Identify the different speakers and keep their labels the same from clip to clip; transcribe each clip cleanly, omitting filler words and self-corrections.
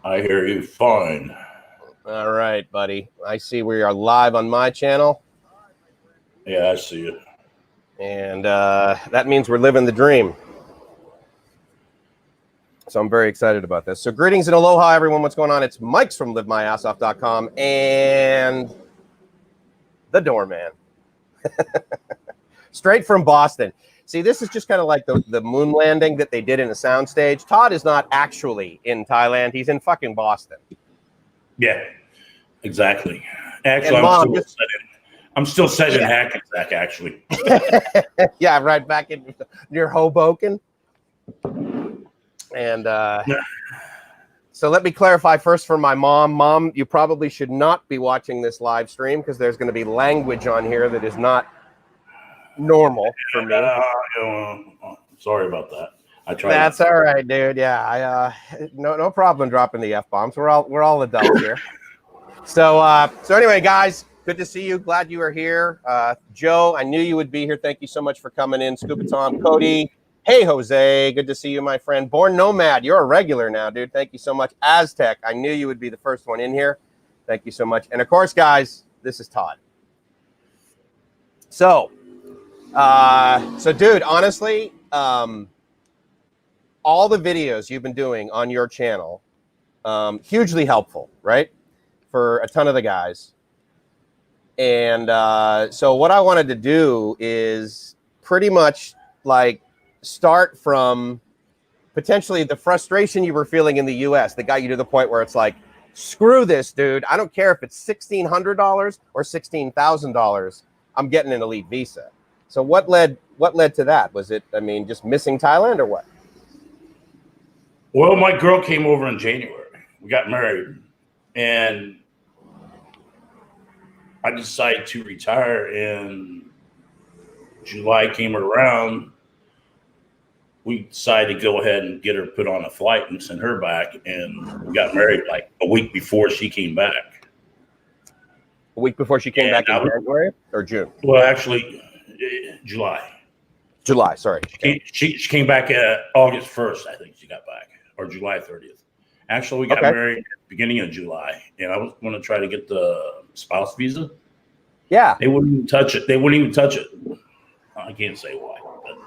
Speaker 1: I hear you fine.
Speaker 2: All right, buddy. I see we are live on my channel.
Speaker 1: Yeah, I see it.
Speaker 2: And that means we're living the dream. So I'm very excited about this. So greetings and aloha, everyone. What's going on? It's Mike's from LiveMyAssOff.com and the Doorman. Straight from Boston. See, this is just kind of like the moon landing that they did in a soundstage. Todd is not actually in Thailand. He's in fucking Boston.
Speaker 1: Yeah, exactly. Actually, I'm still set in Hackensack, actually.
Speaker 2: Yeah, right back in near Hoboken. And so let me clarify first for my mom. Mom, you probably should not be watching this live stream because there's going to be language on here that is not normal for me.
Speaker 1: Sorry about that. I tried.
Speaker 2: That's all right, dude. Yeah, no problem dropping the F-bombs. We're all adults here. So anyway, guys, good to see you. Glad you are here. Joe, I knew you would be here. Thank you so much for coming in. Scuba Tom, Cody. Hey, Jose. Good to see you, my friend. Born Nomad, you're a regular now, dude. Thank you so much. Aztec, I knew you would be the first one in here. Thank you so much. And of course, guys, this is Todd. So dude, honestly, all the videos you've been doing on your channel, hugely helpful, right? For a ton of the guys. And so what I wanted to do is pretty much like start from potentially the frustration you were feeling in the US that got you to the point where it's like, screw this, dude. I don't care if it's $1,600 or $16,000. I'm getting an elite visa. So what led to that? Was it, I mean, just missing Thailand or what?
Speaker 1: Well, my girl came over in January. We got married, and I decided to retire, and July came around. We decided to go ahead and get her put on a flight and send her back, and we got married like a week before she came back.
Speaker 2: A week before she came back in January or June?
Speaker 1: Well, actually, July.
Speaker 2: July, sorry.
Speaker 1: She came back August 1st, I think she got back, or July 30th. Actually, we got married at the beginning of July, and I was going to try to get the spouse visa.
Speaker 2: Yeah.
Speaker 1: They wouldn't even touch it. They wouldn't even touch it. I can't say why, but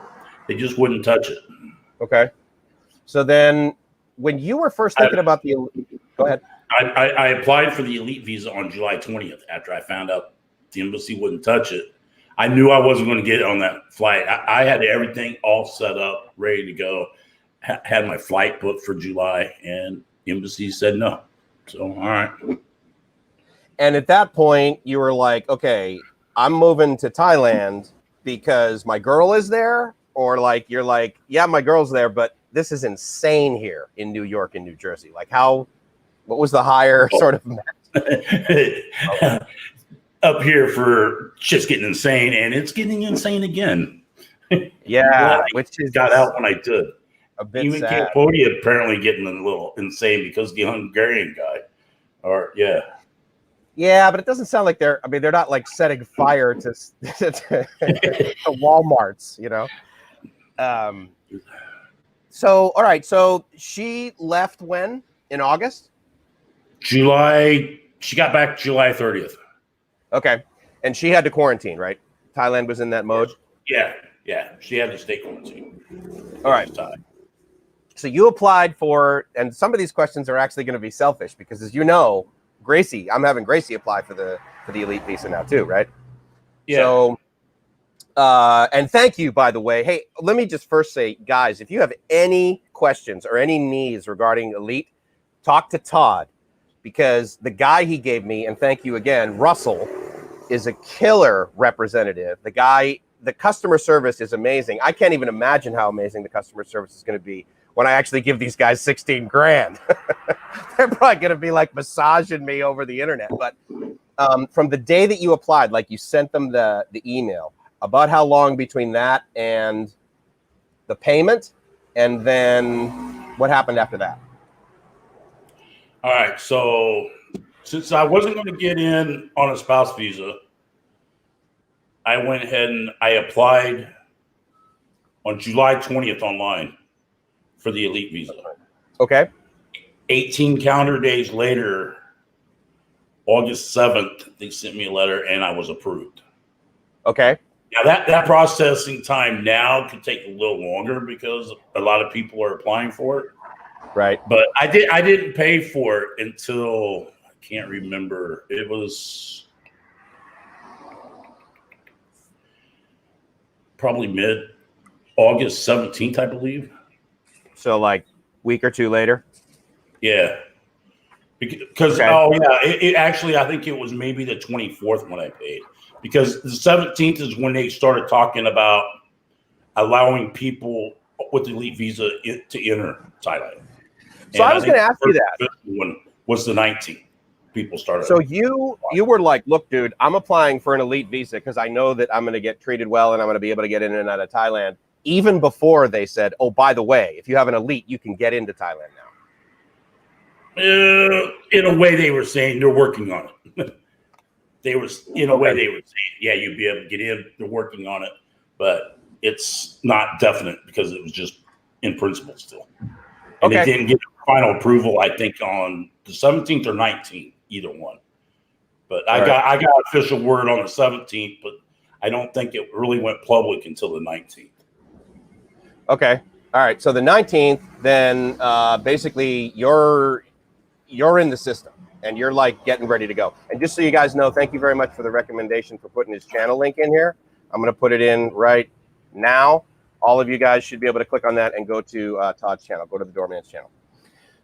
Speaker 1: they just wouldn't touch it.
Speaker 2: Okay. So then when you were first thinking about the... Go ahead.
Speaker 1: I applied for the elite visa on July 20th after I found out the embassy wouldn't touch it. I knew I wasn't going to get on that flight. I had everything all set up, ready to go. Had my flight booked for July, and the embassy said no. So, all right.
Speaker 2: And at that point, you were like, okay, I'm moving to Thailand because my girl is there? Or like, you're like, yeah, my girl's there, but this is insane here in New York and New Jersey. Like what was the higher sort of
Speaker 1: up here for just getting insane, and it's getting insane again.
Speaker 2: Yeah, which is
Speaker 1: got out when I did.
Speaker 2: A bit
Speaker 1: even
Speaker 2: sad.
Speaker 1: Cambodia apparently getting a little insane because the Hungarian guy.
Speaker 2: Yeah, but it doesn't sound like they're not like setting fire to Walmarts, you know. So all right, so she left when? In August?
Speaker 1: July. She got back July 30th.
Speaker 2: Okay. And she had to quarantine, right? Thailand was in that mode?
Speaker 1: Yeah. She had to stay quarantined.
Speaker 2: All right. So you applied for, and some of these questions are actually going to be selfish because, as you know, Gracie, I'm having Gracie apply for the elite visa now too, right?
Speaker 1: Yeah.
Speaker 2: So, and thank you, by the way. Hey, let me just first say, guys, if you have any questions or any needs regarding elite, talk to Todd, because the guy he gave me, and thank you again, Russell, is a killer representative. The customer service is amazing. I can't even imagine how amazing the customer service is going to be when I actually give these guys 16 grand. They're probably going to be like massaging me over the internet. But from the day that you applied, like you sent them the email, about how long between that and the payment, and then what happened after that?
Speaker 1: All right. So since I wasn't going to get in on a spouse visa, I went ahead and I applied on July 20th online for the elite visa.
Speaker 2: Okay.
Speaker 1: 18 calendar days later, August 7th, they sent me a letter and I was approved.
Speaker 2: Okay.
Speaker 1: Now that processing time now could take a little longer because a lot of people are applying for it.
Speaker 2: Right.
Speaker 1: But I didn't pay for it until I can't remember. It was probably mid-August 17th, I believe.
Speaker 2: So like week or two later.
Speaker 1: Yeah. Because it actually, I think it was maybe the 24th when I paid, because the 17th is when they started talking about allowing people with the elite visa to enter Thailand.
Speaker 2: So I was going to ask you that.
Speaker 1: One was the 19th. People started.
Speaker 2: So you were like, look, dude, I'm applying for an elite visa because I know that I'm going to get treated well and I'm going to be able to get in and out of Thailand. Even before they said, oh, by the way, if you have an elite, you can get into Thailand now.
Speaker 1: In a way, they were saying they're working on it. They were saying, yeah, you'd be able to get in. They're working on it, but it's not definite because it was just in principle still. And they didn't get final approval, I think, on the 17th or 19th, either one. But I got official word on the 17th, but I don't think it really went public until the 19th.
Speaker 2: Okay. All right. So the 19th, then basically you're in the system and you're like getting ready to go. And just so you guys know, thank you very much for the recommendation for putting his channel link in here. I'm going to put it in right now. All of you guys should be able to click on that and go to Todd's channel, go to the Doorman's channel.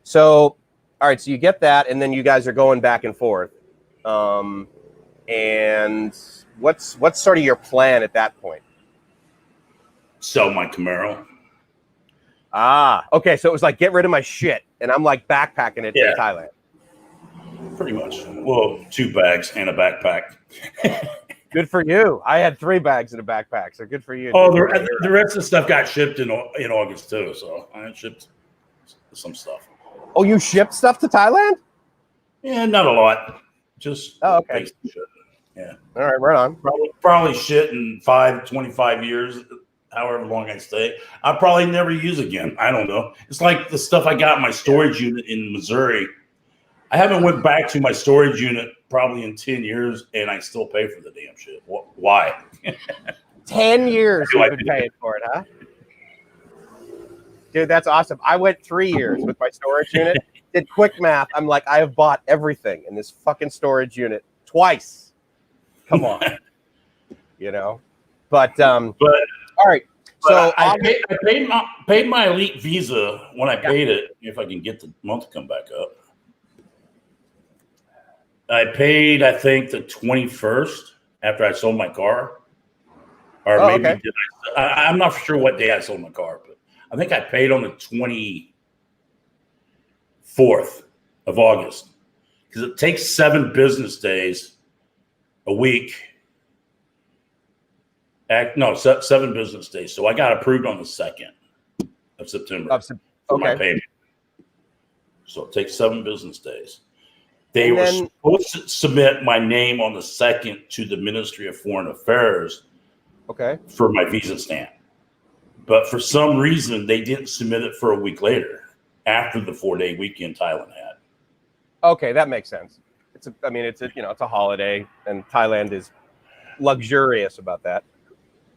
Speaker 2: So, all right. So you get that. And then you guys are going back and forth. And what's sort of your plan at that point?
Speaker 1: Sell my Camaro.
Speaker 2: Ah, okay. So it was like, get rid of my shit. And I'm like backpacking it to Thailand.
Speaker 1: Pretty much. Well, 2 bags and a backpack.
Speaker 2: Good for you. I had 3 bags in a backpack, so good for you.
Speaker 1: Oh, the rest of the stuff got shipped in August too, so I shipped some stuff.
Speaker 2: Oh, you shipped stuff to Thailand?
Speaker 1: Yeah, not a lot. Just
Speaker 2: okay.
Speaker 1: Shit. Yeah.
Speaker 2: All right, right on.
Speaker 1: Probably shit in 25 years, however long I stay. I'll probably never use again. I don't know. It's like the stuff I got in my storage unit in Missouri. I haven't went back to my storage unit probably in 10 years, and I still pay for the damn shit. Why?
Speaker 2: 10 years you've been paying for it, huh? Dude, that's awesome. I went 3 years with my storage unit. Did quick math. I'm like, I have bought everything in this fucking storage unit twice. Come on. You know? But all right. So
Speaker 1: I paid my elite visa when I paid it, if I can get the month to come back up. I paid, I think, the 21st after I sold my car. Or I'm not sure what day I sold my car, but I think I paid on the 24th of August, because it takes 7 business days a week. 7 business days. So I got approved on the 2nd of September for my payment. So it takes 7 business days. They were supposed to submit my name on the 2nd to the Ministry of Foreign Affairs for my visa stamp. But for some reason, they didn't submit it for a week later, after the 4-day weekend Thailand had.
Speaker 2: Okay, that makes sense. It's a holiday, and Thailand is luxurious about that.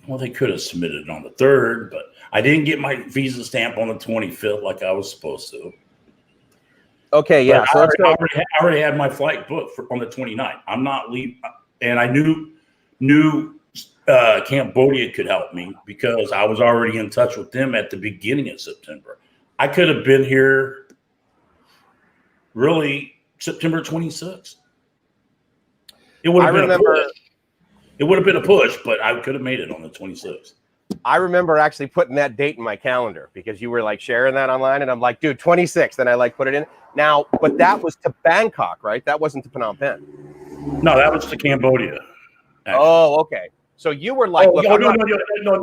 Speaker 1: Well, they could have submitted it on the 3rd, but I didn't get my visa stamp on the 25th like I was supposed to. Okay, yeah. So I already had my flight booked on the 29th. I'm not leaving, and I knew Cambodia could help me because I was already in touch with them at the beginning of September. I could have been here really September 26th. It would have been a push. It would have been a push, but I could have made it on the 26th.
Speaker 2: I remember actually putting that date in my calendar because you were like sharing that online, and I'm like, dude, 26th, and I like put it in. Now, but that was to Bangkok, right? That wasn't to Phnom Penh.
Speaker 1: No, that was to Cambodia.
Speaker 2: Actually. Oh, okay. So you were like,
Speaker 1: no,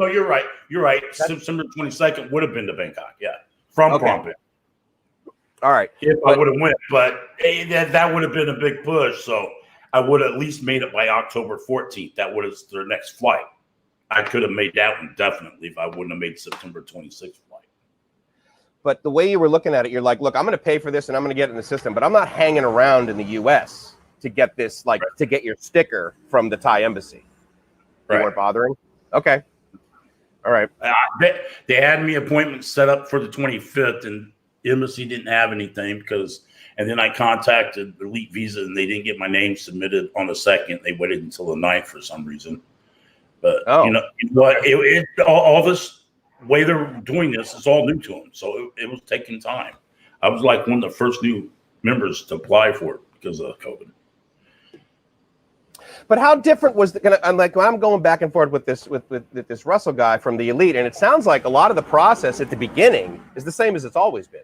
Speaker 1: you're right. You're right. September 22nd would have been to Bangkok, yeah, from Phnom Penh.
Speaker 2: All right.
Speaker 1: If I would have went, but that would have been a big push. So I would have at least made it by October 14th. That would have their next flight. I could have made that one definitely if I wouldn't have made September 26th flight.
Speaker 2: But the way you were looking at it, you're like, look, I'm going to pay for this and I'm going to get it in the system, but I'm not hanging around in the U.S. to get this, like, to get your sticker from the Thai embassy. You weren't bothering? Okay. All right.
Speaker 1: They had me appointments set up for the 25th, and the embassy didn't have anything and then I contacted Elite Visa, and they didn't get my name submitted on the 2nd. They waited until the 9th for some reason. But you know what? All this way they're doing this is all new to them, so it was taking time. I was like one of the first new members to apply for it because of COVID.
Speaker 2: But how different was I'm like, when I'm going back and forth with this Russell guy from the Elite, and it sounds like a lot of the process at the beginning is the same as it's always been.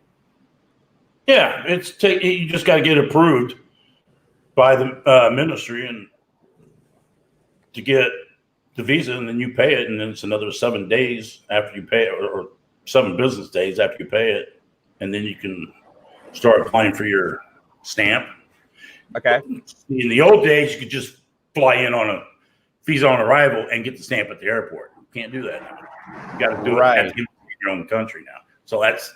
Speaker 1: Yeah, you just got to get approved by the ministry and to get the visa, and then you pay it, and then it's another 7 days after you pay it, or 7 business days after you pay it, and then you can start applying for your stamp.
Speaker 2: Okay.
Speaker 1: In the old days, you could just fly in on a visa on arrival and get the stamp at the airport. You can't do that now. You got to do it in your own country now. So that's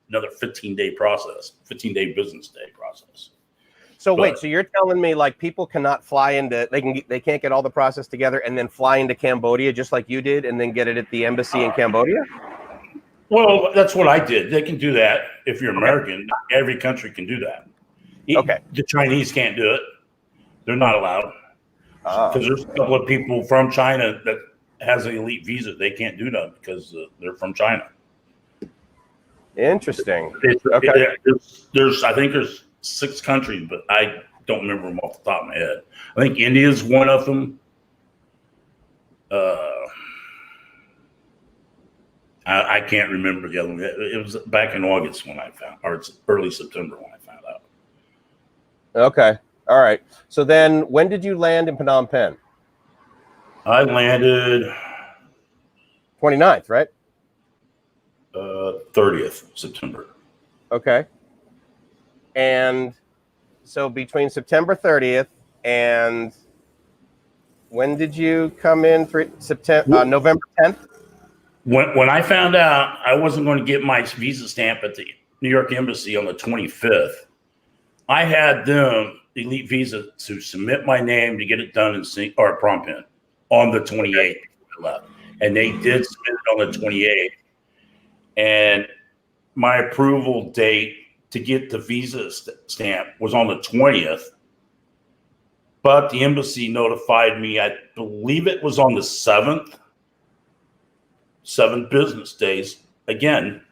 Speaker 1: another 15-day process, 15-day business day process.
Speaker 2: So wait, so you're telling me like people cannot fly into, they can't get all the process together and then fly into Cambodia just like you did and then get it at the embassy in Cambodia?
Speaker 1: Well, that's what I did. They can do that if you're American. Every country can do that.
Speaker 2: Okay.
Speaker 1: The Chinese can't do it. They're not allowed. Because there's a couple of people from China that has an elite visa. They can't do that because they're from China.
Speaker 2: Interesting.
Speaker 1: Okay. I think there's 6 countries, but I don't remember them off the top of my head. I think India is one of them. I can't remember the other one. It was back in August when I found, or it's early September when I found out.
Speaker 2: Okay. All right. So then when did you land in Phnom Penh?
Speaker 1: I landed
Speaker 2: 29th, right?
Speaker 1: 30th September.
Speaker 2: Okay. And so between September 30th and when did you come in? November 10th?
Speaker 1: When I found out I wasn't going to get my visa stamp at the New York Embassy on the 25th, I had them, Elite Visa, to submit my name to get it done in Phnom Penh on the 28th. And they did submit it on the 28th. And my approval date to get the visa stamp was on the 20th. But the embassy notified me, I believe it was on the 7th, 7 business days, again,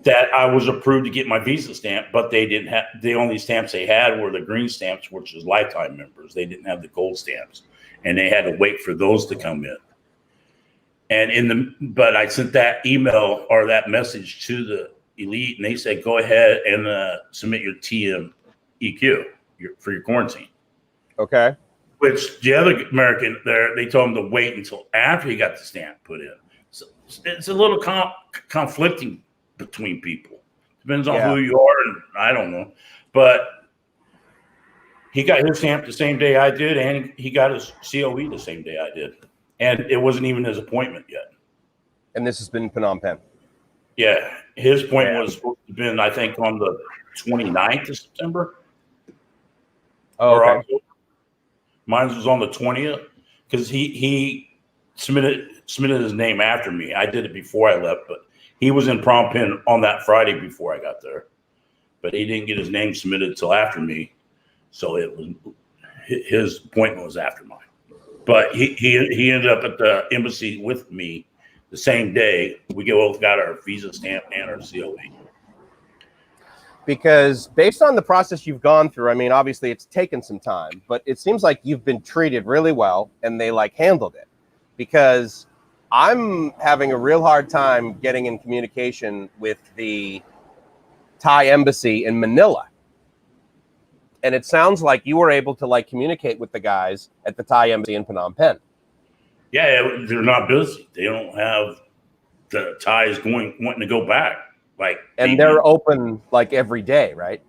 Speaker 1: that I was approved to get my visa stamp, but they didn't have, the only stamps they had were the green stamps, which is lifetime members. They didn't have the gold stamps, and they had to wait for those to come in. And but I sent that email or that message to the Elite, and they said, go ahead and submit your TMEQ for your quarantine.
Speaker 2: Okay.
Speaker 1: Which the other American there, they told him to wait until after he got the stamp put in. So it's a little conflicting between people. Depends on who you are, and I don't know. But he got his stamp the same day I did, and he got his COE the same day I did. And it wasn't even his appointment yet.
Speaker 2: And this has been Phnom Penh.
Speaker 1: Yeah. His appointment was supposed to have been, I think, on the 29th of September.
Speaker 2: Oh, okay.
Speaker 1: Mine was on the 20th because he submitted his name after me. I did it before I left, but he was in Phnom Penh on that Friday before I got there. But he didn't get his name submitted until after me. So it was his appointment was after mine. But he ended up at the embassy with me the same day. We both got our visa stamp and our COE.
Speaker 2: Because based on the process you've gone through, I mean, obviously it's taken some time, but it seems like you've been treated really well and they like handled it. Because I'm having a real hard time getting in communication with the Thai embassy in Manila. And it sounds like you were able to like communicate with the guys at the Thai embassy in Phnom Penh.
Speaker 1: Yeah, they're not busy. They don't have the Thais wanting to go back.
Speaker 2: And they're open like every day, right?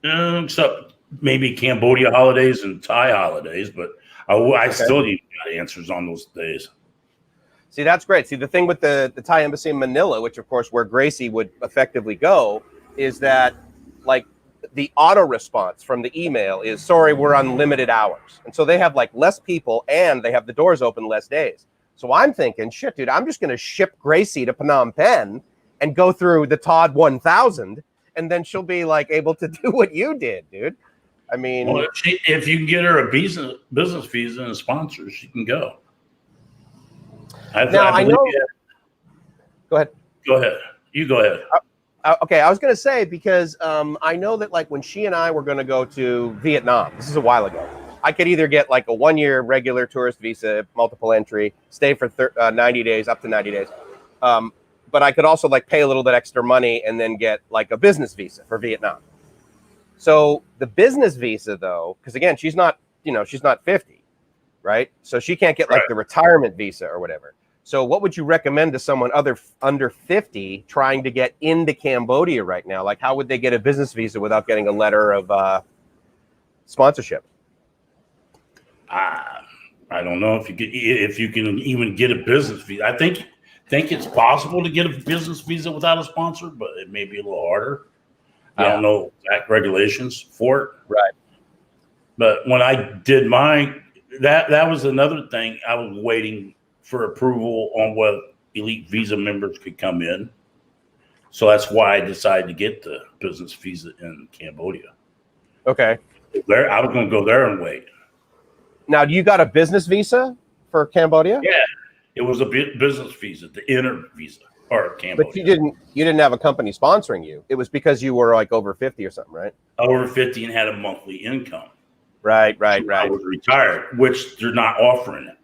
Speaker 1: Except maybe Cambodia holidays and Thai holidays, but I still need answers on those days.
Speaker 2: See, that's great. See, the thing with the Thai embassy in Manila, which of course where Gracie would effectively go, is that like the auto response from the email is sorry, we're on limited hours. And so they have like less people and they have the doors open less days. So I'm thinking, shit, dude, I'm just going to ship Gracie to Phnom Penh and go through the Todd 1000. And then she'll be like able to do what you did, dude. I mean,
Speaker 1: well, if you can get her a business visa and a sponsor, she can go.
Speaker 2: I know. Go ahead.
Speaker 1: Go ahead. You go ahead.
Speaker 2: Okay, I was going to say, because I know that like when she and I were going to go to Vietnam, this is a while ago, I could either get like a 1-year regular tourist visa, multiple entry, stay for 90 days, up to 90 days. But I could also like pay a little bit extra money and then get like a business visa for Vietnam. So the business visa though, because again, she's not 50, right? So she can't get like the retirement visa or whatever. So what would you recommend to someone under 50 trying to get into Cambodia right now? Like how would they get a business visa without getting a letter of sponsorship?
Speaker 1: I don't know if you can even get a business visa. I think it's possible to get a business visa without a sponsor, but it may be a little harder. Yeah. I don't know exact regulations for it.
Speaker 2: Right.
Speaker 1: But when I did mine, that was another thing. I was waiting for approval on what elite visa members could come in. So that's why I decided to get the business visa in Cambodia.
Speaker 2: Okay.
Speaker 1: I was going to go there and wait.
Speaker 2: Now, do you got a business visa for Cambodia?
Speaker 1: Yeah, it was a business visa, the inner visa, or Cambodia.
Speaker 2: But you didn't have a company sponsoring you. It was because you were like over 50 or something, right?
Speaker 1: Over 50 and had a monthly income.
Speaker 2: Right.
Speaker 1: I was retired, which they're not offering it.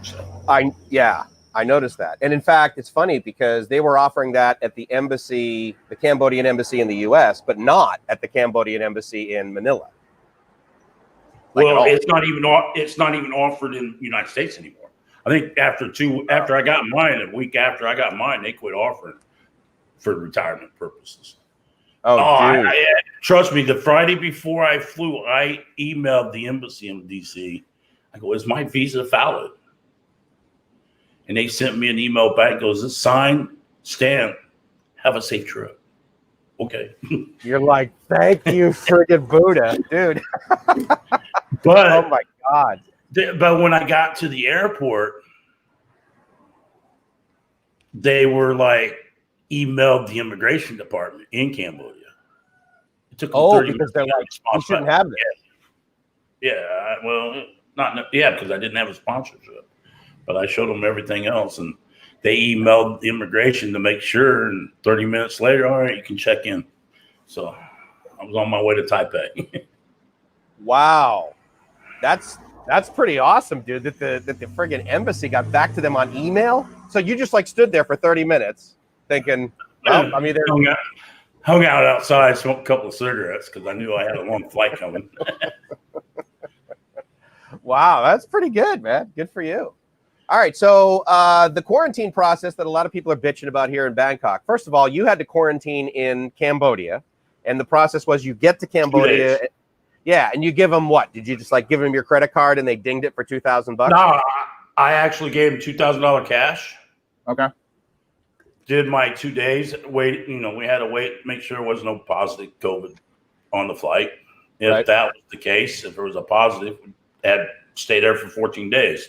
Speaker 1: So.
Speaker 2: I noticed that. And in fact, it's funny because they were offering that at the embassy, the Cambodian embassy in the US, but not at the Cambodian embassy in Manila.
Speaker 1: Well, it's not even offered in the United States anymore. I think after I got mine, a week after I got mine, they quit offering for retirement purposes.
Speaker 2: Oh, dude.
Speaker 1: Trust me, the Friday before I flew, I emailed the embassy in DC. I go, is my visa valid? And they sent me an email back. Goes, this sign, stamp, have a safe trip. Okay.
Speaker 2: You're like, thank you, friggin' Buddha, dude.
Speaker 1: But
Speaker 2: oh my God.
Speaker 1: But when I got to the airport, they were like, emailed the immigration department in Cambodia. It took them 30
Speaker 2: because they're like, you shouldn't have this.
Speaker 1: Yeah. Because I didn't have a sponsorship. But I showed them everything else, and they emailed the immigration to make sure, and 30 minutes later, all right, you can check in. So I was on my way to Taipei.
Speaker 2: Wow. That's pretty awesome, dude, that the friggin' embassy got back to them on email. So you just like stood there for 30 minutes thinking, well, I'm either
Speaker 1: hung out outside, smoked a couple of cigarettes because I knew I had a long flight coming.
Speaker 2: Wow, that's pretty good, man. Good for you. All right, so the quarantine process that a lot of people are bitching about here in Bangkok. First of all, you had to quarantine in Cambodia, and the process was you get to Cambodia. Yeah, and you give them what? Did you just like give them your credit card and they dinged it for $2,000?
Speaker 1: No, I actually gave them $2,000 cash.
Speaker 2: Okay.
Speaker 1: Did my 2 days. Wait, we had to wait, make sure there was no positive COVID on the flight. If that was the case, if there was a positive, we had to stay there for 14 days.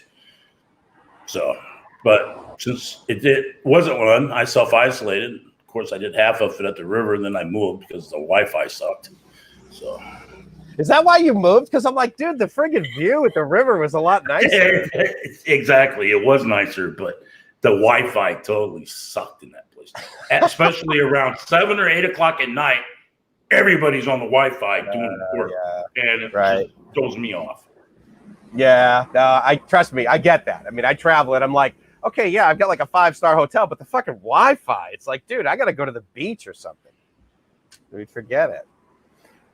Speaker 1: So, but since it wasn't one, I self-isolated. Of course, I did half of it at the river, and then I moved because the Wi-Fi sucked. So,
Speaker 2: is that why you moved? Because I'm like, dude, the friggin' view at the river was a lot nicer.
Speaker 1: Exactly, it was nicer, but the Wi-Fi totally sucked in that place. Especially around 7 or 8 o'clock at night, everybody's on the Wi-Fi doing work, and it just throws me off.
Speaker 2: Yeah, trust me, I get that. I mean, I travel and I'm like, okay, yeah, I've got like a 5-star hotel, but the fucking Wi-Fi, it's like, dude, I got to go to the beach or something. We'd forget it.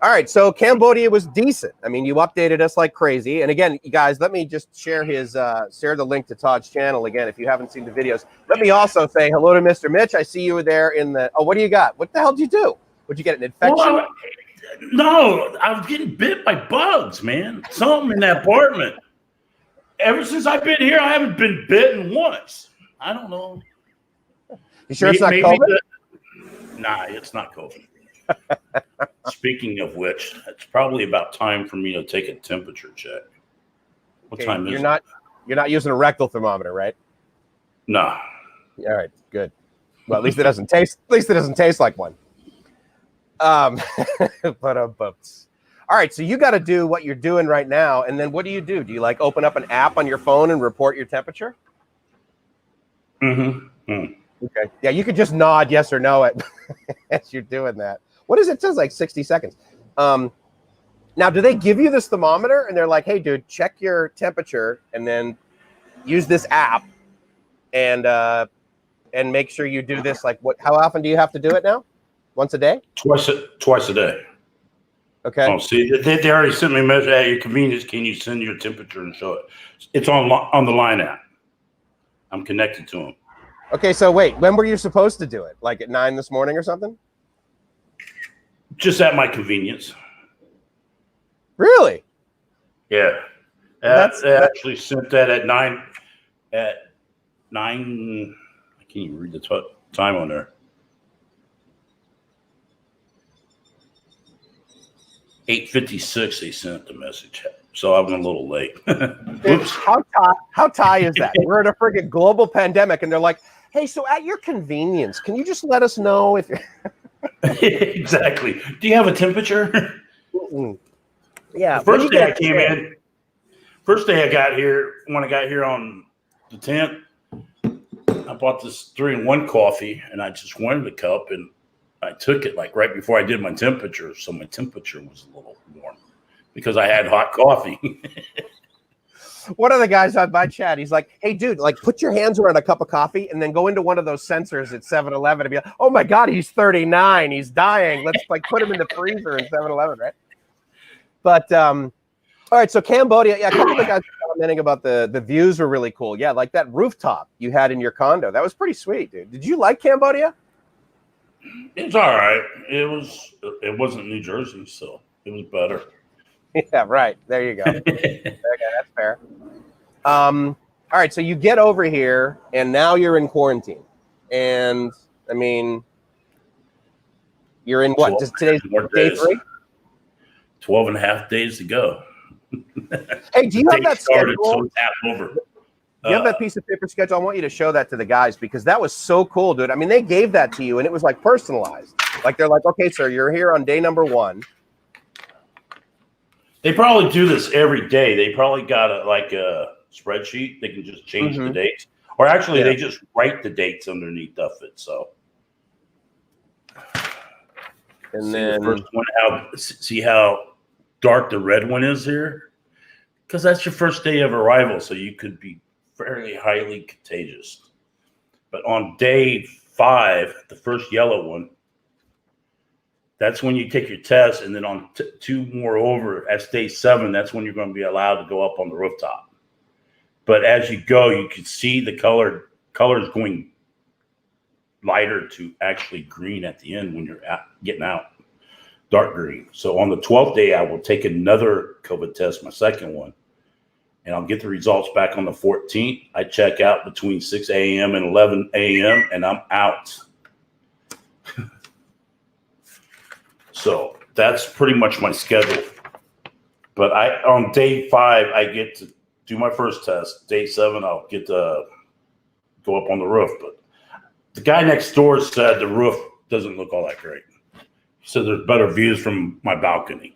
Speaker 2: All right, so Cambodia was decent. I mean, you updated us like crazy. And again, you guys, let me just share the link to Todd's channel again if you haven't seen the videos. Let me also say hello to Mr. Mitch. I see you there in the. Oh, what do you got? What the hell did you do? Would you get an infection?
Speaker 1: Well, no, I was getting bit by bugs, man. Something in that apartment. Ever since I've been here, I haven't been bitten once. I don't know.
Speaker 2: You sure it's not COVID?
Speaker 1: Nah, it's not COVID. Speaking of which, it's probably about time for me to take a temperature check. What time is it?
Speaker 2: You're not using a rectal thermometer, right?
Speaker 1: No.
Speaker 2: All right, good. Well, at least it doesn't taste. At least it doesn't taste like one. But all right, so you got to do what you're doing right now, and then what do? Do you like open up an app on your phone and report your temperature? Okay. Yeah, you could just nod yes or no as you're doing that. What is it? It says like 60 seconds. Now, do they give you this thermometer and they're like, hey, dude, check your temperature and then use this app and make sure you do this? Like, how often do you have to do it now? Once a day? Twice
Speaker 1: a day.
Speaker 2: Okay.
Speaker 1: Oh, see, they already sent me a message at your convenience. Can you send your temperature and show it? It's on the Line app. I'm connected to them.
Speaker 2: Okay, so wait, when were you supposed to do it? Like at 9 this morning or something?
Speaker 1: Just at my convenience.
Speaker 2: Really?
Speaker 1: Yeah. They actually sent that at 9. At 9, I can't even read the time on there. 8:56 they sent the message. So I'm a little late.
Speaker 2: Oops. How Thai is that? We're in a friggin' global pandemic and they're like, hey, so at your convenience, can you just let us know if you're
Speaker 1: Exactly. Do you have a temperature?
Speaker 2: Yeah.
Speaker 1: The first day I came in, first day I got here, when I got here on the 10th, I bought this 3-in-1 coffee and I just wanted a cup and I took it like right before I did my temperature. So my temperature was a little warm because I had hot coffee.
Speaker 2: One of the guys on my chat, he's like, hey, dude, like put your hands around a cup of coffee and then go into one of those sensors at 7-Eleven and be like, oh my God, he's 39. He's dying. Let's like put him in the freezer in 7-Eleven, right? But all right, so Cambodia, yeah, a couple of the guys were commenting about the views were really cool. Yeah, like that rooftop you had in your condo. That was pretty sweet, dude. Did you like Cambodia?
Speaker 1: It's all right. It wasn't New Jersey, so it was better.
Speaker 2: Yeah, right. There you go. Okay, that's fair. All right, so you get over here, and now you're in quarantine. And, I mean, you're in what? Today's day 3?
Speaker 1: 12 and a half days to go.
Speaker 2: Hey, do you have that schedule?
Speaker 1: So it's half over.
Speaker 2: You have that piece of paper schedule? I want you to show that to the guys because that was so cool, dude. I mean, they gave that to you, and it was like personalized. Like they're like, okay, sir, you're here on day number 1.
Speaker 1: They probably do this every day. They probably got a spreadsheet. They can just change the dates, or actually, they just write the dates underneath of it. So,
Speaker 2: and then
Speaker 1: the first one, see how dark the red one is here, because that's your first day of arrival, so you could be fairly highly contagious. But on day 5, the first yellow one, that's when you take your test, and then on 2 more over, that's day 7, that's when you're going to be allowed to go up on the rooftop. But as you go, you can see the colors going lighter to actually green at the end when you're getting out, dark green. So on the 12th day, I will take another COVID test, my second one, and I'll get the results back on the 14th. I check out between 6 a.m. and 11 a.m., and I'm out. So that's pretty much my schedule. But on day 5, I get to do my first test. Day 7, I'll get to go up on the roof. But the guy next door said the roof doesn't look all that great. So there's better views from my balcony.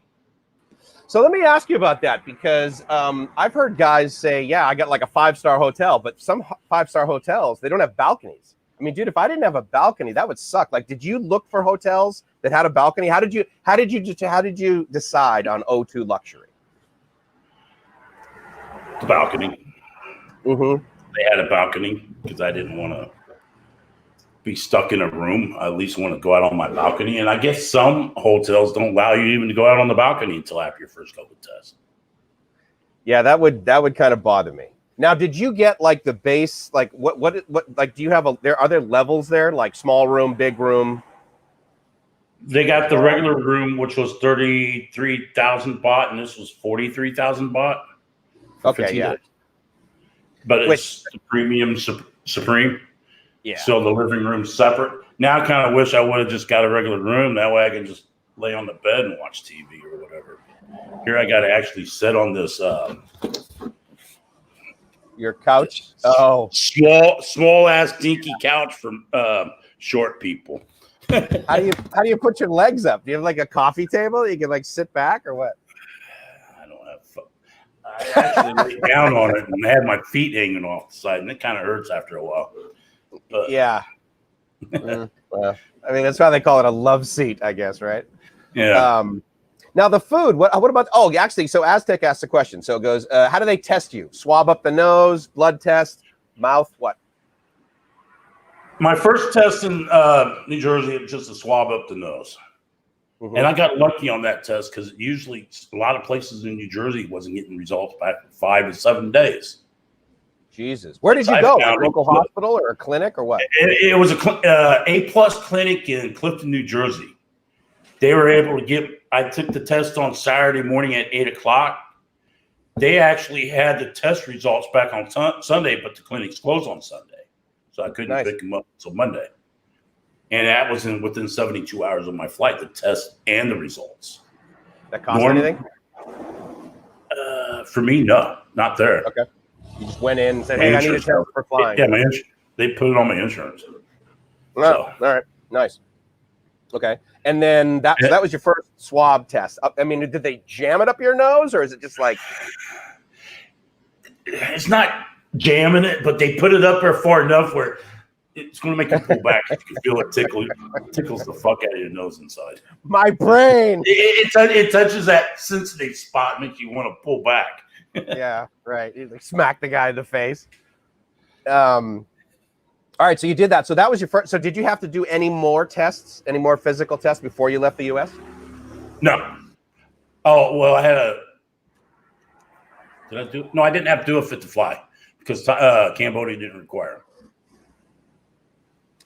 Speaker 2: So let me ask you about that because I've heard guys say, yeah, I got like a 5-star hotel, but some 5-star hotels, they don't have balconies. I mean, dude, if I didn't have a balcony, that would suck. Like, did you look for hotels that had a balcony? How did you decide on O2 Luxury?
Speaker 1: The balcony.
Speaker 2: Mm-hmm.
Speaker 1: They had a balcony because I didn't want to be stuck in a room. I at least want to go out on my balcony. And I guess some hotels don't allow you even to go out on the balcony until after your first COVID test.
Speaker 2: Yeah, that would kind of bother me. Now, did you get like the base? Like what like do you have are there levels there? Like small room, big room?
Speaker 1: They got the regular room, which was 33,000 baht, and this was 43,000 baht.
Speaker 2: Okay, yeah.
Speaker 1: Days. But it's the premium Supreme.
Speaker 2: Yeah.
Speaker 1: So the living room's separate. Now I kind of wish I would have just got a regular room. That way I can just lay on the bed and watch TV or whatever. Here I got to actually sit on this
Speaker 2: your couch. Oh,
Speaker 1: small ass dinky couch for short people.
Speaker 2: how do you put your legs up? Do you have like a coffee table you can like sit back or what?
Speaker 1: I don't have fun. I actually laid down on it and had my feet hanging off the side, and it kind of hurts after a while. But,
Speaker 2: yeah. Well, I mean, that's why they call it a love seat, I guess, right?
Speaker 1: Yeah.
Speaker 2: Now the food. What about? Oh, actually, so Aztec asked a question. So it goes, how do they test you? Swab up the nose, blood test, mouth, what?
Speaker 1: My first test in New Jersey, it was just a swab up the nose. Mm-hmm. And I got lucky on that test because usually a lot of places in New Jersey wasn't getting results back in 5 to 7 days.
Speaker 2: Jesus. Where did you go? A local hospital or a clinic or what?
Speaker 1: It was a A-plus clinic in Clifton, New Jersey. They were able to get, I took the test on Saturday morning at 8 o'clock. They actually had the test results back on Sunday, but the clinic's closed on Sunday. So I couldn't pick them up until Monday. And that was within 72 hours of my flight, the test and the results.
Speaker 2: That cost anything?
Speaker 1: For me, no, not there.
Speaker 2: Okay. You just went in and said, hey, I need a test for flying.
Speaker 1: Yeah, they put it on my insurance.
Speaker 2: Oh, all right. Nice. Okay. And then that was your first swab test. I mean, did they jam it up your nose or is it just like?
Speaker 1: It's not jamming it, but they put it up there far enough where it's going to make you pull back. You can feel it tickles the fuck out of your nose inside.
Speaker 2: My brain.
Speaker 1: It touches that sensitive spot, makes you want to pull back.
Speaker 2: Yeah, right. You like smack the guy in the face. All right, so you did that. So that was your first. So did you have to do any more tests, any more physical tests before you left the U.S.?
Speaker 1: No. Oh, well, I had I didn't have to do a fit to fly because Cambodia didn't require it.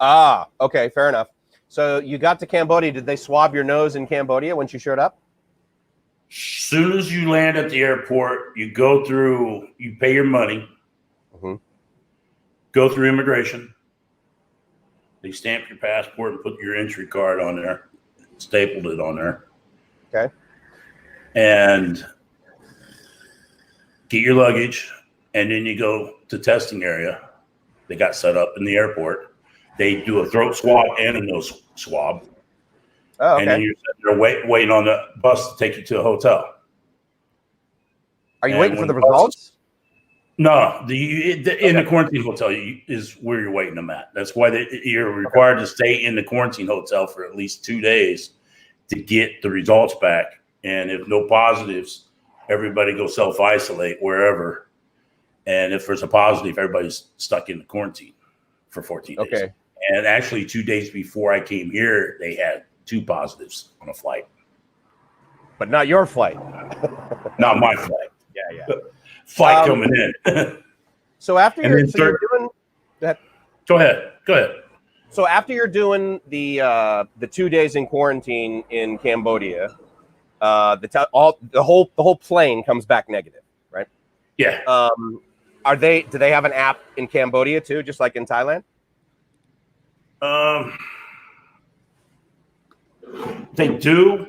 Speaker 2: Ah, okay, fair enough. So you got to Cambodia. Did they swab your nose in Cambodia once you showed up?
Speaker 1: Soon as you land at the airport, you go through, you pay your money, go through immigration. They stamp your passport and put your entry card on there, stapled it on there.
Speaker 2: Okay.
Speaker 1: And get your luggage, and then you go to testing area. They got set up in the airport. They do a throat swab and a nose swab.
Speaker 2: Oh, okay.
Speaker 1: And then you're sitting there waiting on the bus to take you to a hotel.
Speaker 2: Are you waiting for the results?
Speaker 1: No, in the quarantine hotel is where you're waiting them at. That's why you're required to stay in the quarantine hotel for at least 2 days to get the results back. And if no positives, everybody go self-isolate wherever. And if there's a positive, everybody's stuck in the quarantine for 14 days.
Speaker 2: Okay.
Speaker 1: And actually 2 days before I came here, they had 2 positives on a flight.
Speaker 2: But not your flight.
Speaker 1: Not my flight.
Speaker 2: Yeah.
Speaker 1: Flight coming in.
Speaker 2: So after you're doing that. Go ahead. So after you're doing the 2 days in quarantine in Cambodia, the whole plane comes back negative, right?
Speaker 1: Yeah.
Speaker 2: Do they have an app in Cambodia too, just like in Thailand?
Speaker 1: They do.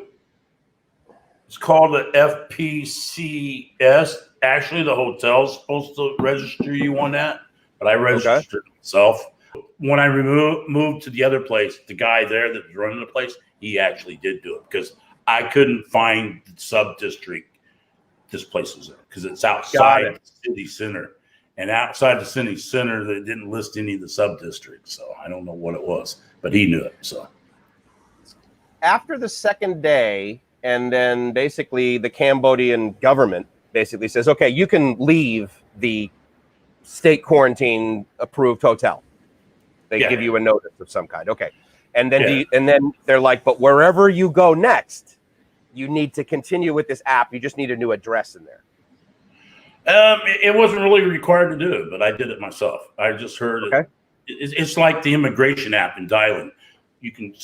Speaker 1: It's called the FPCS. Actually, the hotel's supposed to register you on that, but I registered myself. When I moved to the other place, the guy there that was running the place, he actually did do it because I couldn't find the sub-district this place was in because it's outside the city center. And outside the city center, they didn't list any of the sub-districts, so I don't know what it was, but he knew it. So
Speaker 2: after the second day, and then basically the Cambodian government basically says, okay, you can leave the state quarantine approved hotel. They give you a notice of some kind. Okay. And then then they're like, but wherever you go next, you need to continue with this app. You just need a new address in there.
Speaker 1: It wasn't really required to do it, but I did it myself. I just heard it. It's like the immigration app in Thailand. You can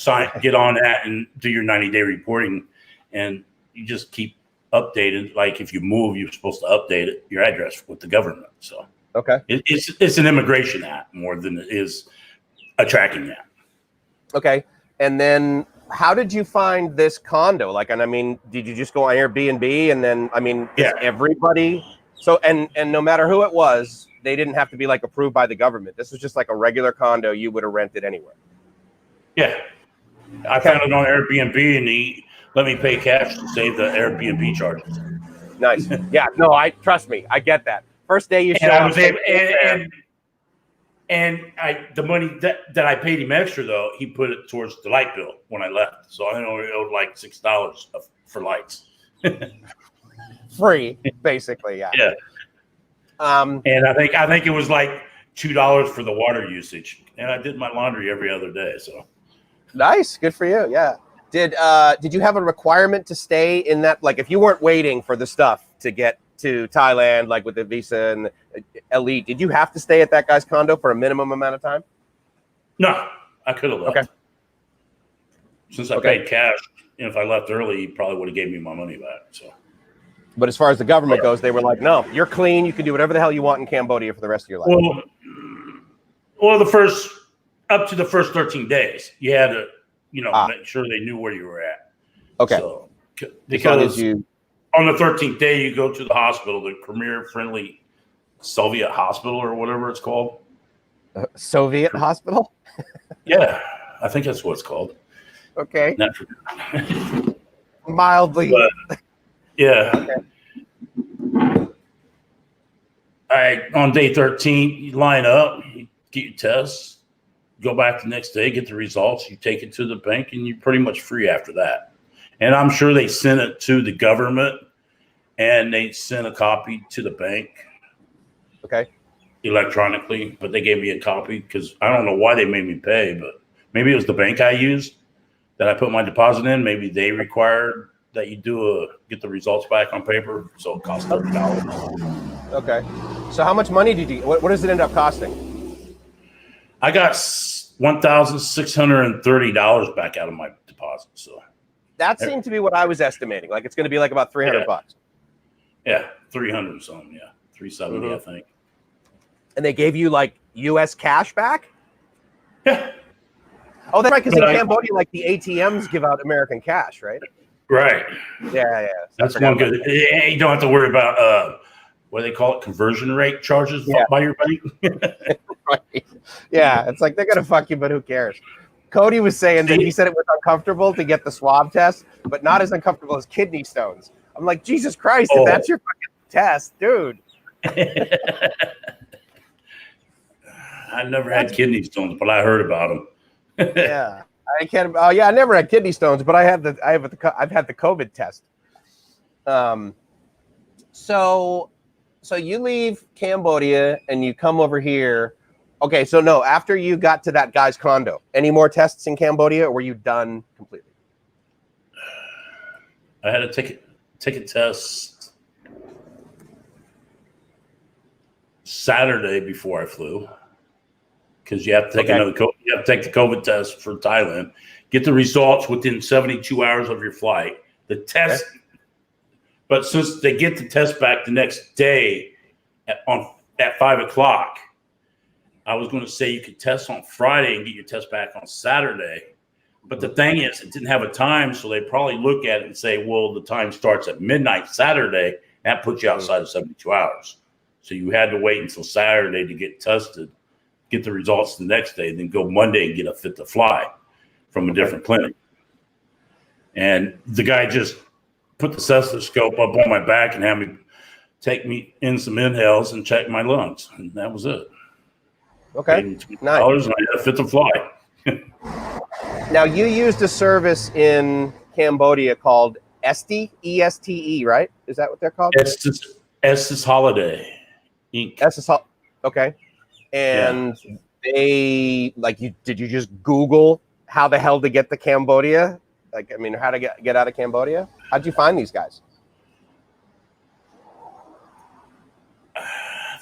Speaker 1: get on that and do your 90-day reporting, and you just keep updated. Like if you move, you're supposed to update your address with the government. So
Speaker 2: Okay.
Speaker 1: It's an immigration app more than it is a tracking app.
Speaker 2: Okay. And then how did you find this condo? Like, and I mean, did you just go on Airbnb and then, I mean, is everybody? So, and no matter who it was, they didn't have to be like approved by the government. This was just like a regular condo you would have rented anywhere.
Speaker 1: Yeah. I found it on Airbnb and he let me pay cash to save the Airbnb charges.
Speaker 2: Nice. Yeah. No, trust me. I get that. First day you show up.
Speaker 1: The money that I paid him extra though, he put it towards the light bill when I left. So I only owed like $6 for lights.
Speaker 2: Free, basically, yeah.
Speaker 1: Yeah. And I think it was like $2 for the water usage. And I did my laundry every other day. So
Speaker 2: nice, good for you. Yeah. Did you have a requirement to stay in that? Like, if you weren't waiting for the stuff to get to Thailand, like with the visa and Elite, did you have to stay at that guy's condo for a minimum amount of time?
Speaker 1: No, I could have left.
Speaker 2: Okay.
Speaker 1: Since I paid cash, and if I left early, he probably would have gave me my money back. So,
Speaker 2: but as far as the government goes, they were like, "No, you're clean. You can do whatever the hell you want in Cambodia for the rest of your life."
Speaker 1: Well, up to the first 13 days, you had to, make sure they knew where you were at.
Speaker 2: Okay.
Speaker 1: So, because on the 13th day, you go to the hospital, the Premier Friendly Soviet Hospital or whatever it's called.
Speaker 2: Soviet Hospital?
Speaker 1: Yeah, I think that's what it's called.
Speaker 2: Okay. Mildly.
Speaker 1: But, yeah. Okay. On day 13, you line up, you get your tests, go back the next day, get the results, you take it to the bank, and you're pretty much free after that. And I'm sure they sent it to the government and they sent a copy to the bank.
Speaker 2: Okay.
Speaker 1: Electronically, but they gave me a copy because I don't know why they made me pay, but maybe it was the bank I used that I put my deposit in. Maybe they required that you get the results back on paper. So it cost $30.
Speaker 2: Okay. So how much money did you, what does it end up costing?
Speaker 1: I got $1,630 back out of my deposit. So
Speaker 2: that seemed to be what I was estimating. Like it's going to be like about $300.
Speaker 1: Yeah, 300 something. Yeah, 370, I think.
Speaker 2: And they gave you like U.S. cash back?
Speaker 1: Yeah.
Speaker 2: Oh, that's right. Because in Cambodia, like the ATMs give out American cash, right?
Speaker 1: Right.
Speaker 2: Yeah.
Speaker 1: That's one good. You don't have to worry about what do they call it, conversion rate charges by your bank.
Speaker 2: Right. Yeah, it's like they're gonna fuck you, but who cares? Cody was saying that he said it was uncomfortable to get the swab test, but not as uncomfortable as kidney stones. I'm like, Jesus Christ, if that's your fucking test, dude.
Speaker 1: I never had kidney stones, but I heard about them.
Speaker 2: Yeah, I can't. Oh yeah, I never had kidney stones, but I've had the COVID test. So you leave Cambodia and you come over here. Okay, so no, after you got to that guy's condo, any more tests in Cambodia, or were you done completely?
Speaker 1: I had to take a test Saturday before I flew, because you have to take you have to take the COVID test for Thailand, get the results within 72 hours of your flight. The test, but since they get the test back the next day at 5:00. I was going to say you could test on Friday and get your test back on Saturday. But the thing is, it didn't have a time, so they probably look at it and say, well, the time starts at midnight Saturday. That puts you outside of 72 hours. So you had to wait until Saturday to get tested, get the results the next day, then go Monday and get a fit to fly from a different clinic. And the guy just put the stethoscope up on my back and had me take me in some inhales and check my lungs. And that was it.
Speaker 2: Okay, nice.
Speaker 1: And I had a fit to fly.
Speaker 2: Now, you used a service in Cambodia called ESTE, E-S-T-E, right? Is that what they're called?
Speaker 1: Estes Holiday Inc.
Speaker 2: Okay. And they, did you just Google how the hell to get to Cambodia? Like, I mean, how to get out of Cambodia? How'd you find these guys?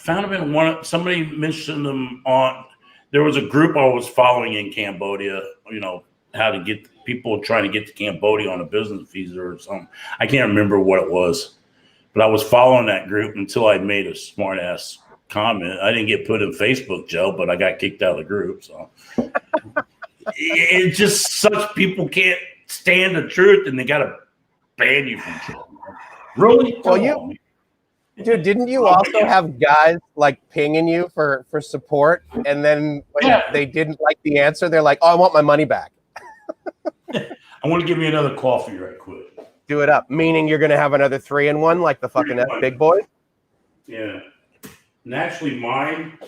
Speaker 1: Found them in somebody mentioned them on, there was a group I was following in Cambodia, how to get people trying to get to Cambodia on a business visa or something. I can't remember what it was, but I was following that group until I made a smart ass comment. I didn't get put in Facebook jail, but I got kicked out of the group. So it's just such people can't stand the truth, and they got to ban you from jail. Really?
Speaker 2: Well, dude, didn't you also have guys like pinging you for support, and then when they didn't like the answer, they're like, "Oh, I want my money back."
Speaker 1: I want to give me another coffee right quick.
Speaker 2: Do it up, meaning you're going to have another 3-in-1 like the fucking big boys?
Speaker 1: Yeah. And actually mine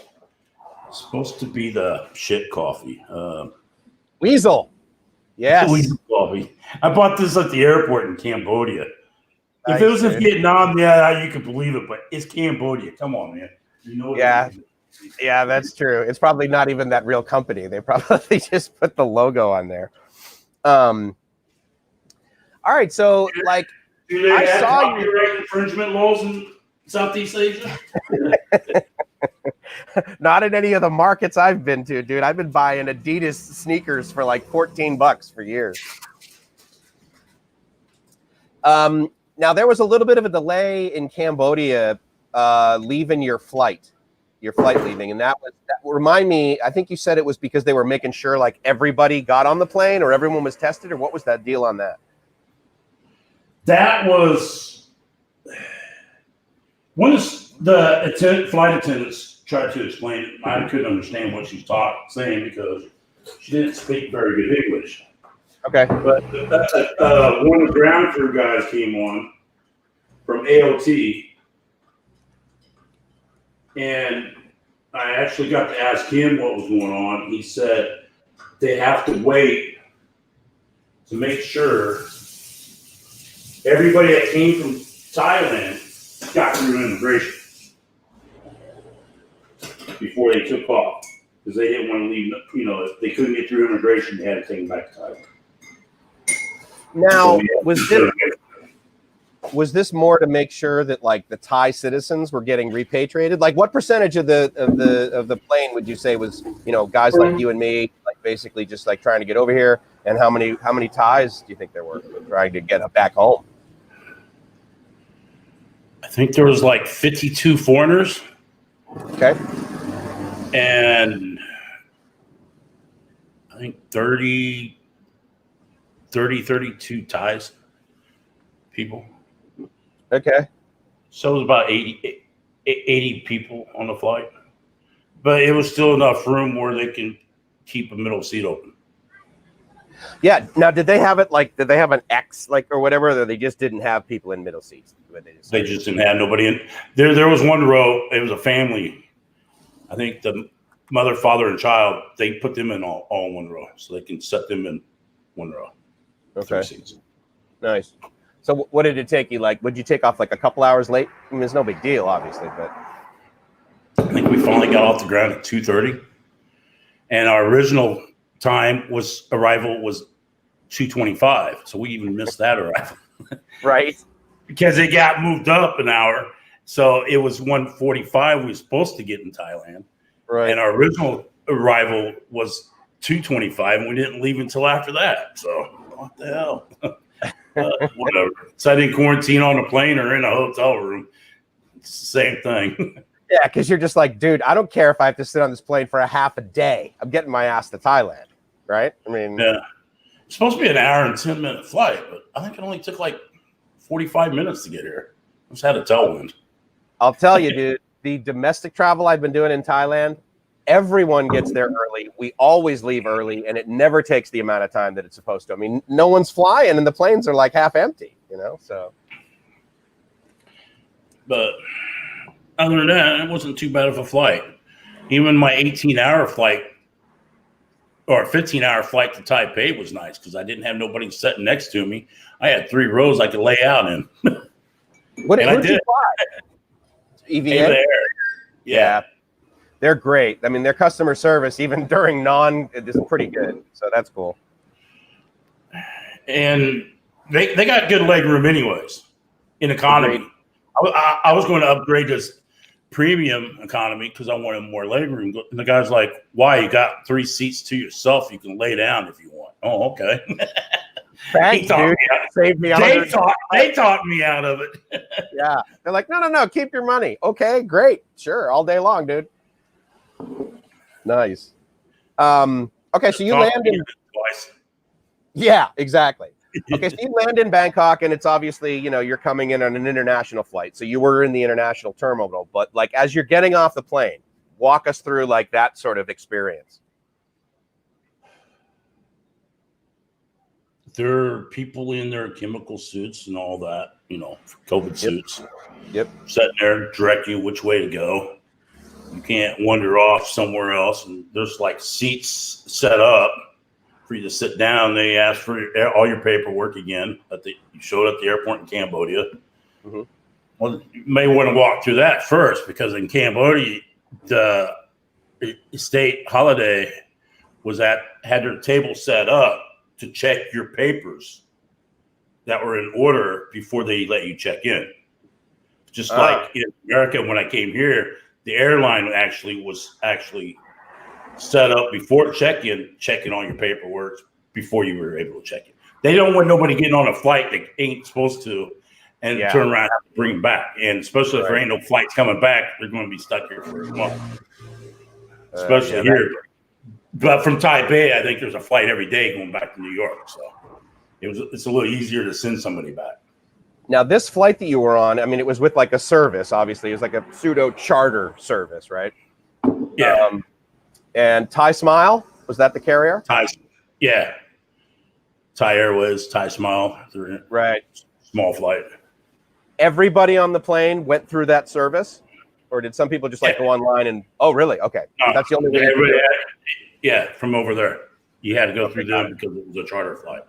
Speaker 1: is supposed to be the shit coffee.
Speaker 2: Weasel. Yes.
Speaker 1: Weasel coffee. I bought this at the airport in Cambodia.
Speaker 2: Nice,
Speaker 1: if it was in
Speaker 2: dude.
Speaker 1: Vietnam, yeah, you could believe it, but it's Cambodia. Come on, man. You know what
Speaker 2: Yeah, that's true. It's probably not even that real company. They probably just put the logo on there. All right, so like,
Speaker 1: do they have copyright infringement laws in Southeast Asia?
Speaker 2: Not in any of the markets I've been to, dude. I've been buying Adidas sneakers for like $14 for years. Now there was a little bit of a delay in Cambodia leaving your flight leaving, and that remind me. I think you said it was because they were making sure like everybody got on the plane or everyone was tested, or what was that deal on that?
Speaker 1: That was when the flight attendants tried to explain it. I couldn't understand what she was saying because she didn't speak very good English.
Speaker 2: Okay.
Speaker 1: But one of the ground crew guys came on from AOT, and I actually got to ask him what was going on. He said they have to wait to make sure everybody that came from Thailand got through immigration before they took off, because they didn't want to leave. You know, if they couldn't get through immigration, they had to take them back to Thailand.
Speaker 2: Now, was this more to make sure that like the Thai citizens were getting repatriated? Like, what percentage of the plane would you say was, you know, guys like you and me, like basically just like trying to get over here, and how many Thais do you think there were trying to get back home?
Speaker 1: I think there was like 52 foreigners.
Speaker 2: Okay.
Speaker 1: And I think 32 Thais people.
Speaker 2: Okay.
Speaker 1: So it was about 80 people on the flight. But it was still enough room where they can keep a middle seat open.
Speaker 2: Yeah. Now, did they have an X like or whatever, or they just didn't have people in middle seats?
Speaker 1: They just didn't have nobody in. There was one row. It was a family. I think the mother, father, and child, they put them in all in one row. So they can set them in one row.
Speaker 2: Okay. Nice. So what did it take you? Like, would you take off like a couple hours late? I mean, it's no big deal, obviously, but
Speaker 1: I think we finally got off the ground at 2:30. And our original arrival was 2:25. So we even missed that arrival.
Speaker 2: Right.
Speaker 1: Because it got moved up an hour. So it was 1:45 we were supposed to get in Thailand.
Speaker 2: Right.
Speaker 1: And our original arrival was 2:25, and we didn't leave until after that. So what the hell? Whatever. So I didn't quarantine on a plane or in a hotel room. It's the same thing.
Speaker 2: Yeah, because you're just like, dude, I don't care if I have to sit on this plane for a half a day. I'm getting my ass to Thailand, right? I mean,
Speaker 1: yeah. It's supposed to be an hour and 10-minute flight, but I think it only took like 45 minutes to get here. I just had a tailwind.
Speaker 2: I'll tell you, dude, the domestic travel I've been doing in Thailand, everyone gets there early. We always leave early, and it never takes the amount of time that it's supposed to. I mean, no one's flying, and the planes are like half empty, you know? So,
Speaker 1: but other than that, it wasn't too bad of a flight. Even my 18-hour flight or 15-hour flight to Taipei was nice because I didn't have nobody sitting next to me. I had 3 rows I could lay out in.
Speaker 2: What did you fly? EVA? Yeah. They're great. I mean, their customer service, even during is pretty good. So that's cool.
Speaker 1: And they got good leg room anyways in economy. I was going to upgrade this premium economy because I wanted more leg room. And the guy's like, why? You got 3 seats to yourself. You can lay down if you want. Oh, okay.
Speaker 2: Thanks, dude. Saved me
Speaker 1: they talked me out of it.
Speaker 2: Yeah. They're like, no, keep your money. Okay, great. Sure. All day long, dude. Nice. Okay, so you land in
Speaker 1: twice.
Speaker 2: Yeah, exactly. Okay, so you land in Bangkok, and it's obviously, you're coming in on an international flight. So you were in the international terminal, but like as you're getting off the plane, walk us through like that sort of experience.
Speaker 1: There are people in their chemical suits and all that, COVID suits.
Speaker 2: Yep.
Speaker 1: Sitting there directing you which way to go. You can't wander off somewhere else. And there's like seats set up for you to sit down. They ask for all your paperwork again. You showed up at the airport in Cambodia. Mm-hmm. Well, you may want to walk through that first, because in Cambodia, the state holiday had their table set up to check your papers that were in order before they let you check in. Just like in America, when I came here, the airline was set up before check-in, checking all your paperwork before you were able to check in. They don't want nobody getting on a flight that ain't supposed to and turn around and have to bring them back. And especially if there ain't no flights coming back, they're going to be stuck here for a month. Especially here. But from Taipei, I think there's a flight every day going back to New York. So it's a little easier to send somebody back.
Speaker 2: Now, this flight that you were on, I mean, it was with like a service, obviously. It was like a pseudo charter service, right?
Speaker 1: Yeah.
Speaker 2: And Thai Smile, was that the carrier?
Speaker 1: Thai Airways, Thai Smile.
Speaker 2: Right.
Speaker 1: Small flight.
Speaker 2: Everybody on the plane went through that service? Or did some people just go online and, oh, really? Okay.
Speaker 1: No,
Speaker 2: that's the only way.
Speaker 1: From over there. You had to go through them because it was a charter flight.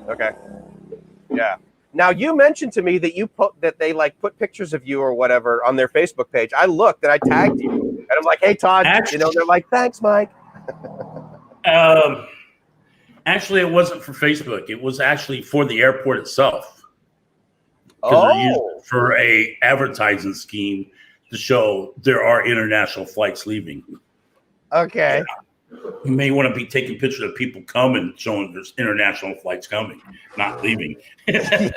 Speaker 2: Okay. Yeah. Now, you mentioned to me that they like put pictures of you or whatever on their Facebook page. I looked and I tagged you. And I'm like, hey, Todd, they're like, thanks, Mike.
Speaker 1: Actually, it wasn't for Facebook. It was actually for the airport itself. For a advertising scheme to show there are international flights leaving.
Speaker 2: Okay.
Speaker 1: Yeah. You may want to be taking pictures of people coming, showing there's international flights coming, not leaving.
Speaker 2: Yeah.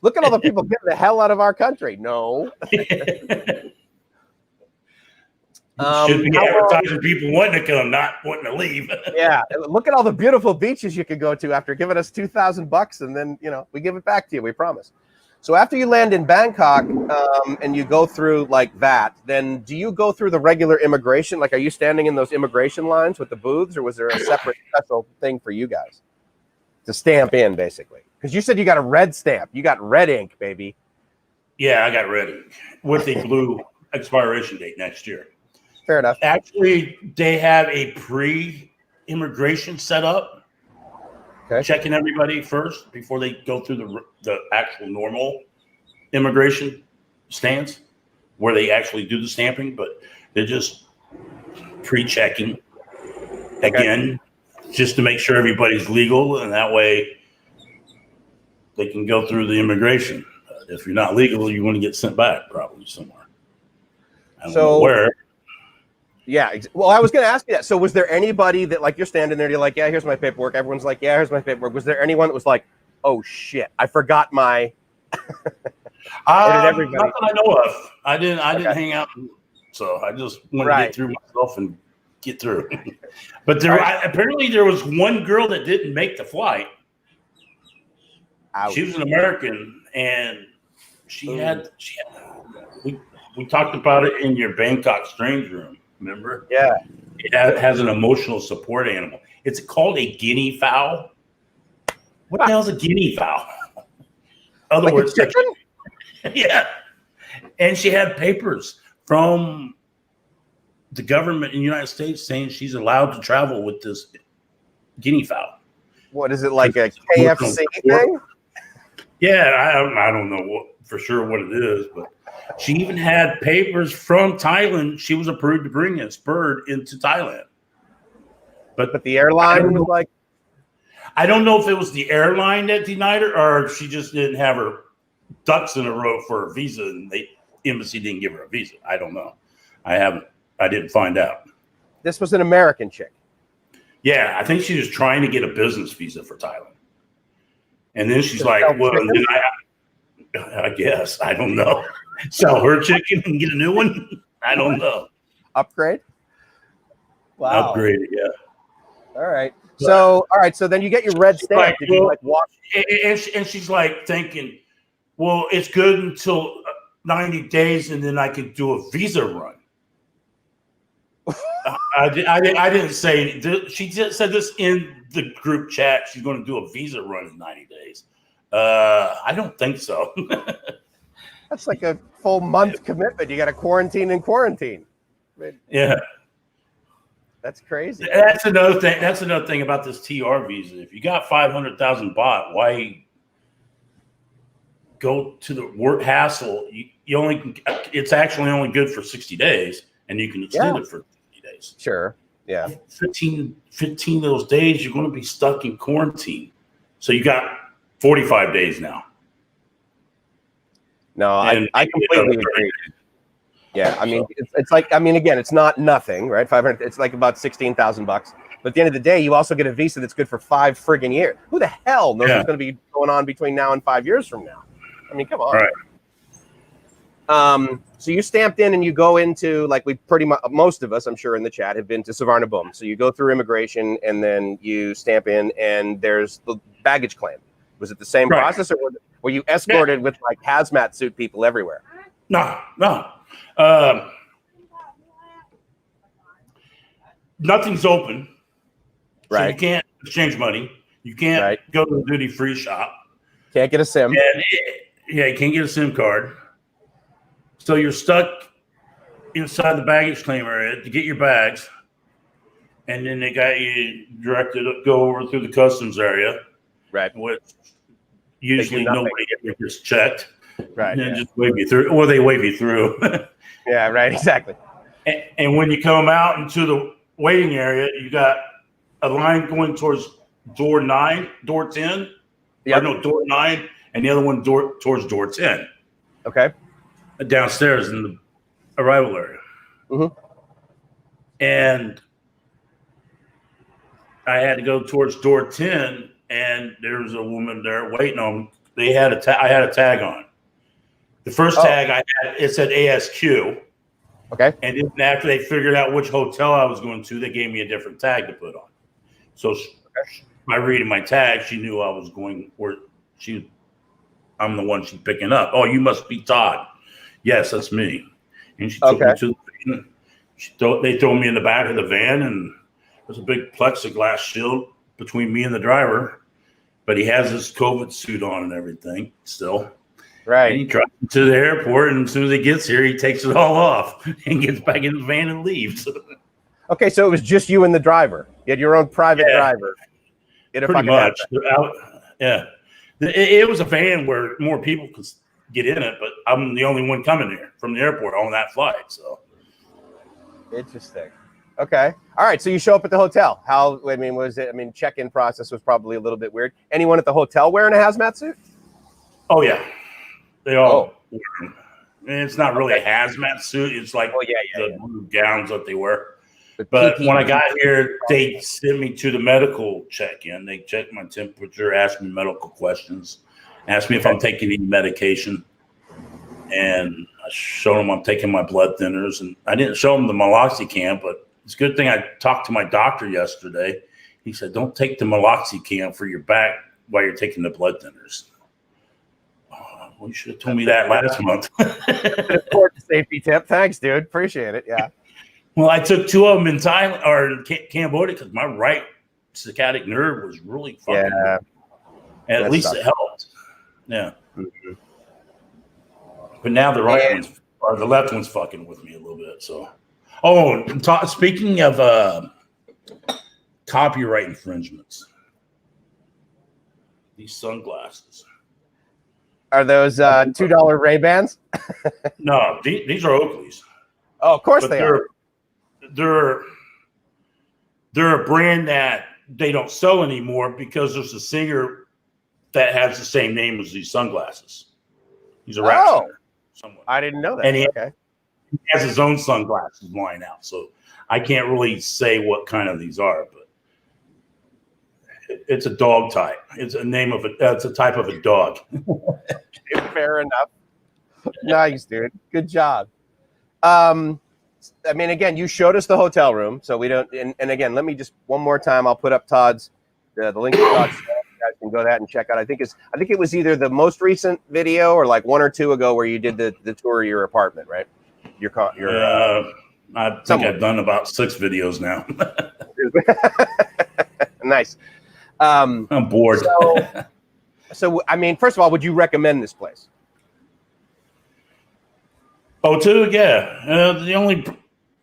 Speaker 2: Look at all the people getting the hell out of our country. No.
Speaker 1: Should be advertising people wanting to come, not wanting to leave.
Speaker 2: Yeah. Look at all the beautiful beaches you could go to after giving us $2,000, and then, we give it back to you. We promise. So after you land in Bangkok and you go through like that, then do you go through the regular immigration? Like, are you standing in those immigration lines with the booths, or was there a separate special thing for you guys to stamp in, basically? Because you said you got a red stamp. You got red ink, baby.
Speaker 1: Yeah, I got red ink with a blue expiration date next year.
Speaker 2: Fair enough.
Speaker 1: Actually, they have a pre-immigration set up. Okay. Checking everybody first before they go through the actual normal immigration stands where they actually do the stamping, but they're just pre-checking again, just to make sure everybody's legal, and that way they can go through the immigration. If you're not legal, you want to get sent back probably somewhere. I don't know where.
Speaker 2: Yeah. Well, I was going to ask you that. So was there anybody that, like, you're standing there, you're like, yeah, here's my paperwork. Everyone's like, yeah, here's my paperwork. Was there anyone that was like, oh, shit, I forgot my...
Speaker 1: Not that I know of. I didn't hang out. So I just wanted to get through myself and get through. But apparently there was one girl that didn't make the flight. Ouch. She was an American, and we talked about it in your Bangkok Strange Room. Remember?
Speaker 2: Yeah.
Speaker 1: It has an emotional support animal. It's called a guinea fowl. What the hell is a guinea fowl? Other
Speaker 2: like
Speaker 1: words, yeah. And she had papers from the government in the United States saying she's allowed to travel with this guinea fowl.
Speaker 2: What is it, like a KFC thing?
Speaker 1: Yeah, I don't know for sure what it is, but she even had papers from Thailand. She was approved to bring this bird into Thailand. But
Speaker 2: the airline was like...
Speaker 1: I don't know if it was the airline that denied her, or if she just didn't have her ducks in a row for a visa, and the embassy didn't give her a visa. I don't know. I didn't find out.
Speaker 2: This was an American chick.
Speaker 1: Yeah, I think she was trying to get a business visa for Thailand. And then she's like, well, I guess. I don't know. Sell her chicken and get a new one? I don't know.
Speaker 2: Upgrade? Wow.
Speaker 1: Upgrade it, yeah.
Speaker 2: All right. So, all right. So then you get your red stamp.
Speaker 1: Like,
Speaker 2: Did you like walk?
Speaker 1: And she's like thinking, well, it's good until 90 days, and then I could do a visa run. I didn't say. She just said this in the group chat. She's going to do a visa run in 90 days. I don't think so.
Speaker 2: That's like a full month commitment. You got to quarantine and quarantine. I mean,
Speaker 1: Yeah.
Speaker 2: That's crazy.
Speaker 1: That's another thing. That's another thing about this TR visa. If you got 500,000 baht, why go to the work hassle? You only. It's actually only good for 60 days, and you can extend it for 60 days.
Speaker 2: Sure. Yeah.
Speaker 1: 15 of those days, you're going to be stuck in quarantine. So you got 45 days now.
Speaker 2: No, I completely agree. Yeah, I mean, it's like, I mean, again, it's not nothing, right? 500, it's like about 16,000 bucks. But at the end of the day, you also get a visa that's good for 5 friggin' years. Who the hell knows what's going to be going on between now and 5 years from now? I mean, come on.
Speaker 1: Right.
Speaker 2: So you stamped in and you go into, like, we pretty much, most of us, I'm sure in the chat, have been to Savarnabhumi. So you go through immigration and then you stamp in, and there's the baggage claim. Was it the same process, or were you escorted with like hazmat suit people everywhere?
Speaker 1: No. Nothing's open. So you can't exchange money. You can't go to the duty-free shop.
Speaker 2: Can't get a SIM.
Speaker 1: And you can't get a SIM card. So you're stuck inside the baggage claim area to get your bags. And then they got you directed to go over through the customs area.
Speaker 2: Right.
Speaker 1: Which usually nobody ever gets checked.
Speaker 2: Right.
Speaker 1: And then just wave you through. Or they wave you through.
Speaker 2: Yeah, right. Exactly.
Speaker 1: And when you come out into the waiting area, you got a line going towards door 9, door 10.
Speaker 2: Yeah.
Speaker 1: No, door 9, and the other one towards door 10.
Speaker 2: Okay.
Speaker 1: Downstairs in the arrival area.
Speaker 2: Mm-hmm.
Speaker 1: And I had to go towards door 10, and there was a woman there waiting on me. I had a tag on. The first tag I had, it said ASQ.
Speaker 2: Okay.
Speaker 1: And then after they figured out which hotel I was going to, they gave me a different tag to put on. So by reading my tag, she knew I was going where I'm the one she's picking up. Oh, you must be Todd. Yes, that's me. And she took me to the van. They threw me in the back of the van, and there's a big plexiglass shield between me and the driver. But he has his COVID suit on and everything still.
Speaker 2: Right.
Speaker 1: And he drives to the airport, and as soon as he gets here, he takes it all off and gets back in the van and leaves.
Speaker 2: Okay, so it was just you and the driver. You had your own private driver.
Speaker 1: Pretty much. Yeah. It was a van where more people could get in it, but I'm the only one coming here from the airport on that flight. So
Speaker 2: interesting. Okay. All right. So you show up at the hotel. Was it? I mean, check-in process was probably a little bit weird. Anyone at the hotel wearing a hazmat suit?
Speaker 1: Oh yeah, they all. Wear them. And it's not really a hazmat suit. It's like the blue gowns that they wear. But when I got here, they sent me to the medical check-in. They checked my temperature, asked me medical questions, asked me if I'm taking any medication. And I showed them I'm taking my blood thinners. And I didn't show them the meloxicam, but it's a good thing I talked to my doctor yesterday. He said, don't take the meloxicam for your back while you're taking the blood thinners. Well, you should have told me that last month.
Speaker 2: Important safety tip. Thanks, dude. Appreciate it. Yeah.
Speaker 1: Well, I took 2 of them in Thailand or in Cambodia because my right sciatic nerve was really fucking. Yeah. And at least it helped. Yeah. Mm-hmm. But now the the left one's fucking with me a little bit. So, speaking of copyright infringements, these sunglasses.
Speaker 2: Are those $2 Ray-Bans?
Speaker 1: No, these are Oakley's.
Speaker 2: Oh, of course they are.
Speaker 1: They're a brand that they don't sell anymore because there's a singer that has the same name as these sunglasses. He's a rap singer. Someone.
Speaker 2: I didn't know that.
Speaker 1: And he has his own sunglasses line out. So I can't really say what kind of these are, but It's a dog type. It's a name of it's a type of a dog.
Speaker 2: Fair enough. Nice, dude. Good job. I mean, again, you showed us the hotel room, so we don't. And again, let me just one more time. I'll put up Todd's the link to Todd's. You guys can go that and check out. I think it was either the most recent video or like 1 or 2 ago where you did the tour of your apartment, right?
Speaker 1: I think I've done about 6 videos now.
Speaker 2: Nice.
Speaker 1: I'm bored.
Speaker 2: So, I mean, first of all, would you recommend this place?
Speaker 1: O2, yeah. The only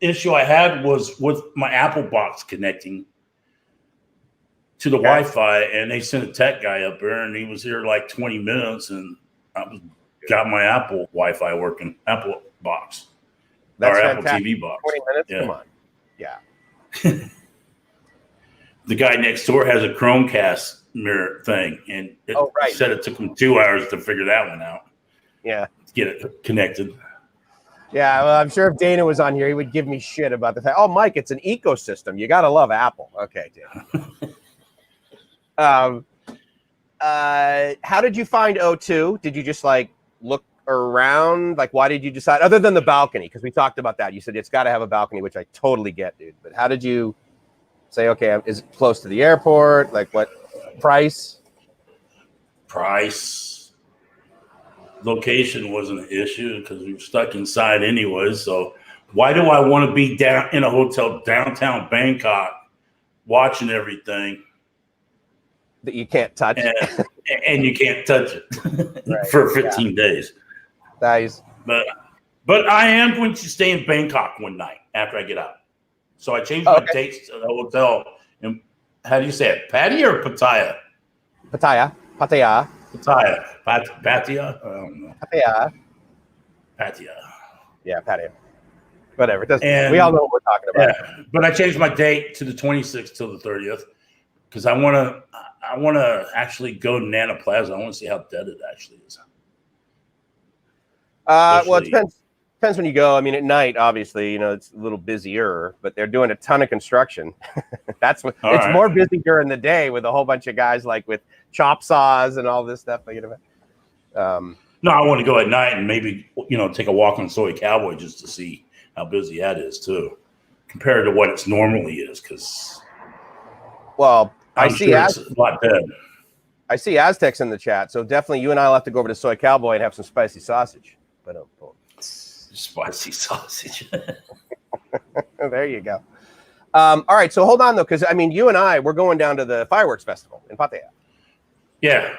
Speaker 1: issue I had was with my Apple box connecting to the Wi-Fi, and they sent a tech guy up there, and he was here like 20 minutes, and I got my Apple Wi-Fi working, Apple box.
Speaker 2: That's
Speaker 1: or
Speaker 2: fantastic.
Speaker 1: Apple TV box.
Speaker 2: 20 minutes?
Speaker 1: Yeah.
Speaker 2: Come on. Yeah.
Speaker 1: The guy next door has a Chromecast mirror thing, and it said it took him 2 hours to figure that one out.
Speaker 2: Yeah.
Speaker 1: To get it connected.
Speaker 2: Yeah, well, I'm sure if Dana was on here, he would give me shit about the fact. Oh, Mike, it's an ecosystem. You got to love Apple. Okay, Dana. How did you find O2? Did you just like look around? Like, why did you decide, other than the balcony? Because we talked about that. You said it's got to have a balcony, which I totally get, dude. But how did you say, okay, is it close to the airport? Like, what price?
Speaker 1: Location wasn't an issue because we were stuck inside anyway. So why do I want to be down in a hotel downtown Bangkok watching everything
Speaker 2: that you can't touch,
Speaker 1: and you can't touch it for 15 days?
Speaker 2: Nice.
Speaker 1: But I am going to stay in Bangkok one night after I get out. So I changed my dates to the hotel. And how do you say it? Pattaya or Pattaya?
Speaker 2: Pattaya.
Speaker 1: Pattaya. Pattaya? I don't know. Pattaya.
Speaker 2: Yeah, Pattaya. Whatever. It doesn't, we all know what we're talking about.
Speaker 1: Yeah, but I changed my date to the 26th till the 30th because I want to actually go to Nana Plaza. I want to see how dead it actually is.
Speaker 2: Well, it depends when you go. I mean, at night, obviously, you know, it's a little busier, but they're doing a ton of construction. It's more busy during the day with a whole bunch of guys like with chop saws and all this stuff. You know,
Speaker 1: no, I want to go at night and maybe, you know, take a walk on Soy Cowboy just to see how busy that is too, compared to what it's normally is. Because,
Speaker 2: well, I see
Speaker 1: it's a lot dead.
Speaker 2: I see Aztecs in the chat, so definitely you and I'll have to go over to Soy Cowboy and have some spicy sausage. But
Speaker 1: spicy sausage.
Speaker 2: There you go. All right, so hold on though, because I mean, you and we're going down to the fireworks festival in Pattaya.
Speaker 1: Yeah.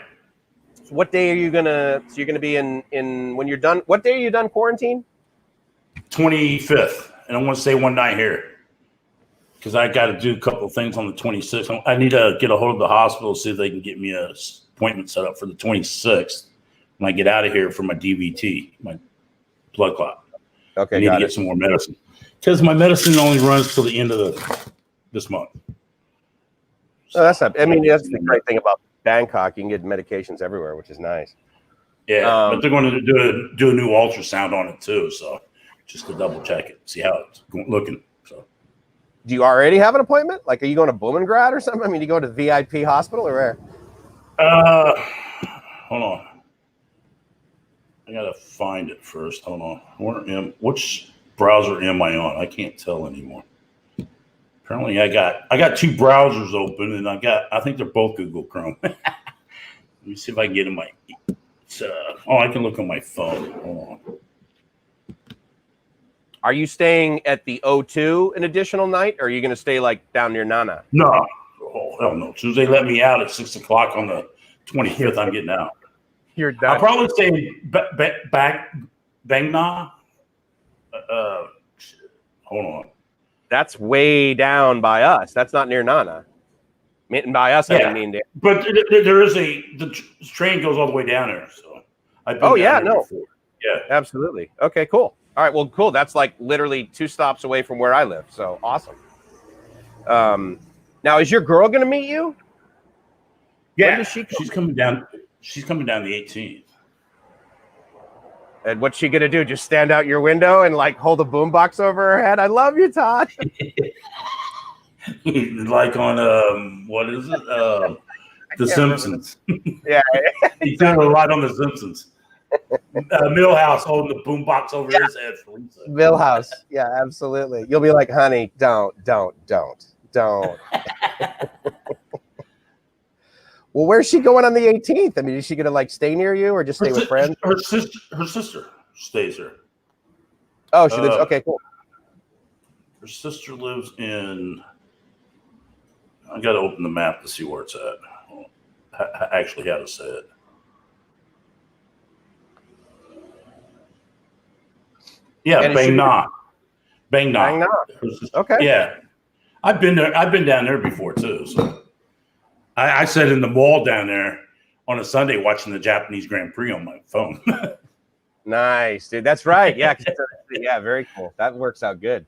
Speaker 2: So what day are you gonna? So you're gonna be in when you're done. What day are you done quarantine?
Speaker 1: 25th, and I want to stay one night here because I got to do a couple of things on the 26th. I need to get a hold of the hospital, see if they can get me an appointment set up for the 26th when I get out of here for my DVT, my blood clot.
Speaker 2: Okay,
Speaker 1: I need to get some more medicine because my medicine only runs till the end of this month.
Speaker 2: So that's not. I mean, that's the great thing about Bangkok. You can get medications everywhere, which is nice.
Speaker 1: Yeah, but they're going to do a new ultrasound on it too, so just to double check it, see how it's looking. So,
Speaker 2: do you already have an appointment? Like, are you going to Blumengrad or something? I mean, you go to VIP hospital or where?
Speaker 1: Hold on. I gotta find it first. Hold on. Which browser am I on? I can't tell anymore. Apparently, I got 2 browsers open, and I think they're both Google Chrome. Let me see if I can get in my. I can look on my phone. Hold on.
Speaker 2: Are you staying at the O2 an additional night, or are you going to stay like down near Nana?
Speaker 1: No. Oh, hell no. As soon as they let me out at 6 o'clock on the 25th, I'm getting out.
Speaker 2: You're done.
Speaker 1: I'll probably stay back Bang Na. Hold on.
Speaker 2: That's way down by us. That's not near Nana. By us, I mean.
Speaker 1: But there is the train goes all the way down there. So I've been down there before. Yeah,
Speaker 2: absolutely. Okay, cool. All right, well, cool. That's like literally 2 stops away from where I live. So awesome. Now, is your girl going to meet you?
Speaker 1: Yeah, she's coming down. She's coming down the 18th.
Speaker 2: And what's she going to do? Just stand out your window and like hold a boombox over her head? I love you, Todd.
Speaker 1: Like on what is it? The Simpsons.
Speaker 2: Yeah,
Speaker 1: He did a lot on The Simpsons. Millhouse holding the boombox over his head for Lisa.
Speaker 2: Millhouse. Yeah, absolutely. You'll be like, honey, don't. Well, where's she going on the 18th? I mean, is she gonna like stay near you or just stay with friends?
Speaker 1: Her sister stays here.
Speaker 2: Oh, she lives. Okay, cool.
Speaker 1: Her sister lives in. I got to open the map to see where it's at. Actually, how to say it. Yeah, Bang Na. Bang Na.
Speaker 2: Okay.
Speaker 1: Yeah, I've been there. I've been down there before too. So I sat in the mall down there on a Sunday watching the Japanese Grand Prix on my phone.
Speaker 2: Nice, dude. That's right. Yeah. Yeah. Very cool. That works out good.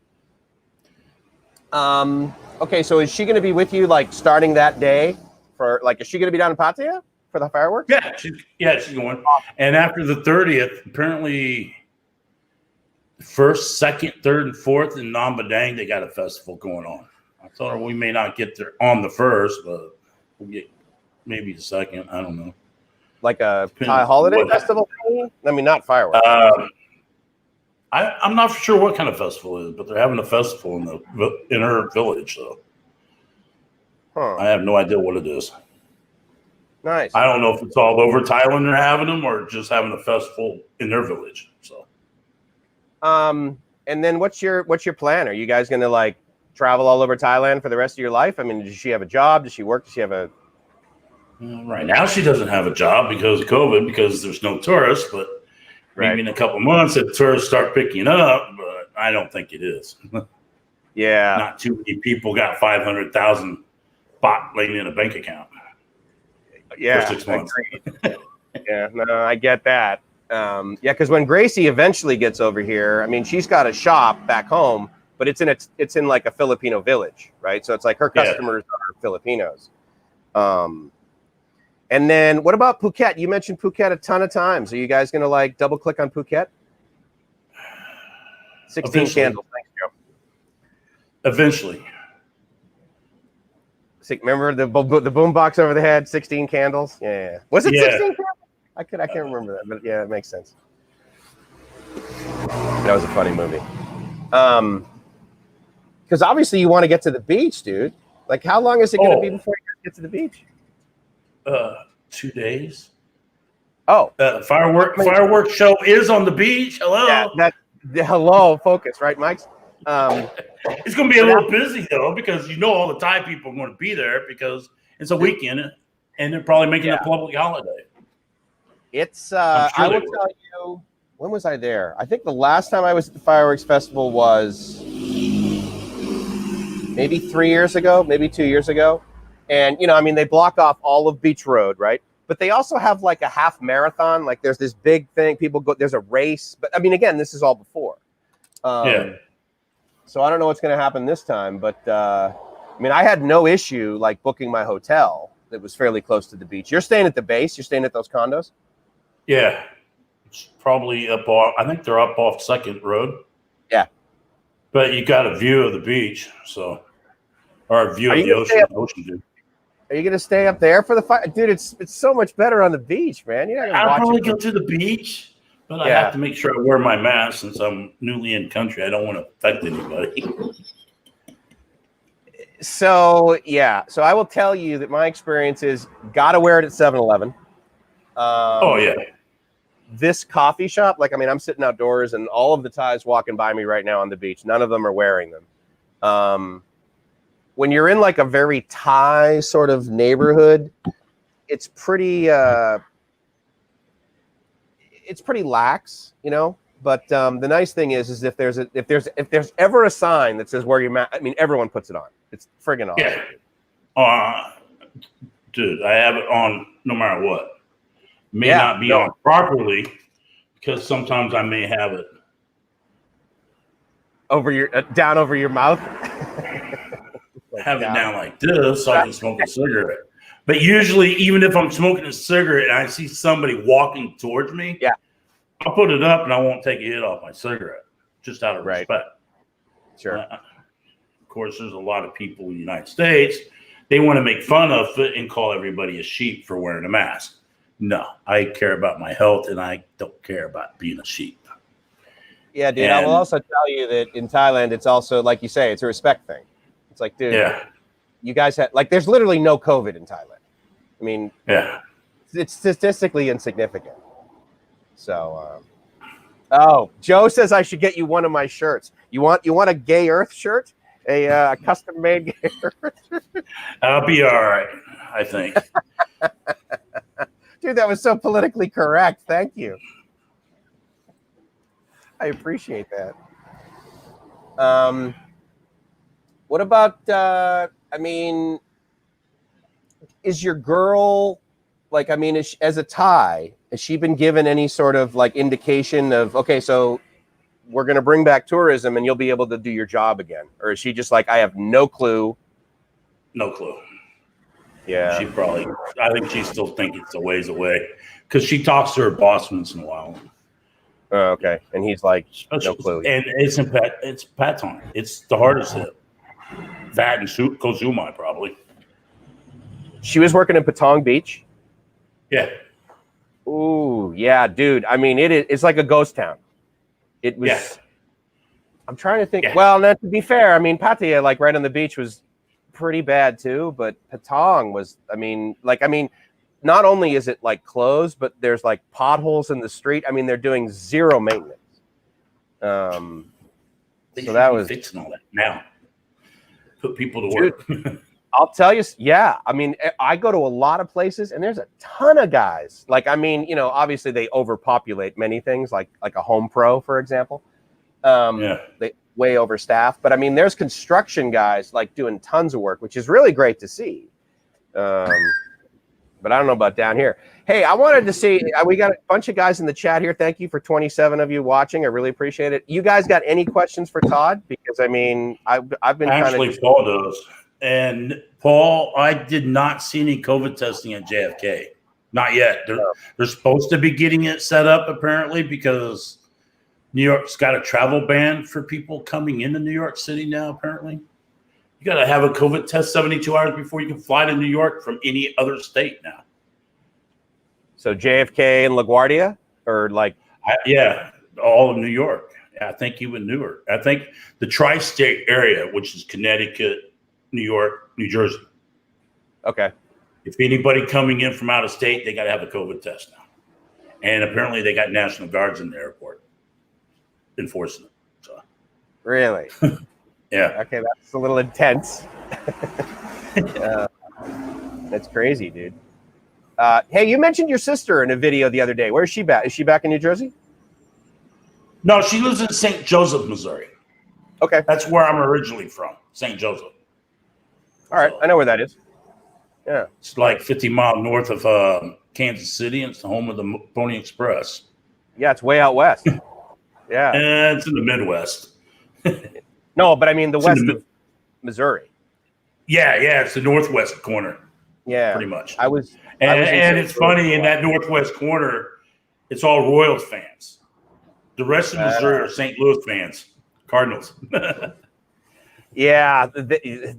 Speaker 2: Okay. So is she going to be with you like starting that day for like? Is she going to be down in Pattaya for the fireworks?
Speaker 1: Yeah. She's going. And after the 30th, apparently, first, second, third, and fourth in Nam Padang, they got a festival going on. I told her we may not get there on the first, but we'll get maybe the second. I don't know.
Speaker 2: Like a Thai holiday festival? I mean, not fireworks.
Speaker 1: I'm not sure what kind of festival it is, but they're having a festival in her village, though.
Speaker 2: Huh.
Speaker 1: I have no idea what it is.
Speaker 2: Nice.
Speaker 1: I don't know if it's all over Thailand they're having them or just having a festival in their village. So.
Speaker 2: And then what's your plan? Are you guys going to like travel all over Thailand for the rest of your life? I mean, does she have a job? Does she work? Does she have a...
Speaker 1: Right now, she doesn't have a job because of COVID, because there's no tourists. But maybe in a couple of months, if tourists start picking up, but I don't think it is.
Speaker 2: Yeah,
Speaker 1: not too many people got 500,000 baht laying in a bank account.
Speaker 2: Yeah,
Speaker 1: for 6 months.
Speaker 2: Yeah, no, I get that. Yeah, because when Gracie eventually gets over here, I mean, she's got a shop back home, but it's in like a Filipino village, right? So it's like her customers are Filipinos. And then what about Phuket? You mentioned Phuket a ton of times. Are you guys going to like double click on Phuket? 16 candles. Thanks, Joe.
Speaker 1: Eventually.
Speaker 2: Remember the boom box over the head, 16 candles? Yeah. Was it 16 candles? I can't remember that, but yeah, it makes sense. That was a funny movie. Because obviously you want to get to the beach, dude. Like, how long is it going to be before you get to the beach?
Speaker 1: 2 days.
Speaker 2: Oh,
Speaker 1: fireworks show is on the beach. Hello.
Speaker 2: Yeah, hello, focus, right, Mike's?
Speaker 1: It's going to be a little busy though, because all the Thai people are going to be there because it's a weekend and they're probably making it a public holiday.
Speaker 2: It's I will tell you, when was I there? I think the last time I was at the fireworks festival was maybe 3 years ago, maybe 2 years ago. And, I mean, they block off all of Beach Road, right? But they also have like a half marathon. Like there's this big thing. People go, there's a race. But I mean, again, this is all before. So I don't know what's going to happen this time. But I mean, I had no issue like booking my hotel that was fairly close to the beach. You're staying at the base? You're staying at those condos?
Speaker 1: Yeah. It's probably up off, I think they're up off Second Road.
Speaker 2: Yeah.
Speaker 1: But you got a view of the beach, or a view of the ocean, dude.
Speaker 2: Are you going to stay up there for the fight? Dude, it's so much better on the beach, man. You're not
Speaker 1: I'll probably go to the beach, but I have to make sure I wear my mask since I'm newly in country. I don't want to affect anybody.
Speaker 2: So I will tell you that my experience is got to wear it at 7-Eleven. This coffee shop, like, I mean, I'm sitting outdoors and all of the Thais walking by me right now on the beach. None of them are wearing them. When you're in like a very Thai sort of neighborhood, it's pretty lax, But the nice thing is if there's ever a sign that says wear your mask, I mean, everyone puts it on. It's friggin' awesome.
Speaker 1: Yeah. Dude, I have it on no matter what. May not be on properly because sometimes I may have it
Speaker 2: over your down over your mouth.
Speaker 1: Have it down like this so I can smoke a cigarette. But usually, even if I'm smoking a cigarette and I see somebody walking towards me, I'll put it up and I won't take a hit off my cigarette just out of respect.
Speaker 2: Sure.
Speaker 1: Of course, there's a lot of people in the United States. They want to make fun of it and call everybody a sheep for wearing a mask. No, I care about my health, and I don't care about being a sheep.
Speaker 2: Yeah, dude. I will also tell you that in Thailand, it's also, like you say, it's a respect thing. It's like, dude, you guys have, like, there's literally no COVID in Thailand. I mean, it's statistically insignificant. So, oh, Joe says I should get you one of my shirts. You want a Gay Earth shirt? A custom made Gay Earth shirt?
Speaker 1: I'll be all right, I think.
Speaker 2: Dude, that was so politically correct. Thank you. I appreciate that. What about, I mean, is your girl, like, I mean, as a Thai, has she been given any sort of like indication of, okay, so we're going to bring back tourism and you'll be able to do your job again? Or is she just like, I have no clue?
Speaker 1: No clue.
Speaker 2: Yeah.
Speaker 1: I think she still thinks it's a ways away because she talks to her boss once in a while.
Speaker 2: Oh, okay. And he's like, no clue.
Speaker 1: And it's Patong. It's the hardest hit. That and Kozumai, probably.
Speaker 2: She was working in Patong Beach?
Speaker 1: Yeah.
Speaker 2: Ooh, yeah, dude. I mean, it's like a ghost town. It was. Yeah. I'm trying to think. Yeah. Well, now, to be fair, I mean, Pattaya, like right on the beach, was pretty bad too. But Patong was, I mean, not only is it like closed, but there's like potholes in the street. I mean, they're doing zero maintenance. So that was
Speaker 1: fixing all that now. Put people to work.
Speaker 2: I'll tell you, yeah. I mean, I go to a lot of places, and there's a ton of guys. Like, I mean, you know, obviously they overpopulate many things, like a Home Pro, for example. They way overstaffed. But I mean, there's construction guys like doing tons of work, which is really great to see. But I don't know about down here. Hey, I wanted to see, we got a bunch of guys in the chat here. Thank you for 27 of you watching. I really appreciate it. You guys got any questions for Todd? Because I mean, I've been
Speaker 1: actually Paul does. And Paul, I did not see any COVID testing at JFK. Not yet. They're supposed to be getting it set up apparently because New York's got a travel ban for people coming into New York City now, apparently. You got to have a COVID test 72 hours before you can fly to New York from any other state now.
Speaker 2: So JFK and LaGuardia, or like?
Speaker 1: Yeah, all of New York. I think even Newark. I think the tri-state area, which is Connecticut, New York, New Jersey.
Speaker 2: Okay.
Speaker 1: If anybody coming in from out of state, they got to have a COVID test now. And apparently they got National Guards in the airport enforcing it. So.
Speaker 2: Really?
Speaker 1: Yeah.
Speaker 2: Okay, that's a little intense. That's crazy, dude. Hey, you mentioned your sister in a video the other day. Where is she back? Is she back in New Jersey?
Speaker 1: No, she lives in St. Joseph, Missouri.
Speaker 2: Okay.
Speaker 1: That's where I'm originally from, St. Joseph.
Speaker 2: All right, I know where that is. Yeah.
Speaker 1: It's like 50 miles north of Kansas City, and it's the home of the Pony Express.
Speaker 2: Yeah, it's way out west. Yeah.
Speaker 1: And it's in the Midwest.
Speaker 2: No, but I mean the west of Missouri.
Speaker 1: Yeah, it's the northwest corner.
Speaker 2: Yeah.
Speaker 1: Pretty much.
Speaker 2: And
Speaker 1: it's funny, in that northwest corner, it's all Royals fans. The rest of Missouri are St. Louis fans, Cardinals.
Speaker 2: Yeah,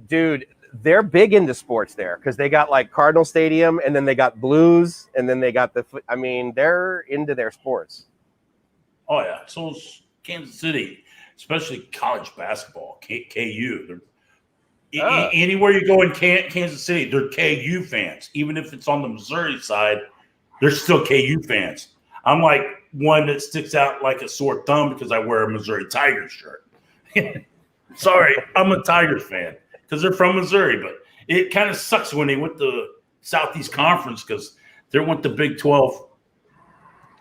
Speaker 2: dude, they're big into sports there because they got like Cardinal Stadium, and then they got Blues, and then they got I mean, they're into their sports.
Speaker 1: Oh, yeah. So is Kansas City, especially college basketball, KU. Anywhere you go in Kansas City, they're KU fans. Even if it's on the Missouri side, they're still KU fans. I'm like one that sticks out like a sore thumb because I wear a Missouri Tigers shirt. Sorry, I'm a Tigers fan because they're from Missouri, but it kind of sucks when they went to Southeast Conference because they went to Big 12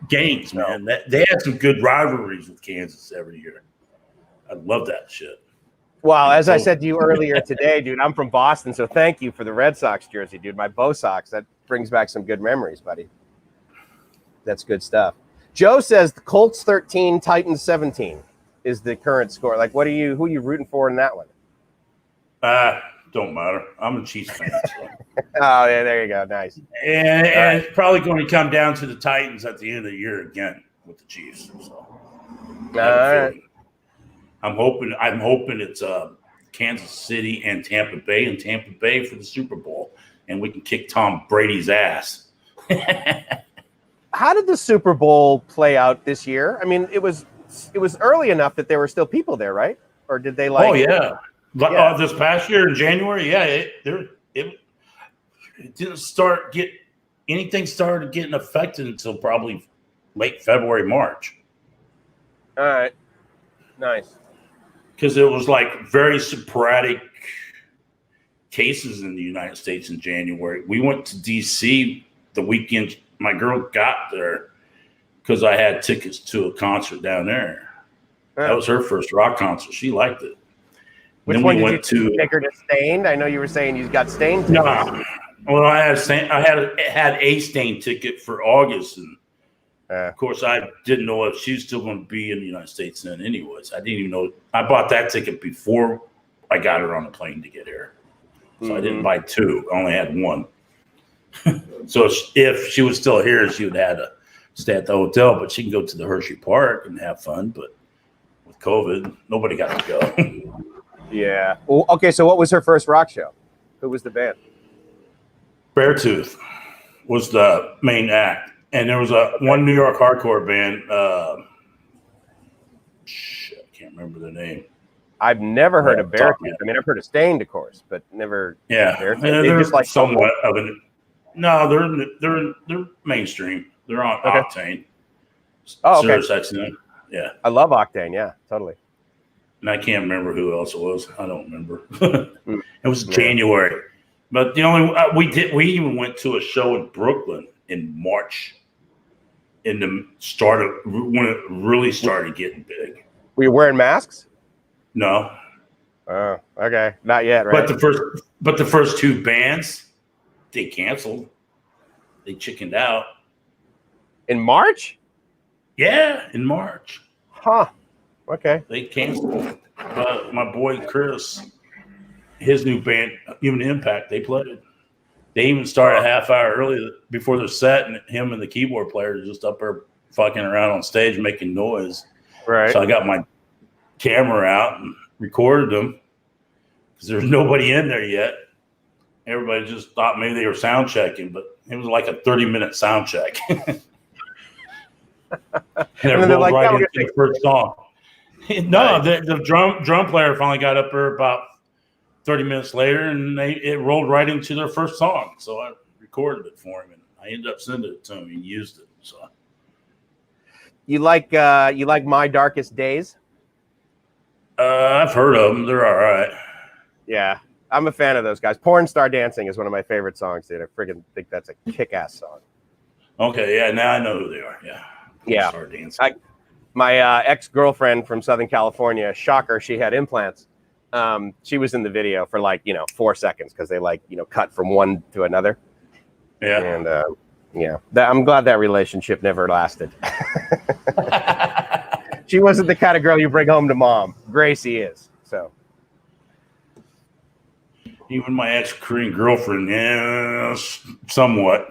Speaker 1: games, man. They had some good rivalries with Kansas every year. I love that shit.
Speaker 2: Well, as I said to you earlier today, dude, I'm from Boston, so thank you for the Red Sox jersey, dude. My Bo Sox, that brings back some good memories, buddy. That's good stuff. Joe says the Colts 13, Titans 17 is the current score. Like, who are you rooting for in that one?
Speaker 1: Don't matter. I'm a Chiefs fan. So.
Speaker 2: Oh, yeah, there you go. Nice.
Speaker 1: And it's probably going to come down to the Titans at the end of the year again with the Chiefs. So.
Speaker 2: All right.
Speaker 1: I'm hoping it's Kansas City and Tampa Bay for the Super Bowl, and we can kick Tom Brady's ass.
Speaker 2: How did the Super Bowl play out this year? I mean, it was early enough that there were still people there, right? Or did they like?
Speaker 1: Oh yeah, this past year in January, yeah, it didn't anything started getting affected until probably late February, March.
Speaker 2: All right, nice.
Speaker 1: Because it was like very sporadic cases in the United States in January. We went to DC the weekend my girl got there because I had tickets to a concert down there. That was her first rock concert. She liked it.
Speaker 2: Which one did you take her to Stained? I know you were saying you got Stained tickets.
Speaker 1: No. Well, I had a Stained ticket for August, and of course, I didn't know if she was still going to be in the United States then. Anyways, I didn't even know. I bought that ticket before I got her on the plane to get here, so I didn't buy two. I only had one. So if she was still here, she would have had to stay at the hotel, but she can go to the Hershey Park and have fun. But with COVID, nobody got to go.
Speaker 2: Yeah. Well, okay, so what was her first rock show? Who was the band?
Speaker 1: Beartooth was the main act. And there was one New York hardcore band. I can't remember the name.
Speaker 2: I've never heard of Beartooth. I mean, I've heard of Stained, of course, but never.
Speaker 1: Yeah, they're just like somewhat of an. No, they're mainstream. They're on Octane.
Speaker 2: Oh, okay.
Speaker 1: Yeah,
Speaker 2: I love Octane. Yeah, totally.
Speaker 1: And I can't remember who else it was. I don't remember. It was January, but the only we even went to a show in Brooklyn in March. In the start of when it really started getting big.
Speaker 2: Were you wearing masks?
Speaker 1: No.
Speaker 2: Oh, okay. Not yet, right?
Speaker 1: But the first two bands, they canceled. They chickened out.
Speaker 2: In March?
Speaker 1: Yeah, in March.
Speaker 2: Huh. Okay.
Speaker 1: They canceled. My boy Chris, his new band, Human Impact, they played. They even started a half hour early before their set, and him and the keyboard player just up there fucking around on stage making noise.
Speaker 2: Right.
Speaker 1: So I got my camera out and recorded them because there was nobody in there yet. Everybody just thought maybe they were sound checking, but it was like a 30-minute sound check. And it rolled like, right into the first song. No, the drum player finally got up there about 30 minutes later, and it rolled right into their first song. So I recorded it for him, and I ended up sending it to him. He used it. So
Speaker 2: you like My Darkest Days?
Speaker 1: I've heard of them. They're all right.
Speaker 2: Yeah, I'm a fan of those guys. Porn Star Dancing is one of my favorite songs, dude. I friggin' think that's a kick-ass song. Okay,
Speaker 1: yeah, now I know who they are. Yeah.
Speaker 2: Porn Star Dancing. My ex-girlfriend from Southern California, shocker, she had implants. She was in the video for 4 seconds because they cut from one to another.
Speaker 1: Yeah.
Speaker 2: And I'm glad that relationship never lasted. She wasn't the kind of girl you bring home to mom. Gracie is. So
Speaker 1: even my ex-Korean girlfriend, somewhat,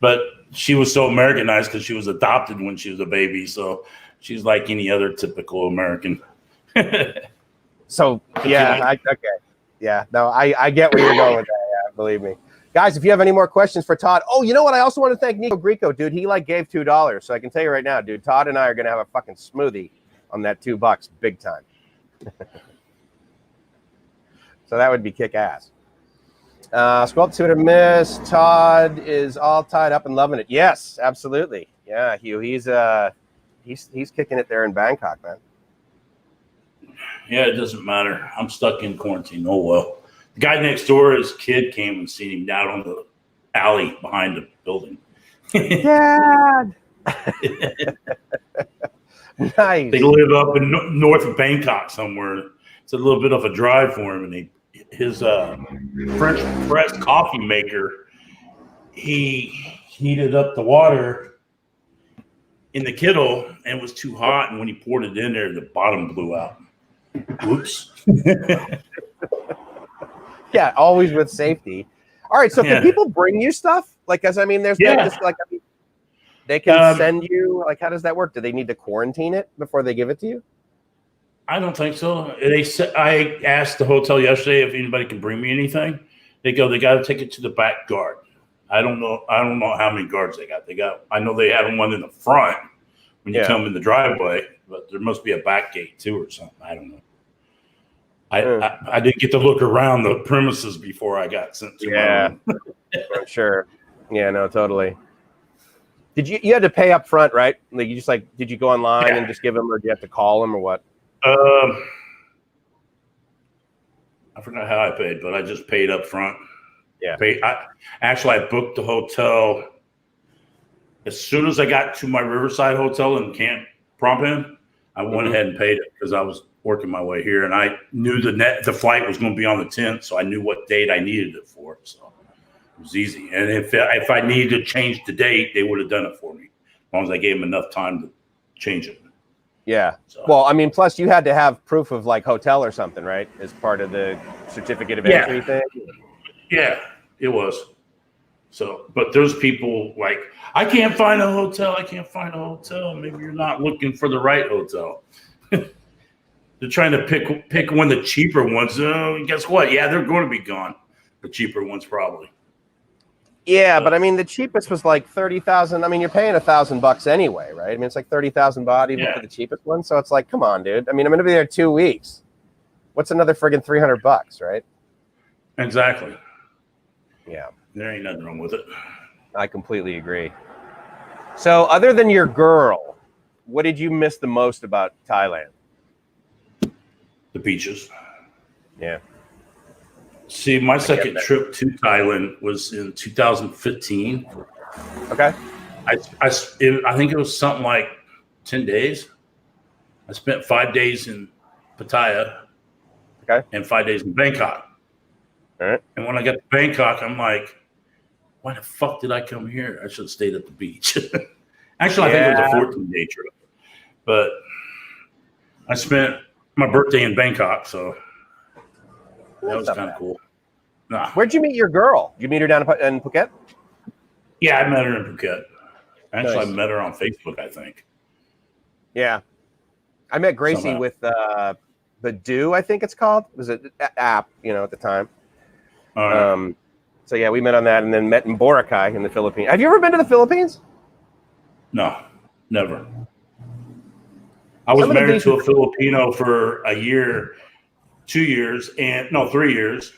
Speaker 1: but she was so Americanized because she was adopted when she was a baby. So she's like any other typical American.
Speaker 2: So okay, no, I get where you're going with that. Yeah, believe me, guys. If you have any more questions for Todd, you know what? I also want to thank Nico Grieco, dude. He gave $2, so I can tell you right now, dude. Todd and I are gonna have a fucking smoothie on that $2, big time. So that would be kick ass. Scroll up to it, miss. Todd is all tied up and loving it. Yes, absolutely. Yeah, Hugh. He's kicking it there in Bangkok, man.
Speaker 1: Yeah, it doesn't matter. I'm stuck in quarantine. Oh, well. The guy next door, his kid came and seen him down on the alley behind the building.
Speaker 2: Dad! Nice.
Speaker 1: They live up in north of Bangkok somewhere. It's a little bit of a drive for him. And his French press coffee maker, he heated up the water in the kettle and it was too hot. And when he poured it in there, the bottom blew out. Whoops.
Speaker 2: Yeah, always with safety. All right, so can people bring you stuff? They can send you, how does that work? Do they need to quarantine it before they give it to you?
Speaker 1: I don't think so. They said I asked the hotel yesterday if anybody can bring me anything. They go, they got to take it to the back guard. I don't know. I don't know how many guards they got. I know they had one in the front when you come in the driveway, but there must be a back gate too or something. I don't know. I didn't get to look around the premises before I got sent to my room.
Speaker 2: I'm sure. Yeah, no, totally. Did you had to pay up front, right? Like you just did you go online and just give them, or do you have to call them or what?
Speaker 1: I forgot how I paid, but I just paid up front.
Speaker 2: Yeah.
Speaker 1: I booked the hotel as soon as I got to my Riverside hotel in Camp Phnom Penh. I went ahead and paid it because I was working my way here, and I knew the flight was going to be on the 10th, so I knew what date I needed it for. So it was easy. And if I needed to change the date, they would have done it for me, as long as I gave them enough time to change it.
Speaker 2: Yeah. So. Well, I mean, plus you had to have proof of hotel or something, right? As part of the certificate of entry thing.
Speaker 1: Yeah, it was. So, but there's people I can't find a hotel. I can't find a hotel. Maybe you're not looking for the right hotel. They're trying to pick one of the cheaper ones. Guess what? Yeah, they're going to be gone. The cheaper ones probably.
Speaker 2: Yeah, but I mean, the cheapest was like 30,000. I mean, you're paying $1,000 anyway, right? I mean, it's like 30,000 baht even for the cheapest one. So it's like, come on, dude. I mean, I'm going to be there 2 weeks. What's another friggin' $300, right?
Speaker 1: Exactly.
Speaker 2: Yeah.
Speaker 1: There ain't nothing wrong with it.
Speaker 2: I completely agree. So other than your girl, what did you miss the most about Thailand?
Speaker 1: The beaches.
Speaker 2: Yeah.
Speaker 1: See, my second trip to Thailand was in 2015.
Speaker 2: Okay.
Speaker 1: I think it was something like 10 days. I spent 5 days in Pattaya.
Speaker 2: Okay.
Speaker 1: And 5 days in Bangkok.
Speaker 2: All right.
Speaker 1: And when I got to Bangkok, I'm like, why the fuck did I come here? I should have stayed at the beach. Actually, I think it was a 14-day trip. But I spent my birthday in Bangkok, so that was kind of cool. Nah.
Speaker 2: Where'd you meet your girl? Did you meet her down in Phuket?
Speaker 1: Yeah, I met her in Phuket. Actually, I met her on Facebook, I think. Yeah.
Speaker 2: I met Gracie with the Do, I think it's called. It was an app, at the time. So yeah, we met on that, and then met in Boracay in the Philippines. Have you ever been to the Philippines?
Speaker 1: No, never. I was married to a Filipino for a year, 2 years, 3 years.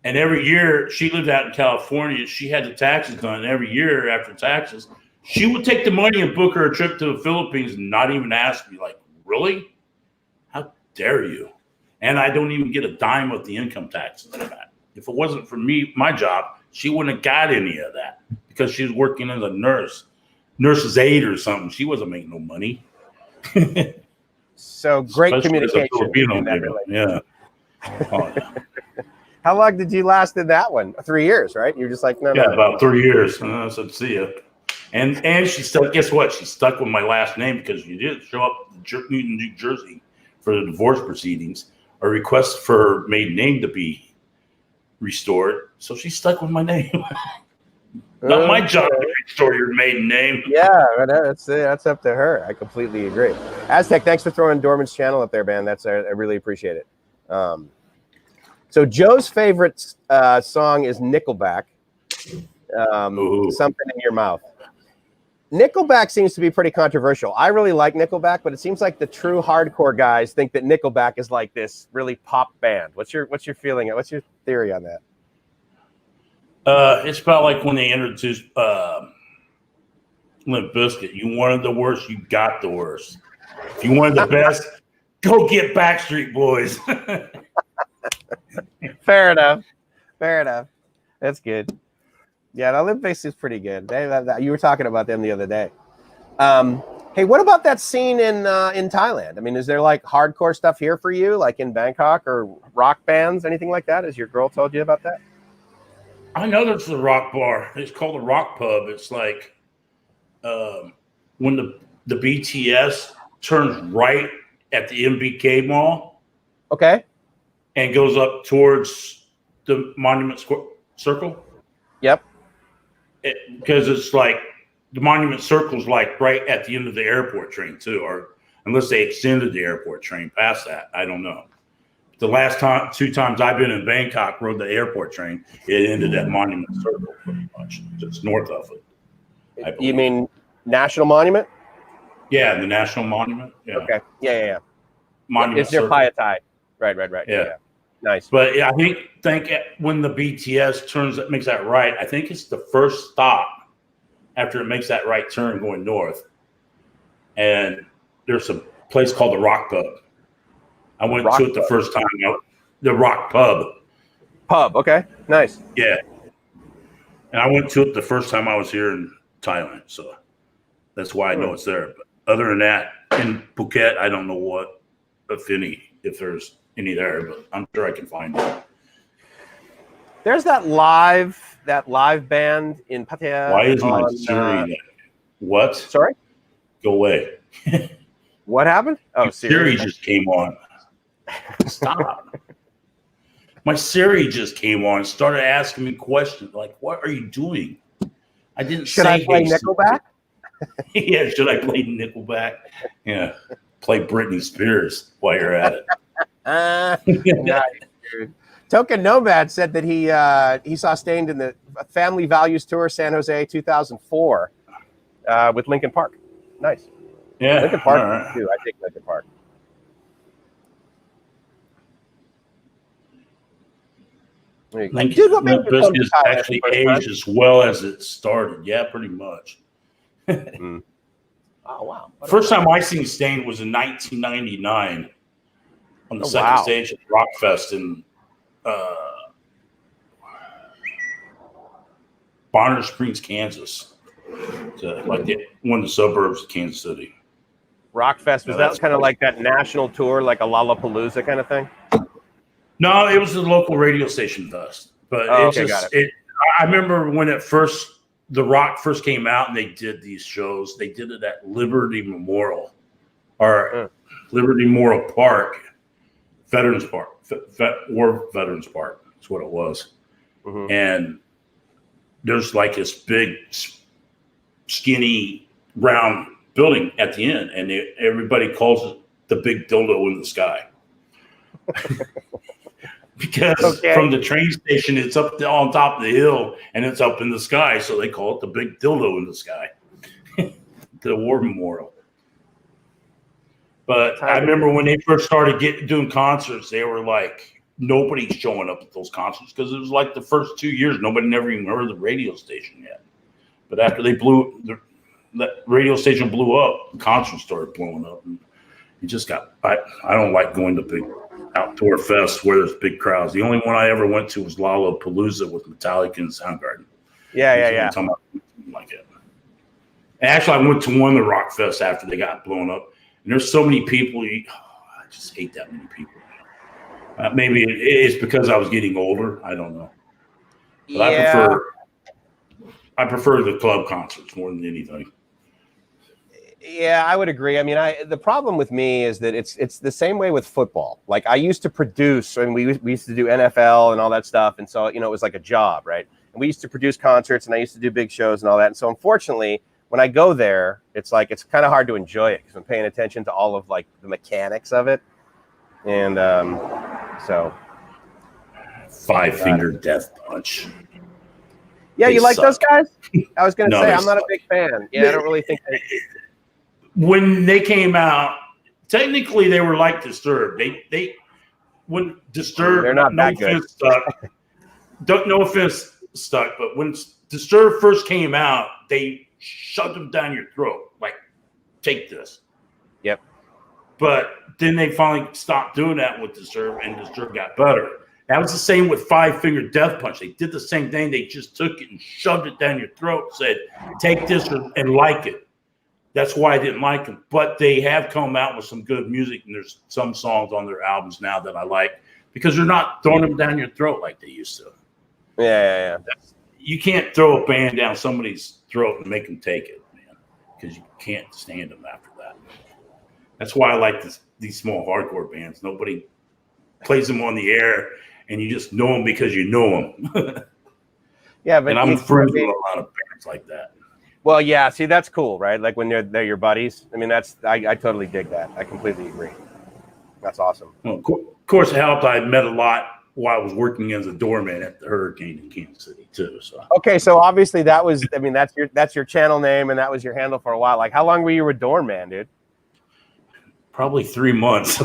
Speaker 1: And every year she lived out in California. She had the taxes done. And every year after taxes, she would take the money and book her a trip to the Philippines and not even ask me, like, really? How dare you? And I don't even get a dime of the income taxes on that. If it wasn't for me, my job, she wouldn't have got any of that because she was working as a nurse's aide or something. She wasn't making no money.
Speaker 2: So great communication.
Speaker 1: Yeah. Oh, yeah.
Speaker 2: How long did you last in that one? 3 years, right? You're just like, no.
Speaker 1: About 3 years. I said, see ya. And she stuck. Guess what? She stuck with my last name because you didn't show up in New Jersey for the divorce proceedings. A request for her maiden name to be restored. So she stuck with my name. Not my job to restore your maiden name.
Speaker 2: Yeah, that's up to her. I completely agree. Aztec, thanks for throwing Doorman's channel up there, man. I really appreciate it. So Joe's favorite song is Nickelback. Something in Your Mouth. Nickelback seems to be pretty controversial. I really like Nickelback, but it seems like the true hardcore guys think that Nickelback is like this really pop band. What's your feeling? What's your theory on that?
Speaker 1: It's about like when they introduced Limp Bizkit. You wanted the worst, you got the worst. If you wanted the best, go get Backstreet Boys.
Speaker 2: Fair enough. That's good. Yeah, the Limp Bizkit is pretty good. You were talking about them the other day. Hey, what about that scene in Thailand? I mean, is there like hardcore stuff here for you, like in Bangkok, or rock bands, anything like that? Has your girl told you about that?
Speaker 1: I know there's a rock bar. It's called a rock pub. It's like when the BTS turns right at the MBK Mall.
Speaker 2: Okay.
Speaker 1: And goes up towards the Monument Circle.
Speaker 2: Yep.
Speaker 1: Because it's like the Monument Circle's like right at the end of the airport train too, or unless they extended the airport train past that. I don't know. The last two times I've been in Bangkok, rode the airport train, it ended at Monument Circle, pretty much, just north of it.
Speaker 2: You mean National Monument?
Speaker 1: Yeah, the National Monument. Yeah.
Speaker 2: Okay. Yeah.
Speaker 1: Monument
Speaker 2: it's near
Speaker 1: Circle.
Speaker 2: Payatai. Right. Yeah. Nice.
Speaker 1: But yeah, I think when the BTS makes that right, I think it's the first stop after it makes that right turn going north. And there's a place called the Rock Pub. I went to it the first time. The Rock Pub.
Speaker 2: Okay. Nice.
Speaker 1: Yeah. And I went to it the first time I was here in Thailand. So that's why I know it's there. But other than that, in Phuket, I don't know what, if there's any there, but I'm sure I can find it.
Speaker 2: There's that live band in Pattaya.
Speaker 1: Why is my Siri what?
Speaker 2: Sorry?
Speaker 1: Go away.
Speaker 2: What happened? Oh,
Speaker 1: Siri just came on. Stop. My Siri just came on and started asking me questions like, what are you doing? I didn't
Speaker 2: Should I play Nickelback?
Speaker 1: Yeah, should I play Nickelback? Yeah. Play Britney Spears while you're at it.
Speaker 2: Nice, dude. Token Nomad said that he saw Stained in the Family Values Tour San Jose 2004 with Linkin Park. Nice.
Speaker 1: Yeah.
Speaker 2: Linkin Park too. I think Linkin Park.
Speaker 1: Linkin Park is actually aged as well as it started. Yeah, pretty much.
Speaker 2: Oh wow!
Speaker 1: First time I seen Stained was in 1999 on the second stage at Rockfest in Bonner Springs, Kansas. Like one of the suburbs of Kansas City.
Speaker 2: Rockfest, was that kind of like that national tour, like a Lollapalooza kind of thing?
Speaker 1: No, it was a local radio station fest. But I remember when the Rock first came out and they did these shows. They did it at Liberty Memorial Liberty Memorial Park, Veterans Park, War Veterans Park. That's what it was. Mm-hmm. And there's like this big, skinny, round building at the end, and everybody calls it the big dildo in the sky. Because from the train station, it's up on top of the hill, and it's up in the sky, so they call it the big dildo in the sky. The War Memorial. But I remember when they first started doing concerts, they were like, nobody's showing up at those concerts because it was like the first 2 years, nobody never even heard of the radio station yet. But after that radio station blew up, concerts started blowing up. And it just got, I don't like going to big outdoor fests where there's big crowds. The only one I ever went to was Lollapalooza with Metallica and Soundgarden. Yeah. Like it. And actually, I went to one of the rock fests after they got blown up. And there's so many people. I just hate that many people. Maybe it's because I was getting older. I don't know. But I prefer the club concerts more than anything.
Speaker 2: Yeah, I would agree. I mean, the problem with me is that it's the same way with football. Like I used to produce, and we used to do NFL and all that stuff, and so it was like a job, right? And we used to produce concerts, and I used to do big shows and all that. And so, unfortunately, when I go there, it's kind of hard to enjoy it because I'm paying attention to all of like the mechanics of it, and so.
Speaker 1: Five-finger death punch.
Speaker 2: Yeah, you like those guys? I was going to say I'm not a big fan. Yeah, I don't really think
Speaker 1: when they came out, technically they were like Disturbed. They when Disturbed,
Speaker 2: they're not that good.
Speaker 1: No offense stuck, but when Disturbed first came out, they shoved them down your throat, like, take this.
Speaker 2: Yep.
Speaker 1: But then they finally stopped doing that with Disturbed, and Disturbed got better. That was the same with Five-Finger Death Punch. They did the same thing. They just took it and shoved it down your throat, said, take this and like it. That's why I didn't like them. But they have come out with some good music, and there's some songs on their albums now that I like because they're not throwing them down your throat like they used to.
Speaker 2: Yeah.
Speaker 1: You can't throw a band down somebody's throat and make them take it, man, because you can't stand them after that. That's why I like these small hardcore bands. Nobody plays them on the air, and you just know them because you know them.
Speaker 2: Yeah, but
Speaker 1: and I'm friends with a lot of bands like that.
Speaker 2: Well, yeah. See, that's cool, right? Like when they're your buddies. I mean, I totally dig that. I completely agree. That's awesome.
Speaker 1: Well, of course, it helped. I met a lot while I was working as a doorman at the Hurricane in Kansas City too. So
Speaker 2: okay, so obviously that was. I mean, that's your channel name, and that was your handle for a while. Like, how long were you a doorman, dude?
Speaker 1: probably 3 months.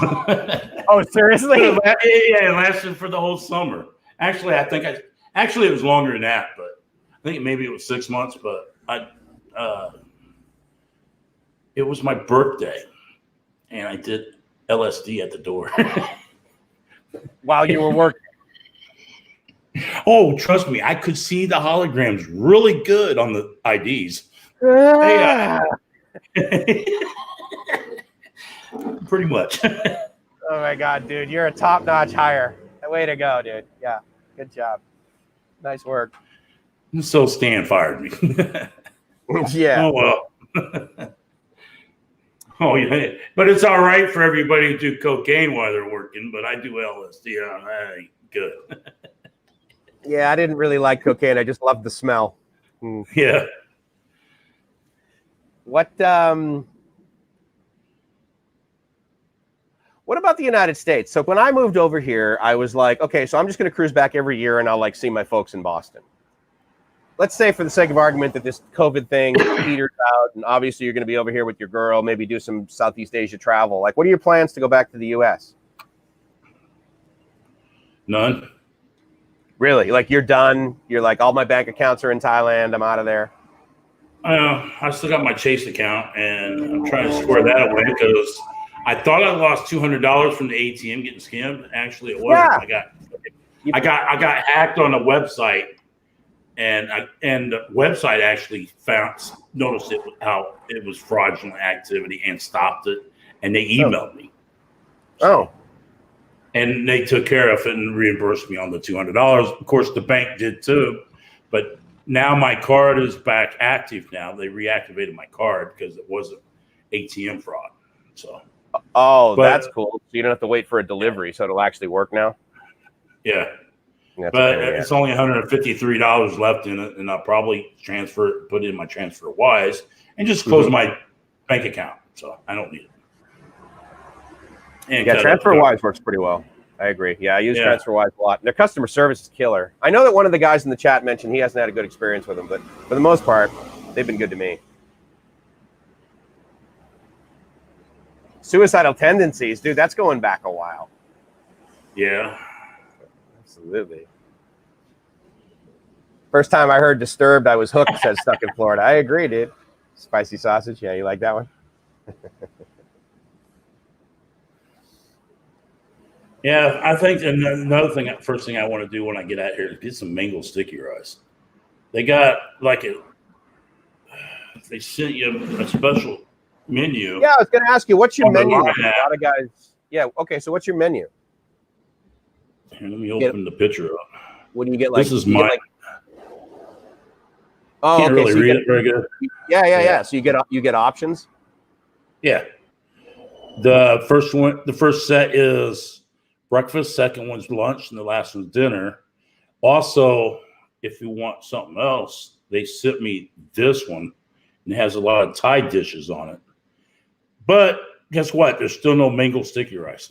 Speaker 2: Oh, seriously?
Speaker 1: Yeah, it lasted for the whole summer. Actually, it was longer than that, but I think maybe it was 6 months. But it was my birthday, and I did LSD at the door.
Speaker 2: While you were working.
Speaker 1: Oh, trust me, I could see the holograms really good on the IDs. Pretty much.
Speaker 2: Oh my God, dude, you're a top-notch hire. Way to go, dude. Yeah, good job. Nice work.
Speaker 1: So Stan fired me.
Speaker 2: Yeah.
Speaker 1: Oh well. Oh yeah, but it's all right for everybody to do cocaine while they're working. But I do LSD. That ain't good.
Speaker 2: Yeah, I didn't really like cocaine. I just loved the smell.
Speaker 1: Yeah.
Speaker 2: What about the United States? So when I moved over here, I was like, okay, so I'm just going to cruise back every year and I'll like see my folks in Boston. Let's say for the sake of argument that this COVID thing peters out and obviously you're going to be over here with your girl, maybe do some Southeast Asia travel. Like, what are your plans to go back to the US?
Speaker 1: None.
Speaker 2: Really? Like you're done? You're like, all my bank accounts are in Thailand. I'm out of there.
Speaker 1: I still got my Chase account and I'm trying to square that away because I thought I lost $200 from the ATM getting scammed. Actually, it wasn't. Yeah. I got hacked on a website, and the website actually noticed how it was fraudulent activity and stopped it, and they emailed me.
Speaker 2: Oh.
Speaker 1: And they took care of it and reimbursed me on the $200. Of course, the bank did too, but now my card is back active. Now they reactivated my card because it wasn't ATM fraud. So.
Speaker 2: Oh, that's cool. So you don't have to wait for a delivery, so it'll actually work now.
Speaker 1: Yeah, it's only $153 left in it, and I'll probably put in my transfer wise, and just close my bank account. So I don't need it. And
Speaker 2: yeah, TransferWise works pretty well. I agree. Yeah, I use TransferWise a lot. Their customer service is killer. I know that one of the guys in the chat mentioned he hasn't had a good experience with them, but for the most part, they've been good to me. Suicidal tendencies, dude, that's going back a while.
Speaker 1: Yeah.
Speaker 2: Absolutely. First time I heard Disturbed, I was hooked, says Stuck in Florida. I agree, dude. Spicy sausage. Yeah, you like that one?
Speaker 1: Yeah, I think another thing, first thing I want to do when I get out here is get some mango sticky rice. They got they sent you a special menu.
Speaker 2: Yeah, I was going to ask you, what's your menu? A lot of guys. Yeah, okay, so what's your menu?
Speaker 1: Here, let me open the picture up.
Speaker 2: What do you get? Like
Speaker 1: this is my.
Speaker 2: Oh,
Speaker 1: can't really read it very good.
Speaker 2: Yeah. So you get options.
Speaker 1: Yeah. The first set is breakfast. Second one's lunch, and the last one's dinner. Also, if you want something else, they sent me this one, and it has a lot of Thai dishes on it. But guess what? There's still no mango sticky rice,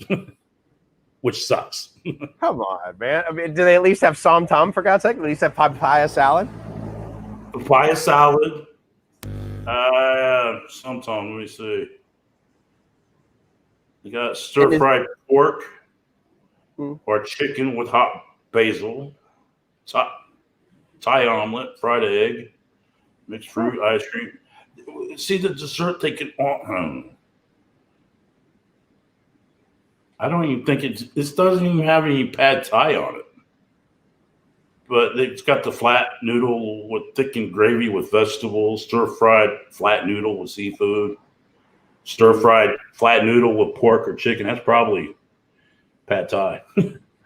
Speaker 1: which sucks.
Speaker 2: Come on, man. I mean, do they at least have som tam, for God's sake? At least have papaya salad?
Speaker 1: Papaya salad. Som tam, let me see. You got stir-fried pork or chicken with hot basil, Thai omelet, fried egg, mixed fruit, ice cream. See the dessert they can. I don't even think this doesn't even have any pad thai on it. But it's got the flat noodle with thickened gravy with vegetables, stir-fried flat noodle with seafood, stir-fried flat noodle with pork or chicken. That's probably pad thai.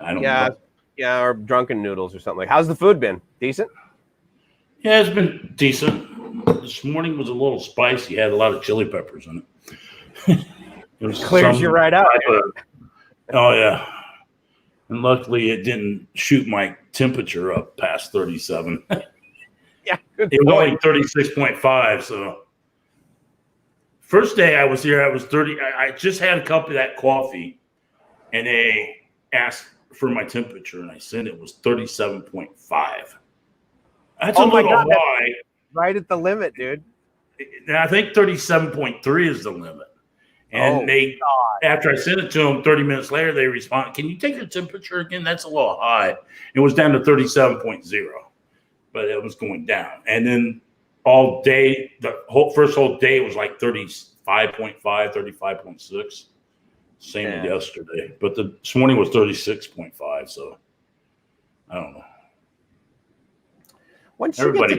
Speaker 1: I don't know.
Speaker 2: Yeah, or drunken noodles or something. How's the food been? Decent?
Speaker 1: Yeah, it's been decent. This morning was a little spicy. Had a lot of chili peppers in it. It
Speaker 2: clears you right out.
Speaker 1: Oh, yeah. And luckily, it didn't shoot my temperature up past 37.
Speaker 2: Yeah, good
Speaker 1: It was
Speaker 2: point.
Speaker 1: only 36.5. So first day I was here, I was 30. I just had a cup of that coffee, and they asked for my temperature, and I said it was 37.5. That's a little high.
Speaker 2: Right at the limit, dude.
Speaker 1: And I think 37.3 is the limit. And after I sent it to them 30 minutes later, they respond, "Can you take your temperature again? That's a little high." It was down to 37.0, but it was going down. And then all day, the first whole day was like 35.5, 35.6. Same as yesterday. But this morning was 36.5. So I don't know.
Speaker 2: Once you get to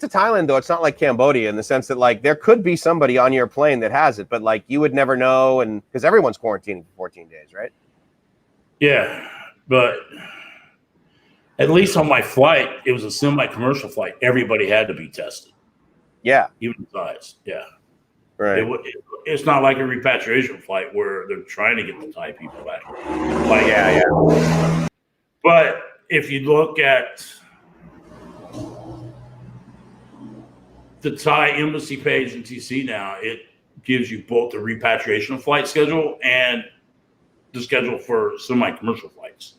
Speaker 2: Thailand, though, it's not like Cambodia in the sense that, like, there could be somebody on your plane that has it, but, like, you would never know, and because everyone's quarantining for 14 days, right?
Speaker 1: Yeah, but at least on my flight, it was a semi-commercial flight. Everybody had to be tested.
Speaker 2: Yeah.
Speaker 1: Even the Thais. Yeah.
Speaker 2: Right.
Speaker 1: It's not like a repatriation flight where they're trying to get the Thai people back. Like,
Speaker 2: yeah.
Speaker 1: But if you look at the Thai embassy page in TC now, it gives you both the repatriation flight schedule and the schedule for semi-commercial flights.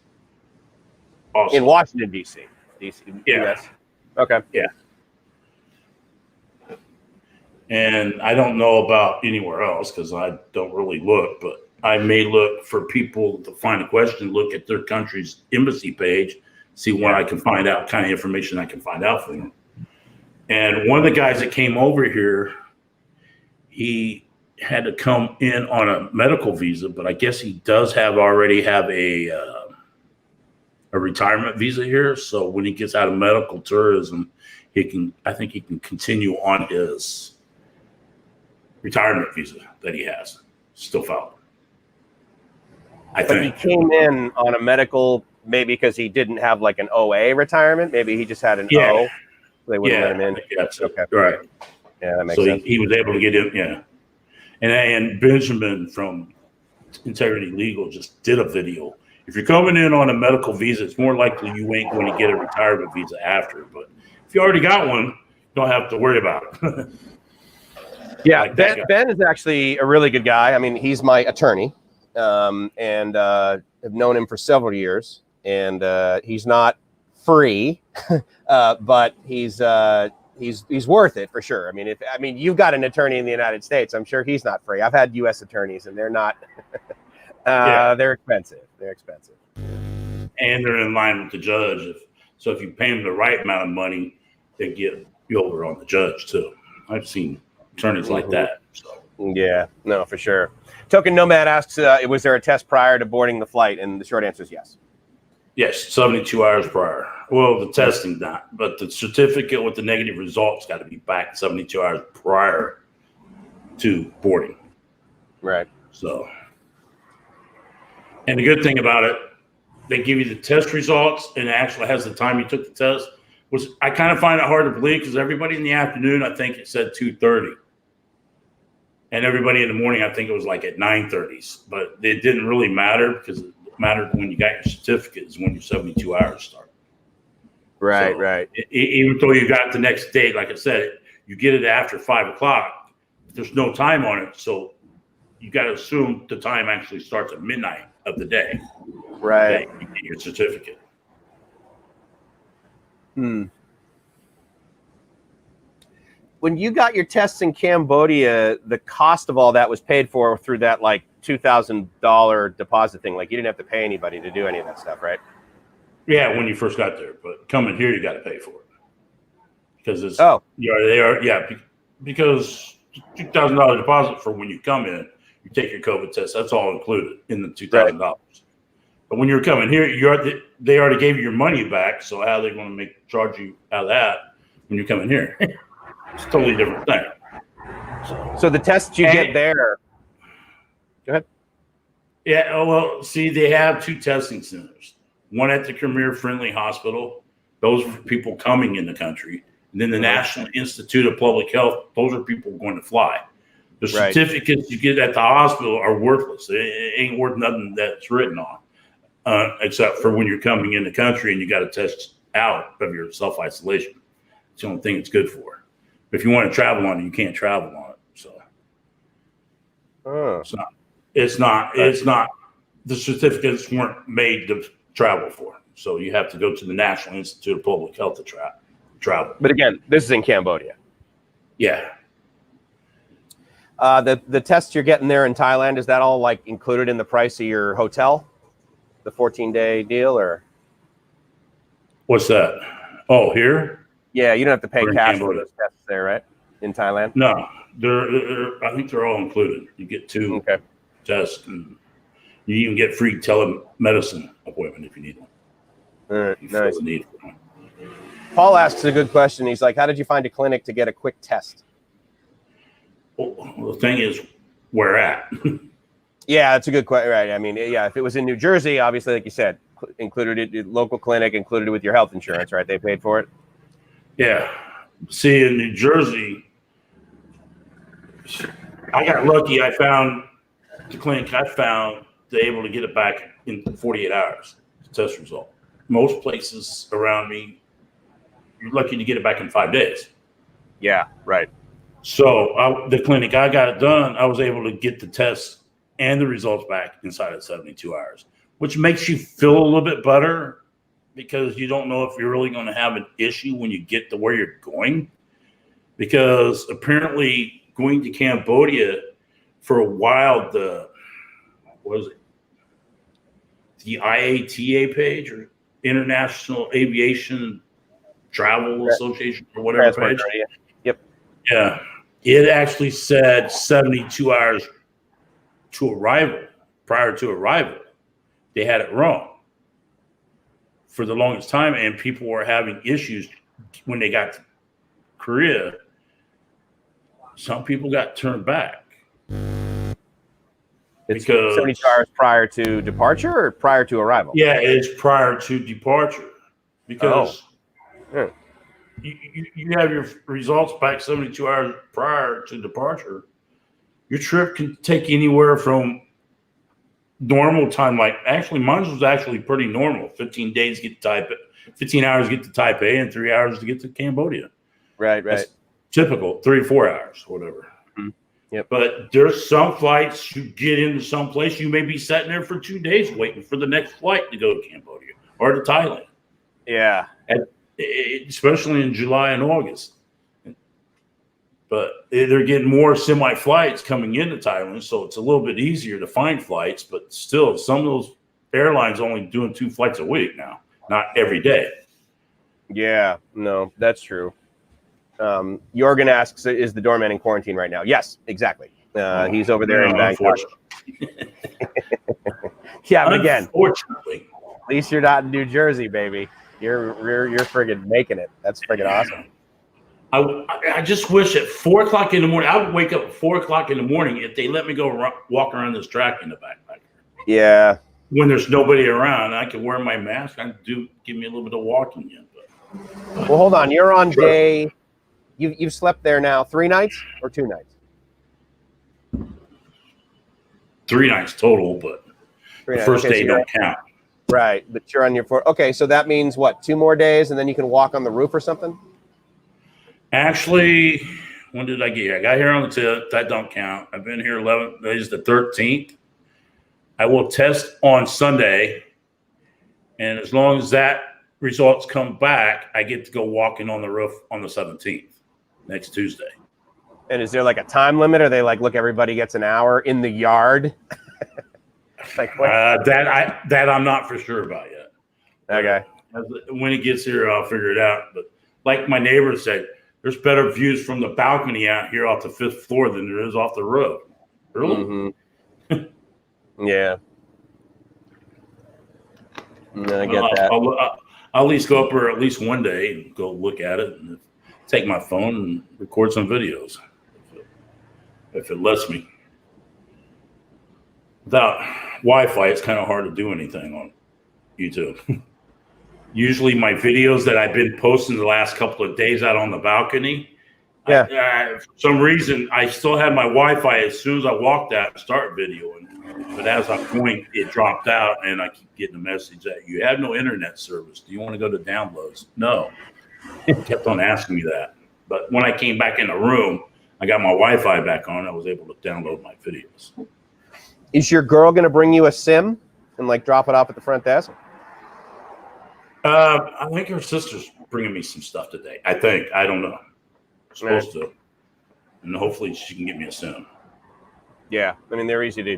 Speaker 1: Also.
Speaker 2: In Washington, D.C.
Speaker 1: Yeah.
Speaker 2: US. Okay.
Speaker 1: Yeah. And I don't know about anywhere else because I don't really look, but I may look for people to find a question, look at their country's embassy page, see what I can find out, kind of information I can find out for them. And one of the guys that came over here, he had to come in on a medical visa, but I guess he does already have a retirement visa here. So when he gets out of medical tourism, I think he can continue on his retirement visa that he has still valid.
Speaker 2: But he came in on a medical, maybe because he didn't have like an OA retirement. Maybe he just had an O. They wouldn't let him in.
Speaker 1: Okay. Right.
Speaker 2: Yeah, that makes sense.
Speaker 1: He was able to get in. Yeah. And Benjamin from Integrity Legal just did a video. If you're coming in on a medical visa, it's more likely you ain't going to get a retirement visa after. But if you already got one, you don't have to worry about it.
Speaker 2: Yeah, like Ben is actually a really good guy. I mean, he's my attorney, and have known him for several years. And he's not free, but he's worth it for sure. I mean, you've got an attorney in the United States. I'm sure he's not free. I've had U.S. attorneys, and they're not. They're expensive.
Speaker 1: And they're in line with the judge. So if you pay them the right amount of money, they get you over on the judge too. I've seen attorneys like that. So.
Speaker 2: Yeah, no, for sure. Token Nomad asks, was there a test prior to boarding the flight? And the short answer is yes.
Speaker 1: Yes, 72 hours prior. Well, the testing not, but the certificate with the negative results got to be back 72 hours prior to boarding.
Speaker 2: Right.
Speaker 1: So, and the good thing about it, they give you the test results and it actually has the time you took the test, which I kind of find it hard to believe because everybody in the afternoon, I think it said 2:30. And everybody in the morning, I think it was like at 9:30s. But it didn't really matter because it mattered when you got your certificate is when your 72 hours start.
Speaker 2: Right,
Speaker 1: so
Speaker 2: right.
Speaker 1: Even though you got the next day, like I said, you get it after 5 o'clock. There's no time on it. So you got to assume the time actually starts at midnight of the day.
Speaker 2: Right.
Speaker 1: You get your certificate.
Speaker 2: When you got your tests in Cambodia, the cost of all that was paid for through that like $2,000 deposit thing. Like you didn't have to pay anybody to do any of that stuff, right?
Speaker 1: Yeah, when you first got there, but coming here, you got to pay for it because it's because $2,000 deposit for when you come in, you take your COVID test. That's all included in the $2,000. Right. But when you're coming here, they already gave you your money back. So how are they going to charge you out of that when you're coming here? It's a totally different thing.
Speaker 2: So the tests you get there. Go ahead.
Speaker 1: Yeah. Well, see, they have 2 testing centers. One at the Khmer Friendly Hospital. Those are for people coming in the country. And then the National Institute of Public Health. Those are people going to fly. The certificates you get at the hospital are worthless. It ain't worth nothing that's written on, except for when you're coming in the country and you got to test out of your self-isolation. It's the only thing it's good for. If you want to travel on it, you can't travel on it. So it's not. The certificates weren't made to travel for. So you have to go to the National Institute of Public Health to travel.
Speaker 2: But again, this is in Cambodia.
Speaker 1: Yeah.
Speaker 2: The tests you're getting there in Thailand, is that all like included in the price of your hotel? The 14-day deal, or
Speaker 1: What's that? Oh, here?
Speaker 2: Yeah, you don't have to pay
Speaker 1: Or in
Speaker 2: cash for
Speaker 1: Cambodia.
Speaker 2: those tests there, right? In Thailand?
Speaker 1: No, I think they're all included. You get 2 tests, and you even get free telemedicine appointment if you need one.
Speaker 2: All right,
Speaker 1: You feel
Speaker 2: nice.
Speaker 1: the need for one.
Speaker 2: Paul asks a good question. He's like, how did you find a clinic to get a quick test?
Speaker 1: Well, the thing is, where at?
Speaker 2: Yeah, that's a good question. Right. I mean, yeah, if it was in New Jersey, obviously, like you said, included it, local clinic, included it with your health insurance, right? They paid for it.
Speaker 1: Yeah. See, in New Jersey, I got lucky. I found the clinic they're able to get it back in 48 hours, the test result. Most places around me, you're lucky to get it back in 5 days.
Speaker 2: Yeah, right.
Speaker 1: So the clinic I got it done, I was able to get the tests and the results back inside of 72 hours, which makes you feel a little bit better because you don't know if you're really going to have an issue when you get to where you're going. Because apparently going to Cambodia for a while, the IATA page, or International Aviation Travel Association, or whatever page.
Speaker 2: Yep.
Speaker 1: Yeah. It actually said 72 hours to arrival, prior to arrival. They had it wrong for the longest time, and people were having issues when they got to Korea. Some people got turned back.
Speaker 2: It's
Speaker 1: because
Speaker 2: 72 hours prior to departure or prior to arrival?
Speaker 1: Yeah, it's prior to departure because you have your results back 72 hours prior to departure. Your trip can take anywhere from normal time, like actually mine was actually pretty normal. 15 days get to Taipei, 15 hours to get to Taipei, and 3 hours to get to Cambodia.
Speaker 2: Right.
Speaker 1: That's typical, 3 or 4 hours, whatever.
Speaker 2: Mm-hmm. Yep.
Speaker 1: But there's some flights you get into some place, you may be sitting there for 2 days waiting for the next flight to go to Cambodia or to Thailand.
Speaker 2: Yeah.
Speaker 1: Especially in July and August. But they're getting more semi flights coming into Thailand, so it's a little bit easier to find flights. But still, some of those airlines only doing 2 flights a week now, not every day.
Speaker 2: Yeah, no, that's true. Jorgen asks, is the doorman in quarantine right now? Yes, exactly. He's over there in Bangkok. Yeah, but again,
Speaker 1: unfortunately,
Speaker 2: at least you're not in New Jersey, baby. You're friggin' making it. That's friggin' awesome.
Speaker 1: I just wish at 4 o'clock in the morning, I would wake up at 4 o'clock in the morning if they let me go walk around this track in the backpack.
Speaker 2: Yeah.
Speaker 1: When there's nobody around, I can wear my mask. Give me a little bit of walking in.
Speaker 2: Well, hold on. You're on day. You've slept there now 3 nights or 2 nights?
Speaker 1: 3 nights total, but the first day don't count.
Speaker 2: Right, but you're on your 4. Okay, so that means what? 2 more days, and then you can walk on the roof or something?
Speaker 1: Actually, when did I get here? I got here on the 10th. That don't count. I've been here 11 days, the 13th. I will test on Sunday, and as long as that results come back, I get to go walking on the roof on the 17th, next Tuesday.
Speaker 2: And is there like a time limit? Or they like, look, everybody gets an hour in the yard?
Speaker 1: That I'm not for sure about yet.
Speaker 2: Okay.
Speaker 1: When it gets here, I'll figure it out. But like my neighbor said, there's better views from the balcony out here off the 5th floor than there is off the roof. Really?
Speaker 2: Mm-hmm. Yeah. No, I get that.
Speaker 1: I'll at least go up there at least one day and go look at it and take my phone and record some videos if it lets me. Without Wi-Fi, it's kind of hard to do anything on YouTube. Usually my videos that I've been posting the last couple of days out on the balcony, for some reason, I still had my Wi-Fi as soon as I walked out and start videoing. But as I point, it dropped out, and I keep getting a message that you have no internet service. Do you want to go to downloads? No. It kept on asking me that. But when I came back in the room, I got my Wi-Fi back on. I was able to download my videos.
Speaker 2: Is your girl going to bring you a sim and like drop it off at the front desk?
Speaker 1: I think her sister's bringing me some stuff today. I think. I don't know. Supposed to. And hopefully she can get me a sim.
Speaker 2: Yeah. I mean, they're easy to,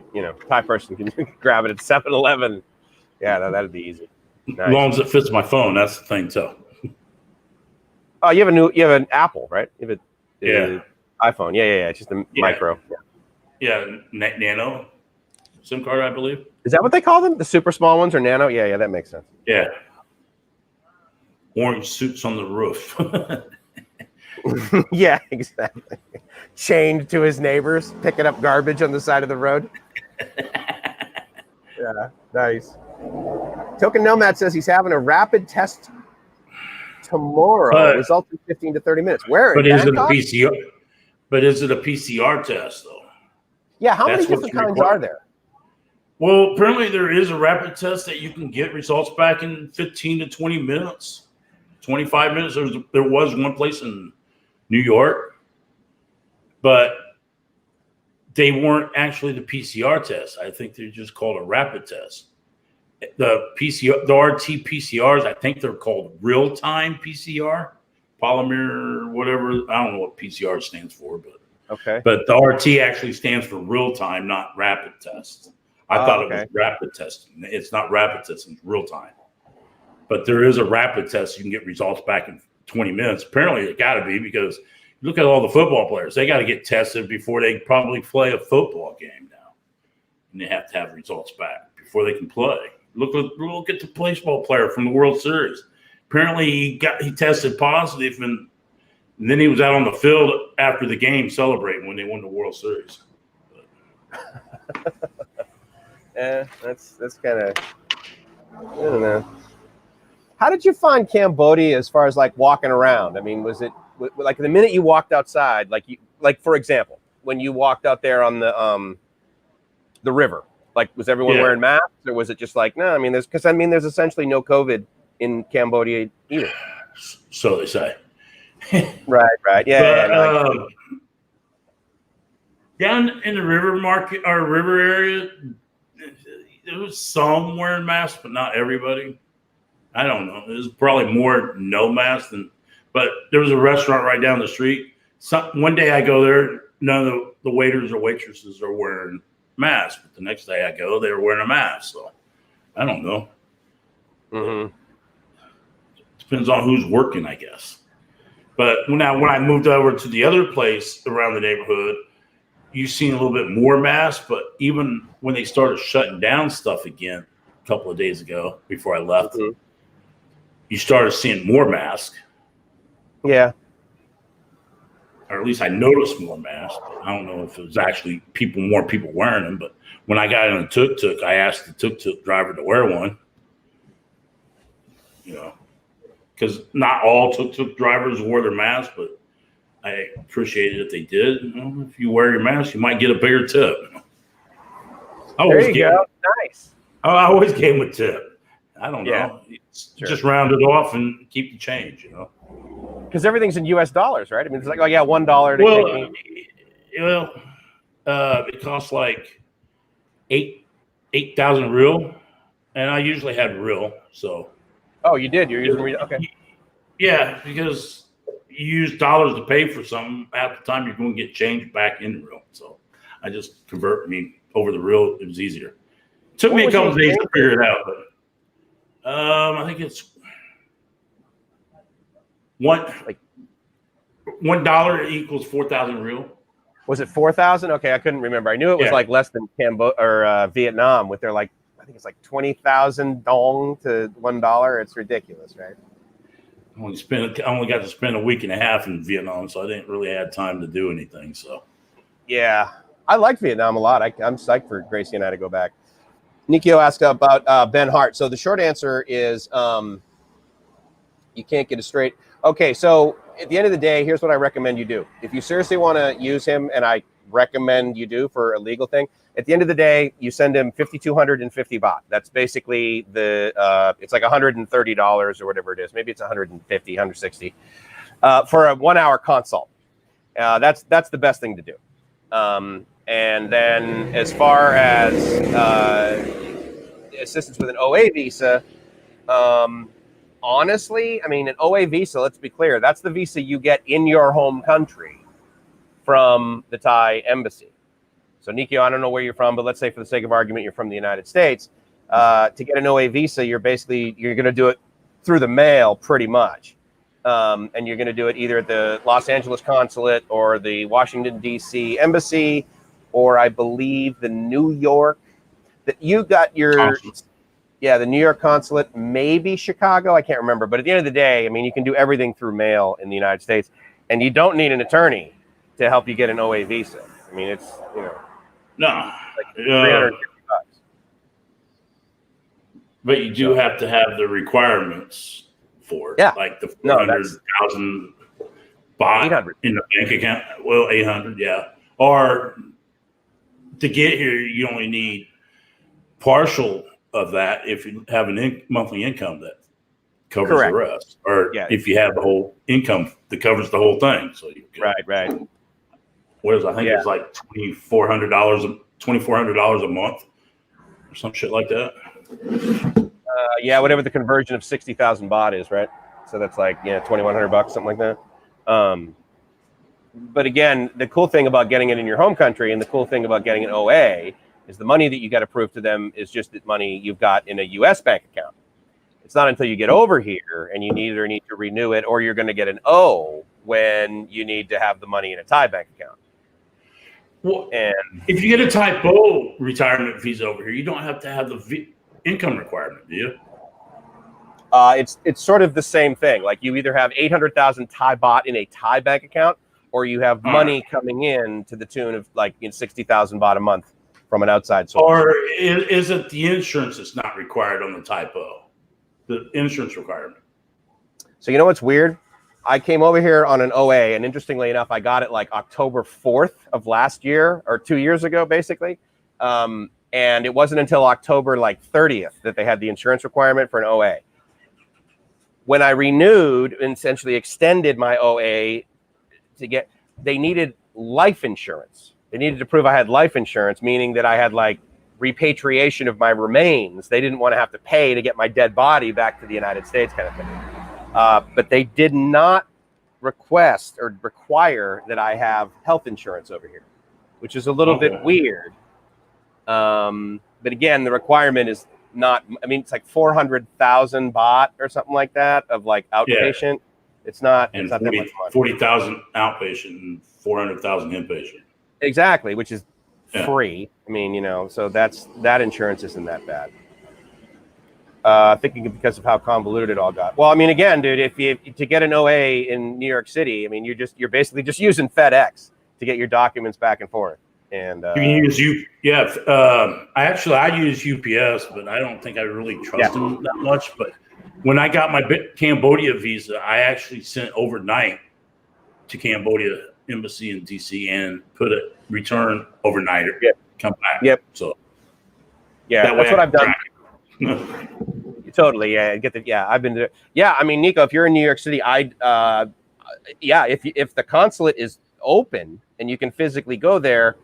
Speaker 2: Thai person can grab it at 7-Eleven. Yeah, that'd be easy. Nice.
Speaker 1: As long as it fits my phone, that's the thing too.
Speaker 2: Oh, you have an Apple, right? You have
Speaker 1: Yeah.
Speaker 2: iPhone. Yeah. It's just a micro.
Speaker 1: Yeah, Nano SIM card, I believe.
Speaker 2: Is that what they call them? The super small ones or Nano? Yeah, that makes sense.
Speaker 1: Yeah. Orange suits on the roof.
Speaker 2: Yeah, exactly. Chained to his neighbors, picking up garbage on the side of the road. Yeah, nice. Token Nomad says he's having a rapid test tomorrow. Results in 15 to 30 minutes. Where?
Speaker 1: But is it a PCR? But is it a PCR test though?
Speaker 2: Yeah, how many different kinds are there?
Speaker 1: Well, apparently there is a rapid test that you can get results back in 15 to 20 minutes, 25 minutes. There was one place in New York, but they weren't actually the PCR test. I think they're just called a rapid test. The RT PCRs, I think they're called real-time PCR, polymer, whatever. I don't know what PCR stands for, but
Speaker 2: okay.
Speaker 1: But the RT actually stands for real-time, not rapid test. I thought it was rapid testing. It's not rapid testing, it's real-time. But there is a rapid test. You can get results back in 20 minutes. Apparently, it got to be because look at all the football players. They got to get tested before they probably play a football game now. And they have to have results back before they can play. Look at the baseball player from the World Series. Apparently, he tested positive, and then he was out on the field after the game celebrating when they won the World Series.
Speaker 2: That's kind of, I don't know. How did you find Cambodia as far as like walking around? I mean, was it like the minute you walked outside, like for example, when you walked out there on the river, like was everyone wearing masks, or was it just like, no? I mean, there's essentially no COVID in Cambodia either.
Speaker 1: So they say.
Speaker 2: Right. Yeah.
Speaker 1: Down in the river market or river area, there was some wearing masks, but not everybody. I don't know. It was probably more no mask but there was a restaurant right down the street. One day I go there, none of the waiters or waitresses are wearing masks. But the next day I go, they were wearing a mask. So I don't know.
Speaker 2: Mm-hmm.
Speaker 1: Depends on who's working, I guess. But when I moved over to the other place around the neighborhood, you've seen a little bit more masks. But even when they started shutting down stuff again a couple of days ago before I left, you started seeing more masks.
Speaker 2: Yeah.
Speaker 1: Or at least I noticed more masks. I don't know if it was actually more people wearing them. But when I got in a tuk-tuk, I asked the tuk-tuk driver to wear one. Because not all tuk-tuk drivers wore their masks, but I appreciated if they did. If you wear your mask, you might get a bigger tip.
Speaker 2: There you go. Nice.
Speaker 1: I always gave him a tip. I don't know.
Speaker 2: Sure.
Speaker 1: Just round it off and keep the change,
Speaker 2: Because everything's in U.S. dollars, right? I mean, it's like, $1 to
Speaker 1: it costs like 8,000 real, and I usually had real, so.
Speaker 2: Oh, you did? You're using real? Okay.
Speaker 1: Yeah, because you use dollars to pay for something. Half the time you're going to get change back in real, so I just convert me over the real. It was easier. It took me a couple of days to figure it out, but I think it's $1 equals 4,000 real.
Speaker 2: Was it 4,000? Okay, I couldn't remember. I knew it was like less than Vietnam with their I think it's like 20,000 dong to $1. It's ridiculous, right?
Speaker 1: I only got to spend a week and a half in Vietnam, so I didn't really have time to do anything. So,
Speaker 2: yeah, I like Vietnam a lot. I'm psyched for Gracie and I to go back. Nikio asked about Ben Hart. So the short answer is you can't get it straight. Okay, so at the end of the day, here's what I recommend you do. If you seriously want to use him, and I recommend you do for a legal thing. At the end of the day, you send him 5,250 baht. That's basically it's like $130 or whatever it is. Maybe it's 150, 160 for a 1 hour consult. That's the best thing to do. And then as far as assistance with an OA visa, honestly, I mean, an OA visa, let's be clear, that's the visa you get in your home country from the Thai embassy. So Nikio, I don't know where you're from, but let's say for the sake of argument, you're from the United States. To get an OA visa, you're going to do it through the mail pretty much. And you're going to do it either at the Los Angeles consulate or the Washington, D.C. embassy, or I believe the New York, that you got your, the New York consulate, maybe Chicago. I can't remember. But at the end of the day, I mean, you can do everything through mail in the United States, and you don't need an attorney to help you get an OA visa. I mean, it's,
Speaker 1: no,
Speaker 2: like $350.
Speaker 1: But you do have to have the requirements for it, like the 400,000 baht in the bank account. Well, 800, yeah. Or to get here, you only need partial of that if you have a monthly income that covers the rest, or if you have the whole income that covers the whole thing. So you can,
Speaker 2: right.
Speaker 1: Whereas I think it's like $2,400 a month or some shit like that.
Speaker 2: Whatever the conversion of 60,000 baht is, right? So that's like $2,100, something like that. But again, the cool thing about getting it in your home country and the cool thing about getting an OA is the money that you got to prove to them is just the money you've got in a U.S. bank account. It's not until you get over here and you either need to renew it or you're going to get an O when you need to have the money in a Thai bank account.
Speaker 1: Well, and if you get a Type O retirement visa over here, you don't have to have the income requirement, do you?
Speaker 2: It's sort of the same thing. Like you either have 800,000 Thai baht in a Thai bank account, or you have money coming in to the tune of like 60,000 baht a month from an outside source.
Speaker 1: Or is it the insurance that's not required on the Type O? The insurance requirement.
Speaker 2: So you know what's weird? I came over here on an OA, and interestingly enough, I got it like October 4th of last year, or 2 years ago, basically. And it wasn't until October like 30th that they had the insurance requirement for an OA. When I renewed and essentially extended my OA they needed life insurance. They needed to prove I had life insurance, meaning that I had like repatriation of my remains. They didn't want to have to pay to get my dead body back to the United States, kind of thing. But they did not request or require that I have health insurance over here, which is a little bit weird. But again, the requirement is not, I mean, it's like 400,000 baht or something like that of like outpatient. Yeah. It's not that much money.
Speaker 1: 40,000 outpatient and 400,000 inpatient.
Speaker 2: Exactly, which is free. I mean, so that insurance isn't that bad. Thinking because of how convoluted it all got. Well, I mean, again, dude, if you to get an OA in New York City, I mean, you're basically just using FedEx to get your documents back and forth. And
Speaker 1: you can use I use UPS, but I don't think I really trust them that much. But when I got my Cambodia visa, I actually sent overnight to Cambodia embassy in DC and put a return overnight or come back.
Speaker 2: Yep.
Speaker 1: So
Speaker 2: that's what I've done. Totally. I've been there. Yeah. I mean, Nico, if you're in New York City, if the consulate is open and you can physically go there,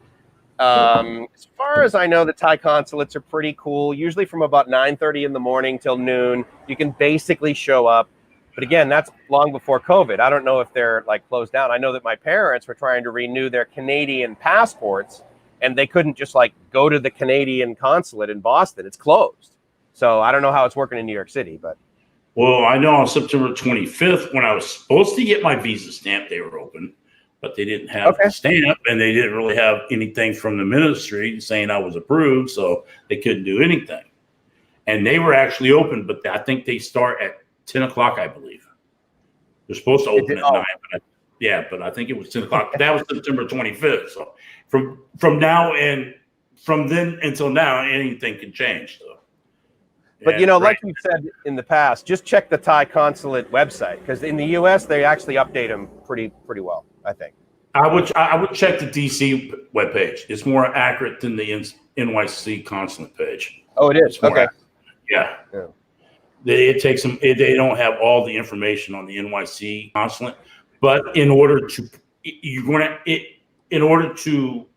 Speaker 2: as far as I know, the Thai consulates are pretty cool. Usually from about 9:30 in the morning till noon, you can basically show up. But again, that's long before COVID. I don't know if they're like closed down. I know that my parents were trying to renew their Canadian passports and they couldn't just like go to the Canadian consulate in Boston. It's closed. So I don't know how it's working in New York City, but.
Speaker 1: Well, I know on September 25th, when I was supposed to get my visa stamp, they were open, but they didn't have a stamp and they didn't really have anything from the ministry saying I was approved. So they couldn't do anything. And they were actually open, but I think they start at 10 o'clock, I believe. They're supposed to open at 9. But I think it was 10 o'clock. That was September 25th. So from now and from then until now, anything can change. So.
Speaker 2: But, like you said in the past, just check the Thai consulate website because in the U.S., they actually update them pretty well, I think.
Speaker 1: I would check the DC webpage. It's more accurate than the NYC consulate page.
Speaker 2: Oh, it is. Okay.
Speaker 1: Yeah. It takes them. They don't have all the information on the NYC consulate, but in order to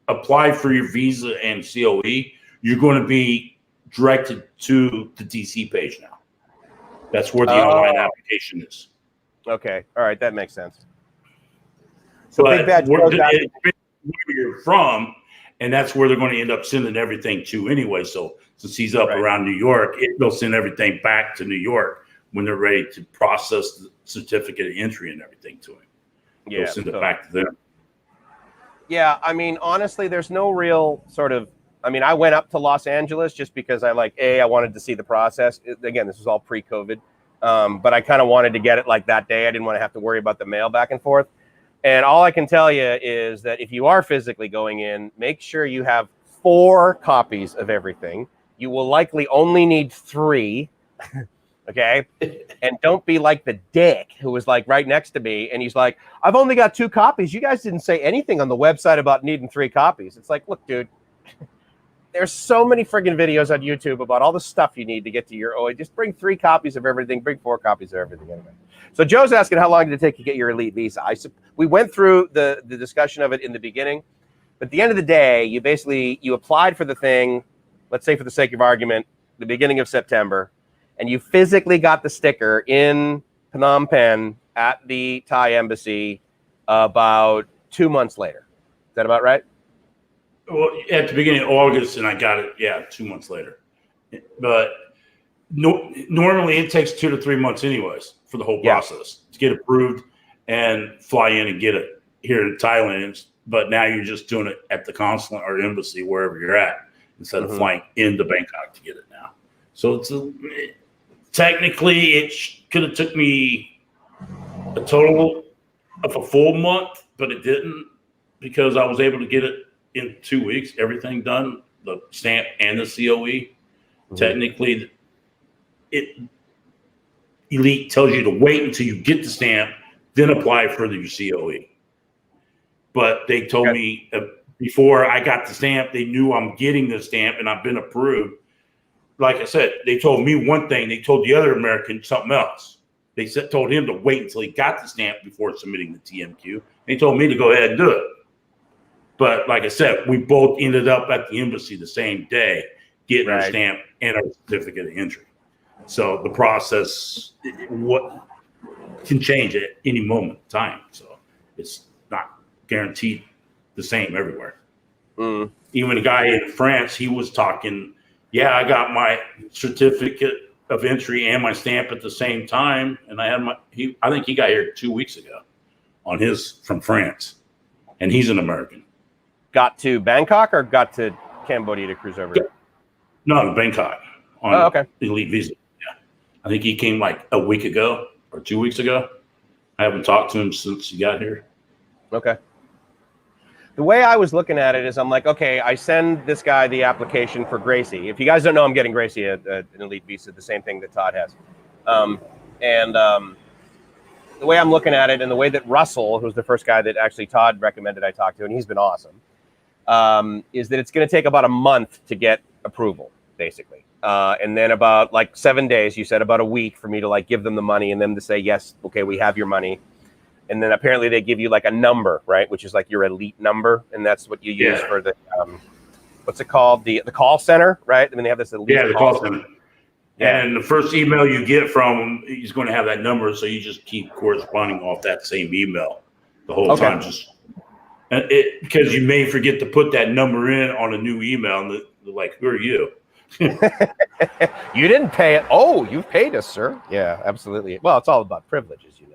Speaker 1: apply for your visa and COE, you're going to be directed to the DC page now. That's where the online application is.
Speaker 2: Okay. All right. That makes sense. So
Speaker 1: but
Speaker 2: Big Bad
Speaker 1: where you're from, and that's where they're going to end up sending everything to anyway. So since he's up around New York, they'll send everything back to New York when they're ready to process the certificate of entry and everything to him.
Speaker 2: Yeah,
Speaker 1: they'll send it back to them.
Speaker 2: Yeah, I mean, honestly, there's no real sort of. I mean, I went up to Los Angeles just because I wanted to see the process. Again, this was all pre-COVID, but I kind of wanted to get it like that day. I didn't want to have to worry about the mail back and forth. And all I can tell you is that if you are physically going in, make sure you have 4 copies of everything. You will likely only need 3. Okay. And don't be like the dick who was like right next to me. And he's like, I've only got 2 copies. You guys didn't say anything on the website about needing 3 copies. It's like, look, dude, there's so many friggin' videos on YouTube about all the stuff you need to get to your OA. Just bring 3 copies of everything. Bring 4 copies of everything. Anyway. So Joe's asking, how long did it take to get your elite visa? We went through the discussion of it in the beginning. But at the end of the day, you applied for the thing, let's say for the sake of argument, the beginning of September, and you physically got the sticker in Phnom Penh at the Thai embassy about 2 months later. Is that about right?
Speaker 1: Well, at the beginning of August, and I got it, 2 months later. But normally it takes 2 to 3 months anyways for the whole process to get approved and fly in and get it here in Thailand. But now you're just doing it at the consulate or embassy, wherever you're at, instead of flying into Bangkok to get it now. So technically it could have took me a total of a full month, but it didn't, because I was able to get it in 2 weeks, everything done, the stamp and the COE. Technically, Elite tells you to wait until you get the stamp, then apply for your COE. But they told me before I got the stamp, they knew I'm getting the stamp and I've been approved. Like I said, they told me one thing, they told the other American something else. They told him to wait until he got the stamp before submitting the TMQ. They told me to go ahead and do it. But like I said, we both ended up at the embassy the same day, getting our stamp and our certificate of entry. So the process can change at any moment in time. So it's not guaranteed the same everywhere. Even a guy in France, he was talking, I got my certificate of entry and my stamp at the same time. And I had I think he got here 2 weeks ago from France. And he's an American. Got to Bangkok or got to Cambodia to cruise over? No, Bangkok on elite visa. Yeah, I think he came like a week ago or 2 weeks ago. I haven't talked to him since he got here. Okay. The way I was looking at it is I'm like, okay, I send this guy the application for Gracie. If you guys don't know, I'm getting Gracie an elite visa, the same thing that Todd has. The way I'm looking at it and the way that Russell, who's the first guy that actually Todd recommended I talk to, and he's been awesome, is that it's going to take about a month to get approval, basically. And then about like 7 days, you said about a week for me to like give them the money and them to say, yes, okay, we have your money. And then apparently they give you like a number, right? Which is like your elite number. And that's what you use for the, what's it called? The call center, right? I mean, they have this elite the call center. Yeah. And the first email you get from him, he's going to have that number. So you just keep corresponding off that same email the whole time. Because you may forget to put that number in on a new email. And they're like, who are you? You didn't pay it. Oh, you've paid us, sir. Yeah, absolutely. Well, it's all about privileges, you know.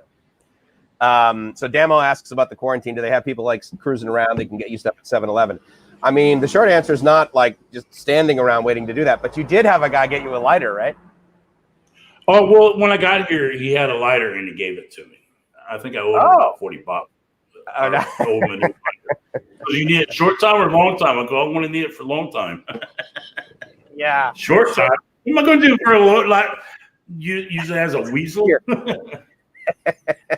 Speaker 1: So Damo asks about the quarantine. Do they have people like cruising around? They can get you stuff at 7-Eleven. I mean, the short answer is not like just standing around waiting to do that. But you did have a guy get you a lighter, right? Oh, well, when I got here, he had a lighter and he gave it to me. I think I owed him about $40. You need it short time or long time? I go, I want to need it for a long time. Yeah. Short time? What am I going to do for a long time? Use it as a weasel?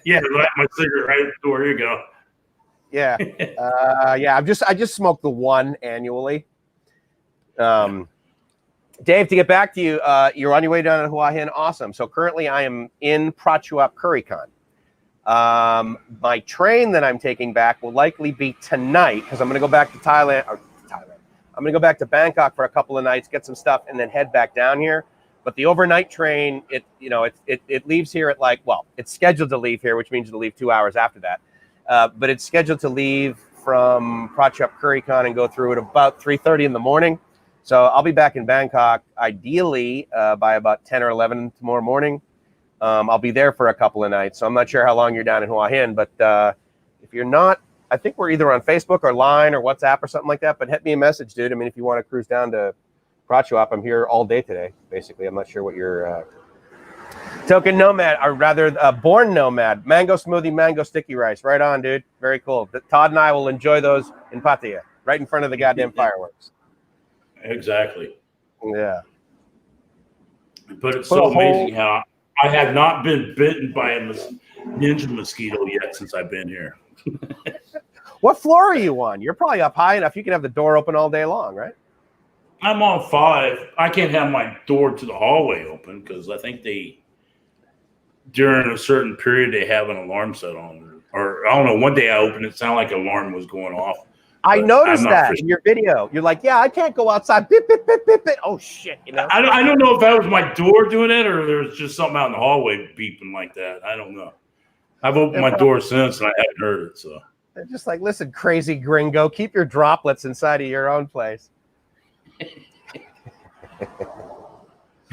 Speaker 1: Yeah, my cigarette right at the door. Here you go.
Speaker 2: Yeah. Yeah. I just smoked the one annually. Dave, to get back to you, you're on your way down to Hua Hin. Awesome. So currently I am in Prachuap Kurikon. My train that I'm taking back will likely be tonight because I'm going to go back to Thailand. I'm going to go back to Bangkok for a couple of nights, get some stuff, and then head back down here. But the overnight train, it leaves here at it's scheduled to leave here, which means it'll leave 2 hours after that. But it's scheduled to leave from Prachuap Kurikon and go through at about 3:30 in the morning. So I'll be back in Bangkok, ideally by about 10 or 11 tomorrow morning. I'll be there for a couple of nights. So I'm not sure how long you're down in Hua Hin, but if you're not, I think we're either on Facebook or Line or WhatsApp or something like that. But hit me a message, dude. I mean, if you want to cruise down to Prachuap, I'm here all day today, basically. I'm not sure what your token nomad, or rather born nomad. Mango smoothie, mango sticky rice. Right on, dude. Very cool. Todd and I will enjoy those in Pattaya, right in front of the goddamn fireworks.
Speaker 1: Exactly.
Speaker 2: Yeah.
Speaker 1: But it's so amazing how I have not been bitten by a ninja mosquito yet since I've been here.
Speaker 2: What floor are you on? You're probably up high enough you can have the door open all day long, right?
Speaker 1: I'm on 5. I can't have my door to the hallway open because I think during a certain period, they have an alarm set on. Or I don't know, one day I opened it, sounded like an alarm was going off.
Speaker 2: I noticed that in your video. You're like, yeah, I can't go outside. Bip, bip, bip, bip, bip. Oh, shit. You know?
Speaker 1: I don't know if that was my door doing it or there's just something out in the hallway beeping like that. I don't know. I've opened my door since and I haven't heard it. So
Speaker 2: they're just like, listen, crazy gringo, keep your droplets inside of your own place.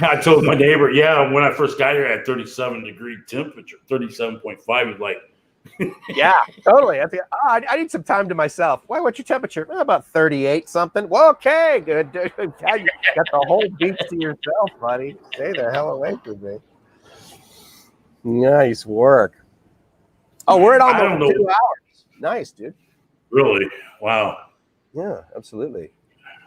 Speaker 1: I told my neighbor, yeah, when I first got here, I had 37-degree temperature, 37.5. He's like,
Speaker 2: yeah, totally. I need some time to myself. What's your temperature? About 38 something. Well, okay, good. Dude. You got the whole beach to yourself, buddy. Stay the hell away from me. Nice work. Oh, we're at almost 2 hours. Nice, dude.
Speaker 1: Really? Wow.
Speaker 2: Yeah, absolutely.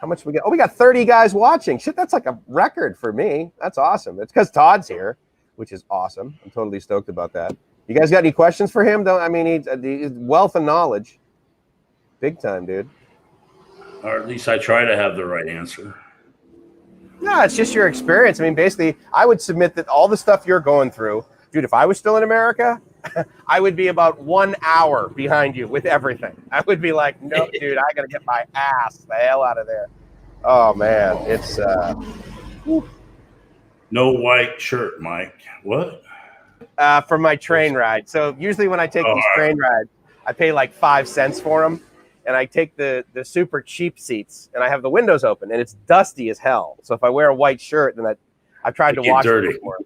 Speaker 2: How much we got? Oh, we got 30 guys watching. Shit, that's like a record for me. That's awesome. It's because Todd's here, which is awesome. I'm totally stoked about that. You guys got any questions for him? He's wealth of knowledge. Big time, dude.
Speaker 1: Or at least I try to have the right answer.
Speaker 2: No, it's just your experience. I mean, basically, I would submit that all the stuff you're going through, dude, if I was still in America, I would be about 1 hour behind you with everything. I would be like, no, dude, I got to get my ass the hell out of there. Oh, man, it's...
Speaker 1: No white shirt, Mike. What?
Speaker 2: For my train ride. So usually when I take these train rides, I pay like 5 cents for them, and I take the super cheap seats, and I have the windows open, and it's dusty as hell. So if I wear a white shirt, then I've tried to wash it before.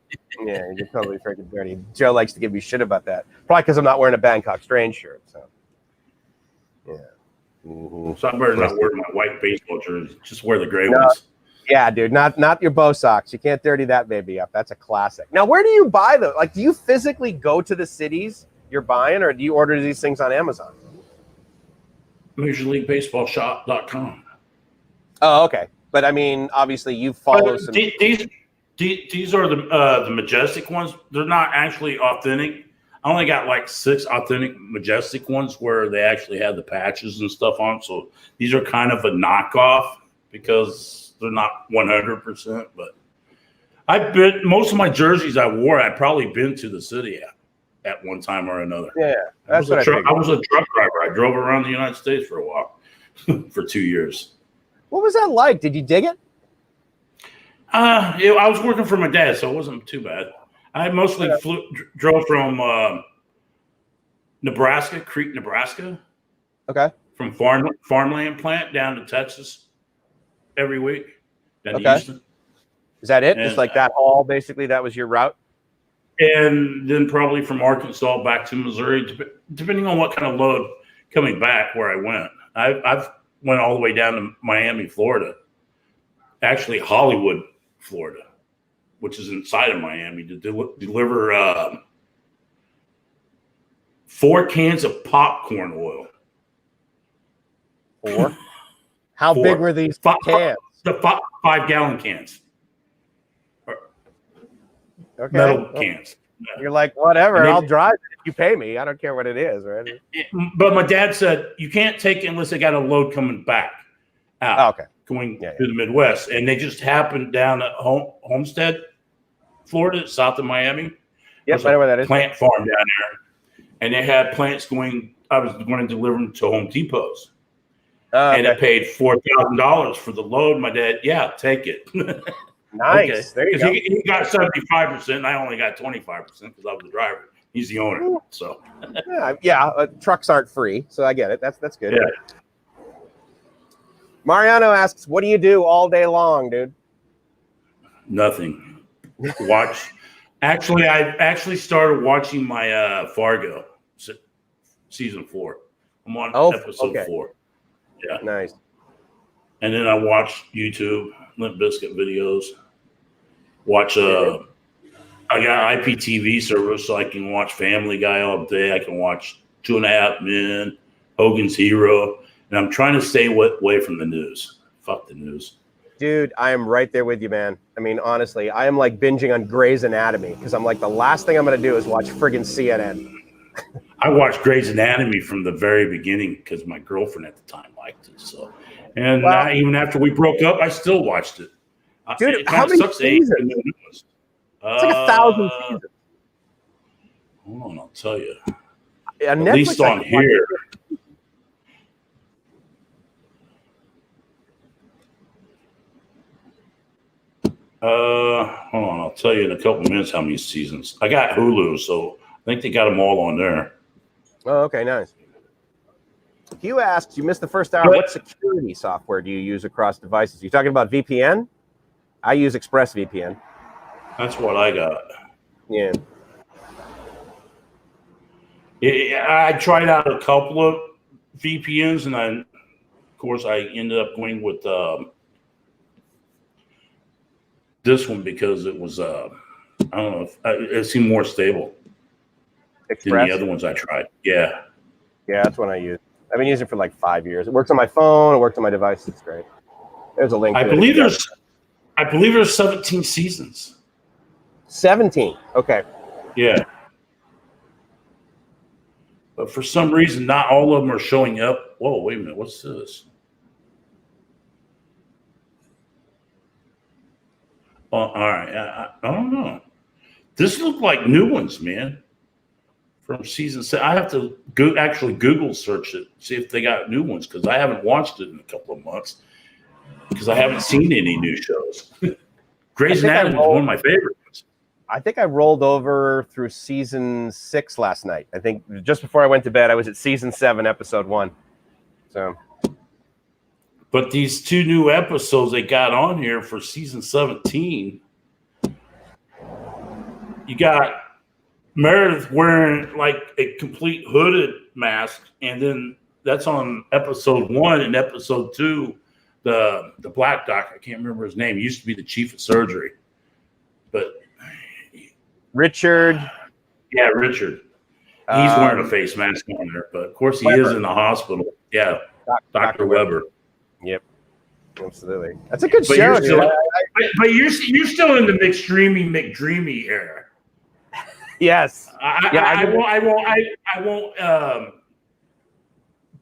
Speaker 2: Yeah, you're totally freaking dirty. Joe likes to give me shit about that. Probably because I'm not wearing a Bangkok Strange shirt. So yeah. Mm-hmm.
Speaker 1: So I'm better not wear my white baseball jersey. Just wear the gray ones.
Speaker 2: Yeah, dude, not your bow socks. You can't dirty that baby up. That's a classic. Now, where do you buy them? Like, do you physically go to the cities you're buying, or do you order these things on Amazon?
Speaker 1: Major League Baseball Shop.com.
Speaker 2: Oh, okay. But I mean, obviously, you follow some.
Speaker 1: These are the Majestic ones. They're not actually authentic. I only got like 6 authentic Majestic ones where they actually have the patches and stuff on. So these are kind of a knockoff because they're not 100%. But most of my jerseys I wore, I'd probably been to the city at one time or another.
Speaker 2: Yeah,
Speaker 1: I was a truck driver. I drove around the United States for a while, for 2 years. What
Speaker 2: was that like? Did you dig it?
Speaker 1: I was working for my dad, so it wasn't too bad. I mostly drove from Nebraska, Crete, Nebraska.
Speaker 2: Okay.
Speaker 1: From farmland plant down to Texas every week. Down to Houston.
Speaker 2: Is that it? Just like that all basically, that was your route?
Speaker 1: And then probably from Arkansas back to Missouri, depending on what kind of load coming back where I went. I've went all the way down to Miami, Florida. Actually, Hollywood, Florida, which is inside of Miami, to deliver 4 cans of popcorn oil.
Speaker 2: 4? How big were these cans?
Speaker 1: The 5-gallon cans.
Speaker 2: Okay.
Speaker 1: Metal cans.
Speaker 2: You're like, whatever,
Speaker 1: They,
Speaker 2: I'll drive it if you pay me. I don't care what it is, right?
Speaker 1: But my dad said you can't take it unless they got a load coming back out, going to the Midwest. And they just happened down at Homestead, Florida, south of Miami.
Speaker 2: Yep, I know where that is.
Speaker 1: Plant farm down there. And they had plants going, I was going to deliver them to Home Depots. And it paid $4,000 for the load. My dad, take it.
Speaker 2: Nice.
Speaker 1: Okay.
Speaker 2: There you go.
Speaker 1: He got 75%, and I only got 25% because I was the driver. He's the owner. So
Speaker 2: trucks aren't free, so I get it. That's good.
Speaker 1: Yeah.
Speaker 2: Mariano asks, what do you do all day long, dude?
Speaker 1: Nothing. Watch. Actually, I started watching my Fargo season 4. I'm on episode 4. Yeah.
Speaker 2: Nice.
Speaker 1: And then I watch YouTube, Limp Bizkit videos. Watch I got IPTV service, so I can watch Family Guy all day. I can watch 2.5 Men, Hogan's Hero, and I'm trying to stay away from the news. Fuck the news.
Speaker 2: Dude, I am right there with you, man. I mean, honestly, I am like binging on Grey's Anatomy because I'm like, the last thing I'm going to do is watch friggin' CNN.
Speaker 1: I watched Grey's Anatomy from the very beginning because my girlfriend at the time liked it. So, and even after we broke up, I still watched it.
Speaker 2: Dude, how many seasons? It's like 1,000 seasons.
Speaker 1: Hold on, I'll tell you.
Speaker 2: At
Speaker 1: least on here. Hold on, I'll tell you in a couple minutes how many seasons. I got Hulu, so I think they got them all on there.
Speaker 2: Oh, okay, nice. Hugh asks, you missed the first hour. What security software do you use across devices? You talking about VPN? I use ExpressVPN.
Speaker 1: That's what I got.
Speaker 2: Yeah.
Speaker 1: I tried out a couple of VPNs, and of course, I ended up going with this one because it was, I don't know, it seemed more stable than the other ones I tried. Yeah.
Speaker 2: Yeah, that's what I use. I've been using it for like 5 years. It works on my phone. It works on my device. It's great. There's a link.
Speaker 1: I believe there's 17 seasons.
Speaker 2: 17. Okay.
Speaker 1: Yeah. But for some reason, not all of them are showing up. Whoa, wait a minute. What's this? All right. I don't know. This looked like new ones, man. From season 7. I have to actually Google search it, see if they got new ones, because I haven't watched it in a couple of months because I haven't seen any new shows. Grey's Anatomy is one of my favorites.
Speaker 2: I think I rolled over through season 6 last night. I think just before I went to bed, I was at season 7, episode 1. So,
Speaker 1: but these 2 new episodes they got on here for season 17, you got Meredith wearing like a complete hooded mask, and then that's on episode 1. And episode 2, the black doctor, I can't remember his name, he used to be the chief of surgery, but
Speaker 2: Richard.
Speaker 1: Yeah, Richard. He's wearing a face mask on there, but of course he is in the hospital. Yeah, Dr. Weber.
Speaker 2: Yep, absolutely. That's a good
Speaker 1: but
Speaker 2: show.
Speaker 1: You're still, but you're still in the McDreamy era.
Speaker 2: Yes.
Speaker 1: I won't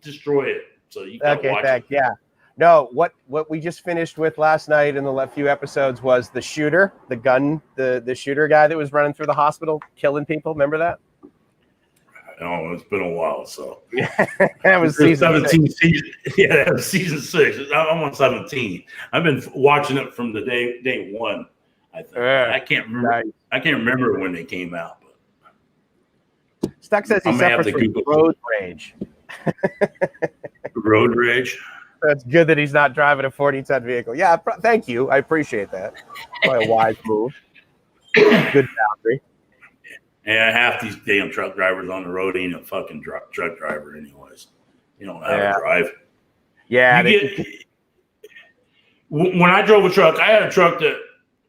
Speaker 1: destroy it. So you can watch it.
Speaker 2: Yeah. No, what we just finished with last night in the few episodes was the shooter, the shooter guy that was running through the hospital, killing people. Remember that?
Speaker 1: Oh, it's been a while. So
Speaker 2: that was season
Speaker 1: 17. Yeah, that was season 6. I'm on 17. I've been watching it from the day 1. I think. I can't remember. Nice. I can't remember when they came out. But
Speaker 2: Stuck says he suffers from road rage.
Speaker 1: Road rage.
Speaker 2: That's good that he's not driving a 40-ton vehicle. Yeah, thank you. I appreciate that. Probably a wise move. Good boundary.
Speaker 1: And half these damn truck drivers on the road ain't a fucking truck driver anyways. You don't know how to drive.
Speaker 2: Yeah.
Speaker 1: When I drove a truck, I had a truck that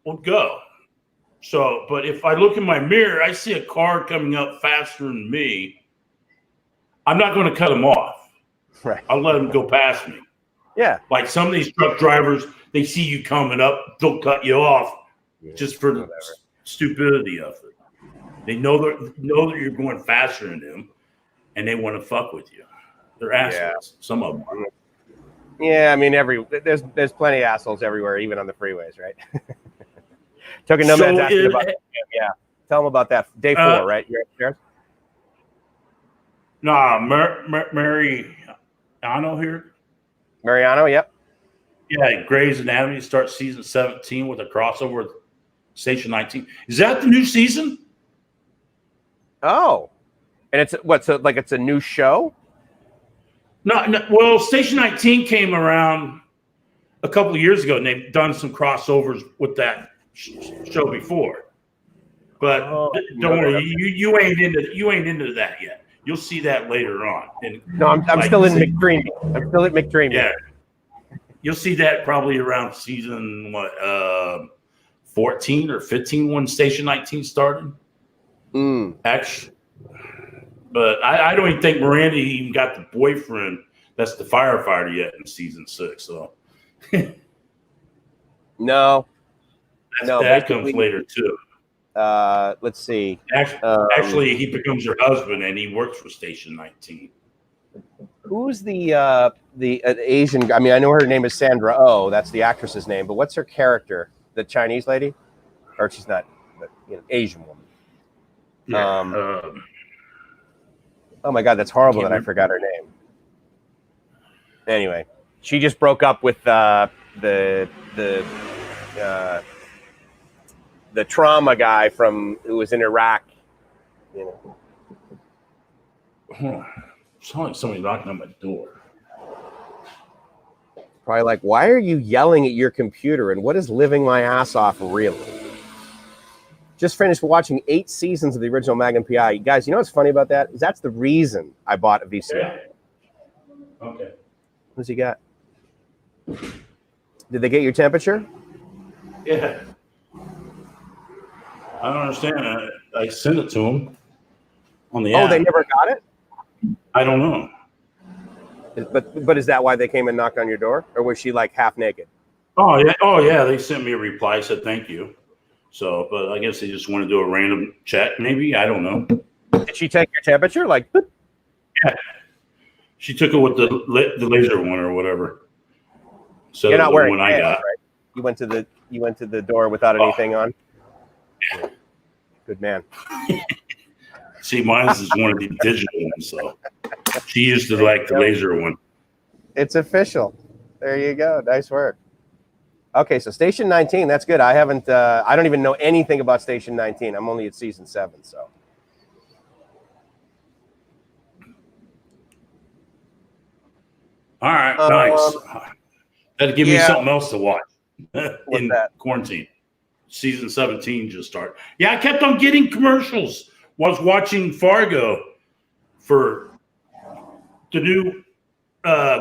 Speaker 1: would go. So, but if I look in my mirror, I see a car coming up faster than me. I'm not going to cut him off.
Speaker 2: Right.
Speaker 1: I'll let him go past me.
Speaker 2: Yeah.
Speaker 1: Like some of these truck drivers, they see you coming up, they'll cut you off just for the stupidity of it. They know that you're going faster than them, and they want to fuck with you. They're assholes. Yeah. Some of them are.
Speaker 2: Yeah, I mean, there's plenty of assholes everywhere, even on the freeways, right? Token Nomad's asking about yeah. Tell them about that. Day 4, right? You're upstairs?
Speaker 1: Nah, Mariano here.
Speaker 2: Mariano, yep.
Speaker 1: Yeah, Grey's Anatomy starts season 17 with a crossover with Station 19. Is that the new season?
Speaker 2: Oh. And it's what? So like it's a new show?
Speaker 1: No, well, Station 19 came around a couple of years ago, and they've done some crossovers with that show before. But don't worry, you ain't into that yet. You'll see that later on. And
Speaker 2: no, I'm still in McDreamy. I'm still at McDreamy.
Speaker 1: Yeah, you'll see that probably around season 14 or 15 when Station 19 started. Actually, but I don't even think Miranda even got the boyfriend that's the firefighter yet in season 6. So
Speaker 2: no,
Speaker 1: that comes later too.
Speaker 2: Let's see.
Speaker 1: Actually, he becomes her husband, and he works for Station 19.
Speaker 2: Who's the Asian? I mean, I know her name is Sandra Oh. That's the actress's name. But what's her character? The Chinese lady, or she's not, but Asian woman.
Speaker 1: Yeah.
Speaker 2: Oh my God, that's horrible that I forgot her name. Anyway, she just broke up with the trauma guy who was in Iraq.
Speaker 1: It's like somebody knocking on my door.
Speaker 2: Probably like, why are you yelling at your computer? And what is living my ass off really? Just finished watching 8 seasons of the original Magnum PI. Guys, you know what's funny about that? Is that's the reason I bought a VCR.
Speaker 1: Yeah. Okay.
Speaker 2: What's he got? Did they get your temperature?
Speaker 1: Yeah. I don't understand. I sent it to him on the app.
Speaker 2: Oh, they never got it?
Speaker 1: I don't know.
Speaker 2: But is that why they came and knocked on your door? Or was she like half naked?
Speaker 1: Oh, yeah. They sent me a reply, said thank you. So, but I guess they just want to do a random check, maybe. I don't know.
Speaker 2: Did she take your temperature? Like, boop?
Speaker 1: Yeah. She took it with the laser one or whatever. So
Speaker 2: you're not wearing
Speaker 1: one I got.
Speaker 2: Right? You went to the door without anything on?
Speaker 1: Yeah.
Speaker 2: Good man.
Speaker 1: See, mine is one of the digital ones, so she used to like the laser one.
Speaker 2: It's official. There you go. Nice work. Okay, so Station 19, that's good. I don't even know anything about Station 19. I'm only at season 7, so.
Speaker 1: All right, nice. That'll give me something else to watch in quarantine. Season 17 just started. Yeah, I kept on getting commercials. Was watching Fargo for the new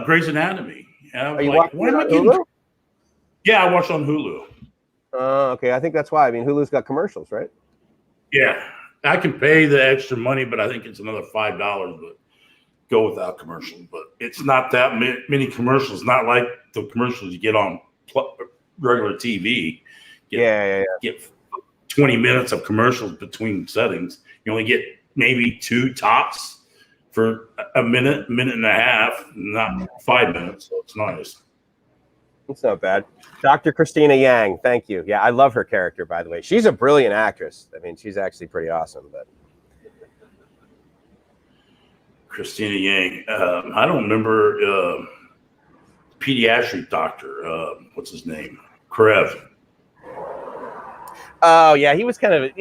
Speaker 1: Grey's Anatomy. And I was like, why am I getting? Hulu? Yeah, I watched on Hulu.
Speaker 2: Okay, I think that's why. I mean, Hulu's got commercials, right?
Speaker 1: Yeah, I can pay the extra money, but I think it's another $5. But go without commercials. But it's not that many commercials. Not like the commercials you get on regular TV. Get 20 minutes of commercials between settings. You only get maybe 2 tops for a minute and a half, not 5 minutes. So it's nice.
Speaker 2: It's not bad. Dr. Christina Yang, thank you. Yeah, I love her character, by the way. She's a brilliant actress. I mean, she's actually pretty awesome. But
Speaker 1: Christina Yang, I don't remember pediatric doctor. What's his name? Karev.
Speaker 2: Oh yeah, he's kind of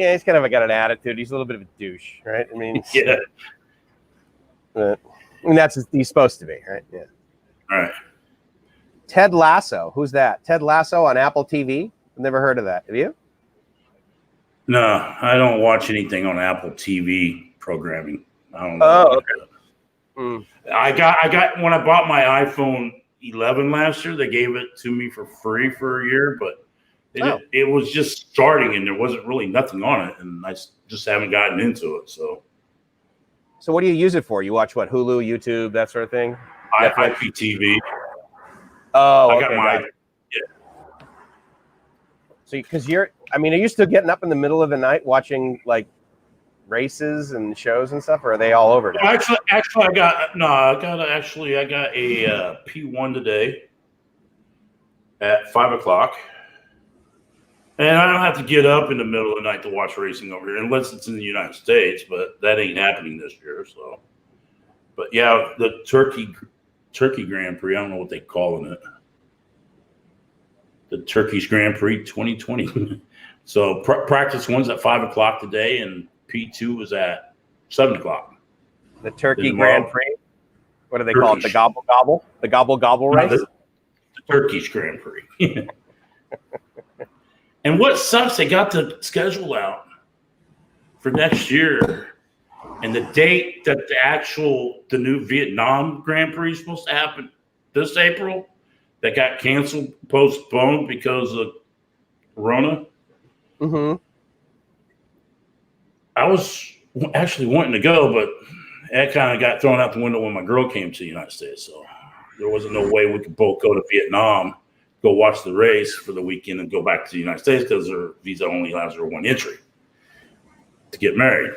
Speaker 2: got an attitude. He's a little bit of a douche, right? I mean,
Speaker 1: yeah.
Speaker 2: I mean, he's supposed to be, right? Yeah.
Speaker 1: All right.
Speaker 2: Ted Lasso. Who's that? Ted Lasso on Apple TV? I've never heard of that. Have you?
Speaker 1: No, I don't watch anything on Apple TV programming. I don't know.
Speaker 2: Oh, okay.
Speaker 1: I got when I bought my iPhone 11 last year, they gave it to me for free for a year, but it was just starting and there wasn't really nothing on it, and I just haven't gotten into it. So
Speaker 2: what do you use it for? You watch what? Hulu, YouTube, that sort of thing?
Speaker 1: IPTV.
Speaker 2: Oh,
Speaker 1: I got my
Speaker 2: So because are you still getting up in the middle of the night watching like races and shows and stuff, or are they all over now?
Speaker 1: Actually, I got a P1 today at 5:00, and I don't have to get up in the middle of the night to watch racing over here, unless it's in the United States. But that ain't happening this year. So, but yeah, the Turkey Grand Prix. I don't know what they're calling it. The Turkish Grand Prix 2020. So practice 1's at 5:00 today, and P2 is at 7:00.
Speaker 2: The Turkey Grand Prix. What do they call it? The gobble gobble? The gobble gobble race?
Speaker 1: The Turkish Grand Prix. And what sucks, they got the schedule out for next year, and the date that the new Vietnam Grand Prix is supposed to happen this April, that got canceled, postponed because of Corona.
Speaker 2: Mm-hmm.
Speaker 1: I was actually wanting to go, but that kind of got thrown out the window when my girl came to the United States. So there wasn't no way we could both go to Vietnam, go watch the race for the weekend, and go back to the United States because their visa only allows her one entry to get married.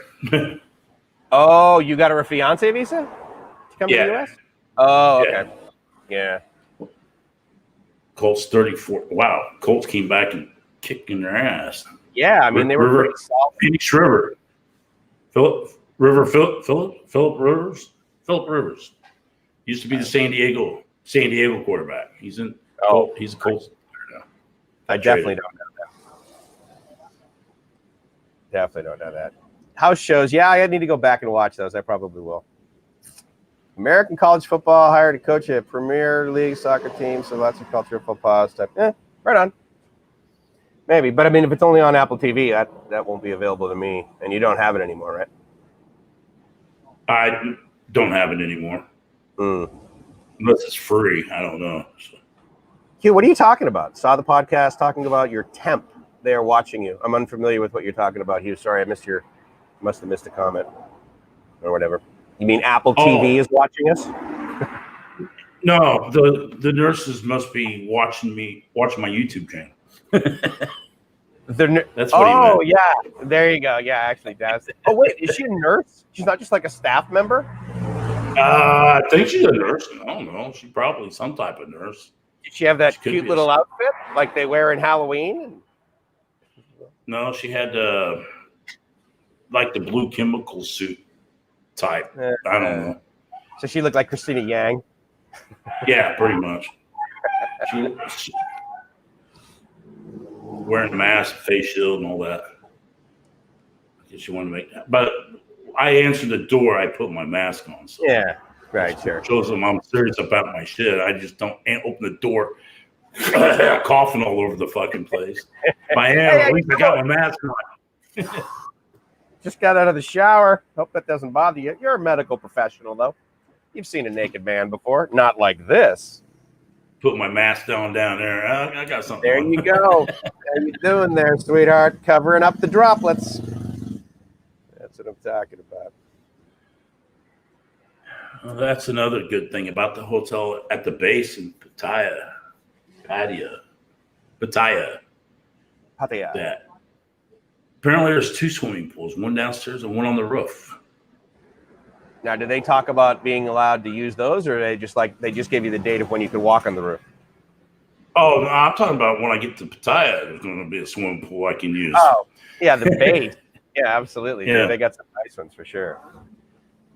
Speaker 2: Oh, you got her a fiance visa to come to the U.S.? Oh, okay. Yeah.
Speaker 1: Colts 34. Wow, Colts came back and kicked in their ass.
Speaker 2: Yeah, I mean they were pretty solid.
Speaker 1: Phoenix River, Philip Rivers used to be the San Diego quarterback. He's in. Oh, he's a Colts player now.
Speaker 2: I definitely don't know that. House shows. Yeah, I need to go back and watch those. I probably will. American college football hired a coach at Premier League soccer team, so lots of cultural football stuff. Right on. Maybe, but I mean, if it's only on Apple TV, that won't be available to me, and you don't have it anymore, right?
Speaker 1: I don't have it anymore. Unless it's free. I don't know. So.
Speaker 2: Q, what are you talking about? Saw the podcast talking about your temp there watching you. I'm unfamiliar with what you're talking about, Hugh. Sorry, must have missed a comment or whatever. You mean Apple TV is watching us?
Speaker 1: No, the nurses must be watching my YouTube channel. That's what he meant.
Speaker 2: Yeah, there you go. Yeah, actually, that's. Oh wait, is she a nurse? She's not just like a staff member.
Speaker 1: I think she's a nurse. I don't know. She's probably some type of nurse.
Speaker 2: Did she have that cute little outfit like they wear in Halloween?
Speaker 1: No, she had like the blue chemical suit type. I don't know.
Speaker 2: So she looked like Christina Yang.
Speaker 1: Yeah, pretty much. She wearing a mask, face shield, and all that. I guess she wanted to make that. But I answered the door. I put my mask on. So
Speaker 2: yeah, right, sure.
Speaker 1: Shows them I'm serious about my shit. I just don't open the door, coughing all over the fucking place. If I am, at least I got my mask on.
Speaker 2: Just got out of the shower. Hope that doesn't bother you. You're a medical professional, though. You've seen a naked man before. Not like this.
Speaker 1: Put my mask down there. I got something.
Speaker 2: There you go. How you doing there, sweetheart? Covering up the droplets. That's what I'm talking about.
Speaker 1: Well, that's another good thing about the hotel at the base in Pattaya. That apparently there's 2 swimming pools, one downstairs and one on the roof.
Speaker 2: Now, do they talk about being allowed to use those, or they just gave you the date of when you could walk on the roof?
Speaker 1: Oh, no, I'm talking about when I get to Pattaya, there's going to be a swimming pool I can use.
Speaker 2: Oh, yeah, the base. Yeah, absolutely. Yeah. They got some nice ones for sure.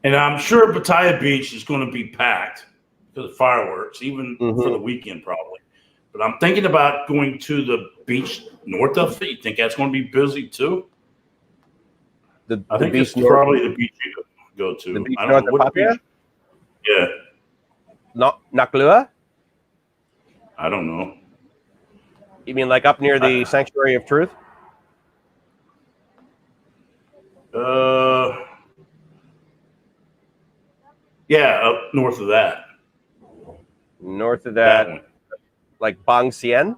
Speaker 1: And I'm sure Pattaya Beach is going to be packed because of fireworks, even for the weekend probably. But I'm thinking about going to the beach north of it. You think that's going to be busy too? I think it's probably the beach you go to.
Speaker 2: The beach
Speaker 1: I don't know what beach. Yeah.
Speaker 2: Naklua?
Speaker 1: I don't know.
Speaker 2: You mean like up near the Sanctuary of Truth?
Speaker 1: Yeah, up north of that.
Speaker 2: North of that like Bang Sien?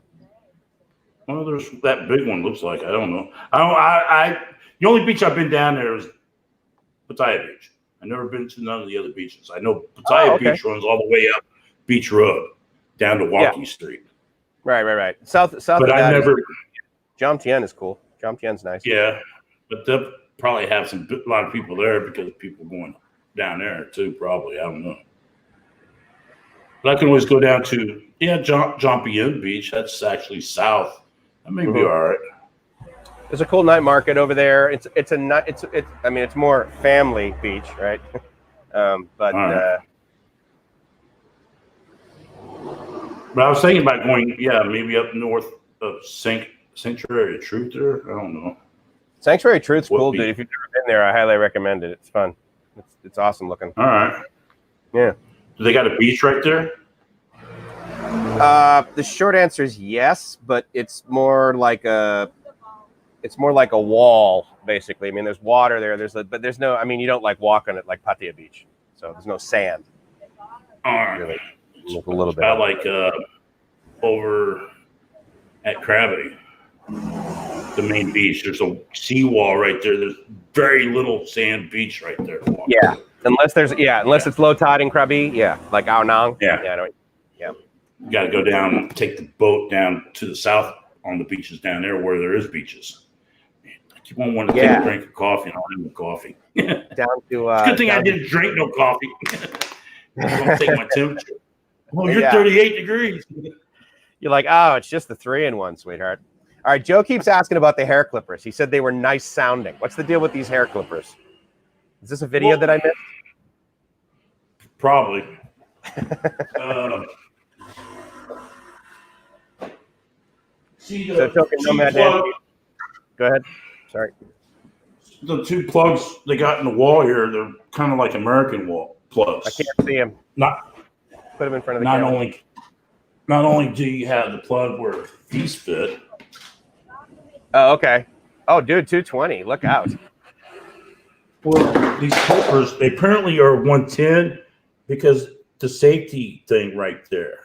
Speaker 1: Well, there's that big one. Looks like I don't know. The only beach I've been down there is Pattaya Beach. I've never been to none of the other beaches. I know Pattaya Beach runs all the way up Beach Road down to Walkie Street. South
Speaker 2: but
Speaker 1: of that.
Speaker 2: Jom Tien is cool. Jom Tien's nice.
Speaker 1: Yeah, but probably have a lot of people there because people going down there too. Probably, I don't know. But I can always go down to Jompion Beach. That's actually south. That may be all right.
Speaker 2: There's a cool night market over there. It's more family beach, right? But
Speaker 1: I was thinking about going, maybe up north of Sanctuary of Truth there. I don't know.
Speaker 2: Sanctuary of Truth's cool, dude. If you've never been there, I highly recommend it. It's fun. It's awesome looking.
Speaker 1: All right.
Speaker 2: Yeah.
Speaker 1: Do they got a beach right there?
Speaker 2: The short answer is yes, but it's more like a wall, basically. I mean, there's water there. But there's no. I mean, you don't like walk on it like Pattaya Beach, so there's no sand.
Speaker 1: All right.
Speaker 2: Really, a little bit.
Speaker 1: About like over at Krabby, the main beach. There's a seawall right there. There's very little sand beach right there.
Speaker 2: Yeah, unless it's low tide in Krabi. Yeah, like Ao Nang.
Speaker 1: Yeah. You got to go down and take the boat down to the south on the beaches down there where there is beaches. I keep on wanting to take a drink of coffee, and I don't have no coffee.
Speaker 2: Down to.
Speaker 1: It's a good thing I didn't drink no coffee. I'm going to take my temperature. Oh, you're 38 degrees.
Speaker 2: You're like, oh, it's just the 3-in-1, sweetheart. All right, Joe keeps asking about the hair clippers. He said they were nice sounding. What's the deal with these hair clippers? Is this a video that I missed?
Speaker 1: Probably.
Speaker 2: So Token Nomad. Go ahead. Sorry.
Speaker 1: The two plugs they got in the wall here, they're kind of like American wall plugs.
Speaker 2: I can't see them. Put them in front of the camera.
Speaker 1: Not only do you have the plug where these fit.
Speaker 2: Oh, okay. Oh, dude, 220. Look out.
Speaker 1: Well, these clippers, they apparently are 110 because the safety thing right there.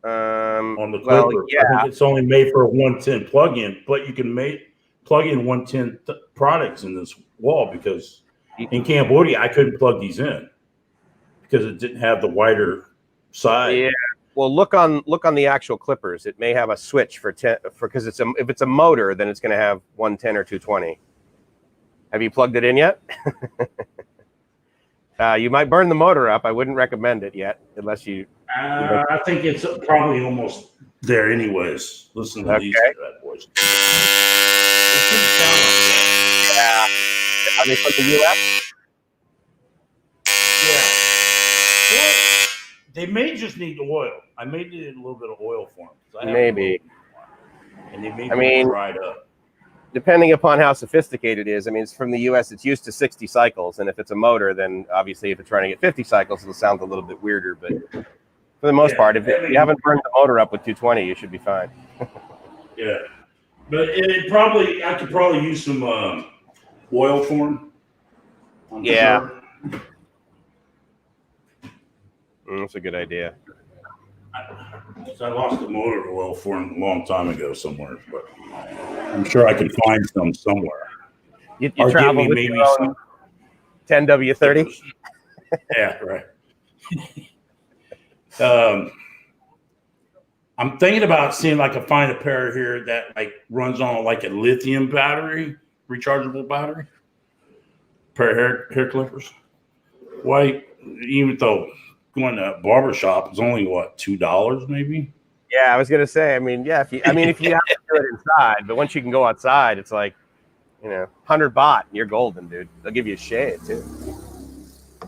Speaker 1: On the clipper.
Speaker 2: Well, yeah.
Speaker 1: I think it's only made for a 110 plug-in, but you can plug in 110 products in this wall because in Cambodia, I couldn't plug these in because it didn't have the wider side.
Speaker 2: Yeah. Well, look on the actual clippers. It may have a switch for because if it's a motor, then it's going to have 110 or 220. Have you plugged it in yet? You might burn the motor up. I wouldn't recommend it yet, unless you.
Speaker 1: I think it's probably almost there, anyways. Listen to these bad boys.
Speaker 2: Yeah. Are they from the U.S.?
Speaker 1: Yeah. Well, they may just need the oil. I may need a little bit of oil for them.
Speaker 2: Maybe.
Speaker 1: And they may be dried up.
Speaker 2: Depending upon how sophisticated it is. I mean, it's from the U.S. It's used to 60 cycles, and if it's a motor, then obviously if it's trying to get 50 cycles, it'll sound a little bit weirder. But for the most part, if you haven't burned the motor up with 220, you should be fine.
Speaker 1: Yeah, but I could probably use some oil for them.
Speaker 2: Yeah, that's a good idea.
Speaker 1: I lost the motor oil for him a long time ago somewhere, but I'm sure I can find some somewhere.
Speaker 2: You travel with maybe some 10W30?
Speaker 1: Yeah, right. I'm thinking about seeing if I can find a pair here that like runs on like a lithium battery, rechargeable battery. Pair of hair clippers. Why, even though going to a barber shop is only what, $2 maybe?
Speaker 2: Yeah, I was gonna say. I mean, if you have to do it inside, but once you can go outside, it's like, 100 baht, and you're golden, dude. They'll give you a shave too.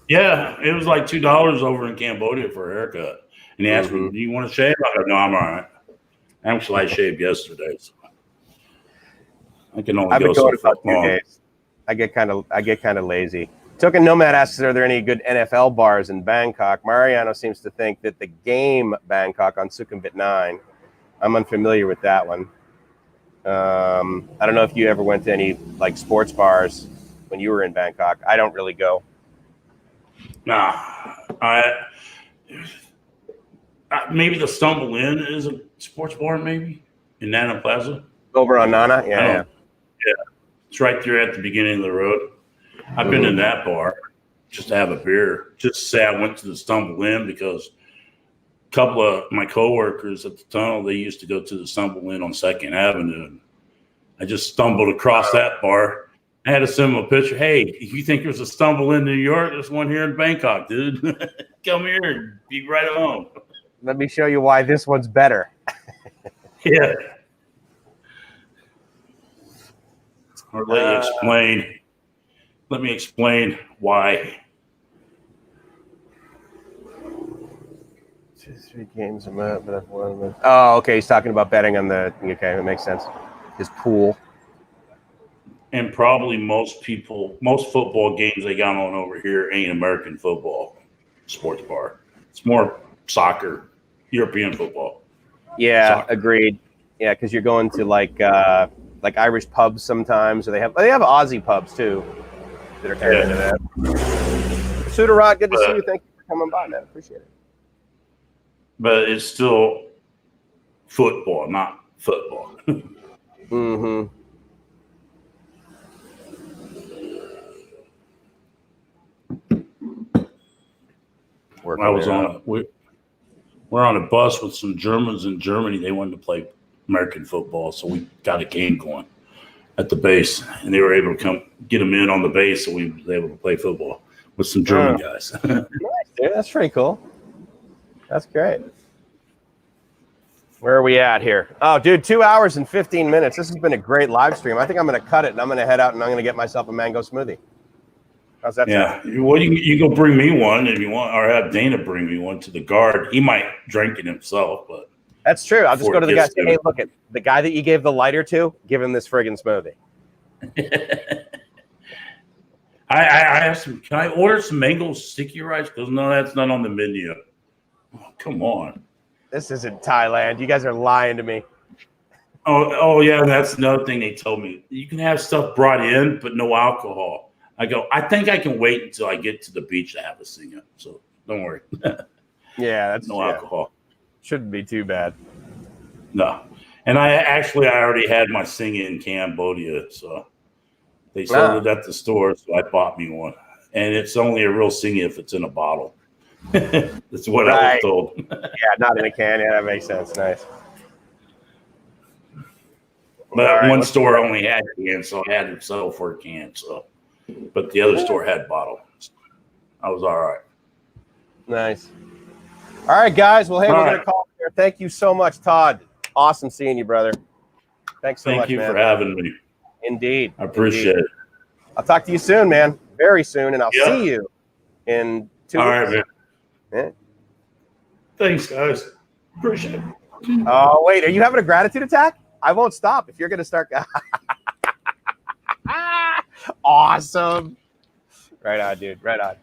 Speaker 1: Yeah, it was like $2 over in Cambodia for a haircut, and he asked me, "Do you want to shave?" I go, "No, I'm all right." Actually, I shaved yesterday, so I can only go so long.
Speaker 2: Days. I get kind of lazy. Token Nomad asks, are there any good NFL bars in Bangkok? Mariano seems to think that the Game Bangkok on Sukhumvit 9. I'm unfamiliar with that one. I don't know if you ever went to any like sports bars when you were in Bangkok. I don't really go.
Speaker 1: Nah, maybe the Stumble Inn is a sports bar, maybe in Nana Plaza.
Speaker 2: Over on Nana, yeah.
Speaker 1: It's right there at the beginning of the road. I've been in that bar just to have a beer. Just to say I went to the Stumble Inn because a couple of my coworkers at the tunnel, they used to go to the Stumble Inn on 2nd Avenue. And I just stumbled across that bar I had to send him a picture. Hey, if you think there's a stumble in New York, there's one here in Bangkok, dude. Come here and be right at home.
Speaker 2: Let me show you why this one's better.
Speaker 1: Yeah. Or let me explain why.
Speaker 2: 2-3 games a month, but I've won. Oh, okay. He's talking about betting on the. Okay, that makes sense. His pool.
Speaker 1: And probably most football games they got on over here ain't American football sports bar. It's more soccer, European football.
Speaker 2: Yeah,
Speaker 1: Soccer.
Speaker 2: agreed. Yeah, because you're going to like Irish pubs sometimes, or they have Aussie pubs too that are kind of into that. Sudarot, good to see you. Thank you for coming by, man. Appreciate it.
Speaker 1: But it's still football, not football.
Speaker 2: Mm-hmm.
Speaker 1: I was we're on a bus with some Germans in Germany. They wanted to play American football, so we got a game going at the base, and they were able to come get them in on the base, so we were able to play football with some German guys.
Speaker 2: Nice, dude. That's pretty cool. That's great. Where are we at here? Oh, dude, 2 hours and 15 minutes. This has been a great live stream. I think I'm going to cut it, and I'm going to head out, and I'm going to get myself a mango smoothie. How's that sound?
Speaker 1: Well, you go bring me one if you want, or have Dana bring me one to the guard. He might drink it himself, but
Speaker 2: that's true. I'll just go to the guy and say, hey, look, the guy that you gave the lighter to, give him this friggin' smoothie.
Speaker 1: I asked him, can I order some mango sticky rice? Because no, that's not on the menu. Oh, come on.
Speaker 2: This isn't Thailand. You guys are lying to me.
Speaker 1: Oh yeah, that's another thing they told me. You can have stuff brought in, but no alcohol. I go, I think I can wait until I get to the beach to have a sing-up. So don't worry.
Speaker 2: Yeah, that's
Speaker 1: no alcohol.
Speaker 2: Shouldn't be too bad.
Speaker 1: No. And I already had my sing in Cambodia. So they sold it at the store. So I bought me one. And it's only a real sing if it's in a bottle. That's what I was told.
Speaker 2: Yeah, not in a can. Yeah, that makes sense. Nice.
Speaker 1: But one store only had cans, so I had to settle for a can. So, but the other store had bottle. I was all right.
Speaker 2: Nice. All right, guys. Well, hey, we're going to call it here. Thank you so much, Todd. Awesome seeing you, brother. Thanks so much, man.
Speaker 1: Thank you for having me.
Speaker 2: Indeed.
Speaker 1: I appreciate it.
Speaker 2: I'll talk to you soon, man. Very soon, and I'll see you in 2 weeks.
Speaker 1: All right, man.
Speaker 2: Yeah.
Speaker 1: Thanks, guys. Appreciate it.
Speaker 2: Oh, wait. Are you having a gratitude attack? I won't stop if you're going to start. Awesome. Right on, dude. Right on.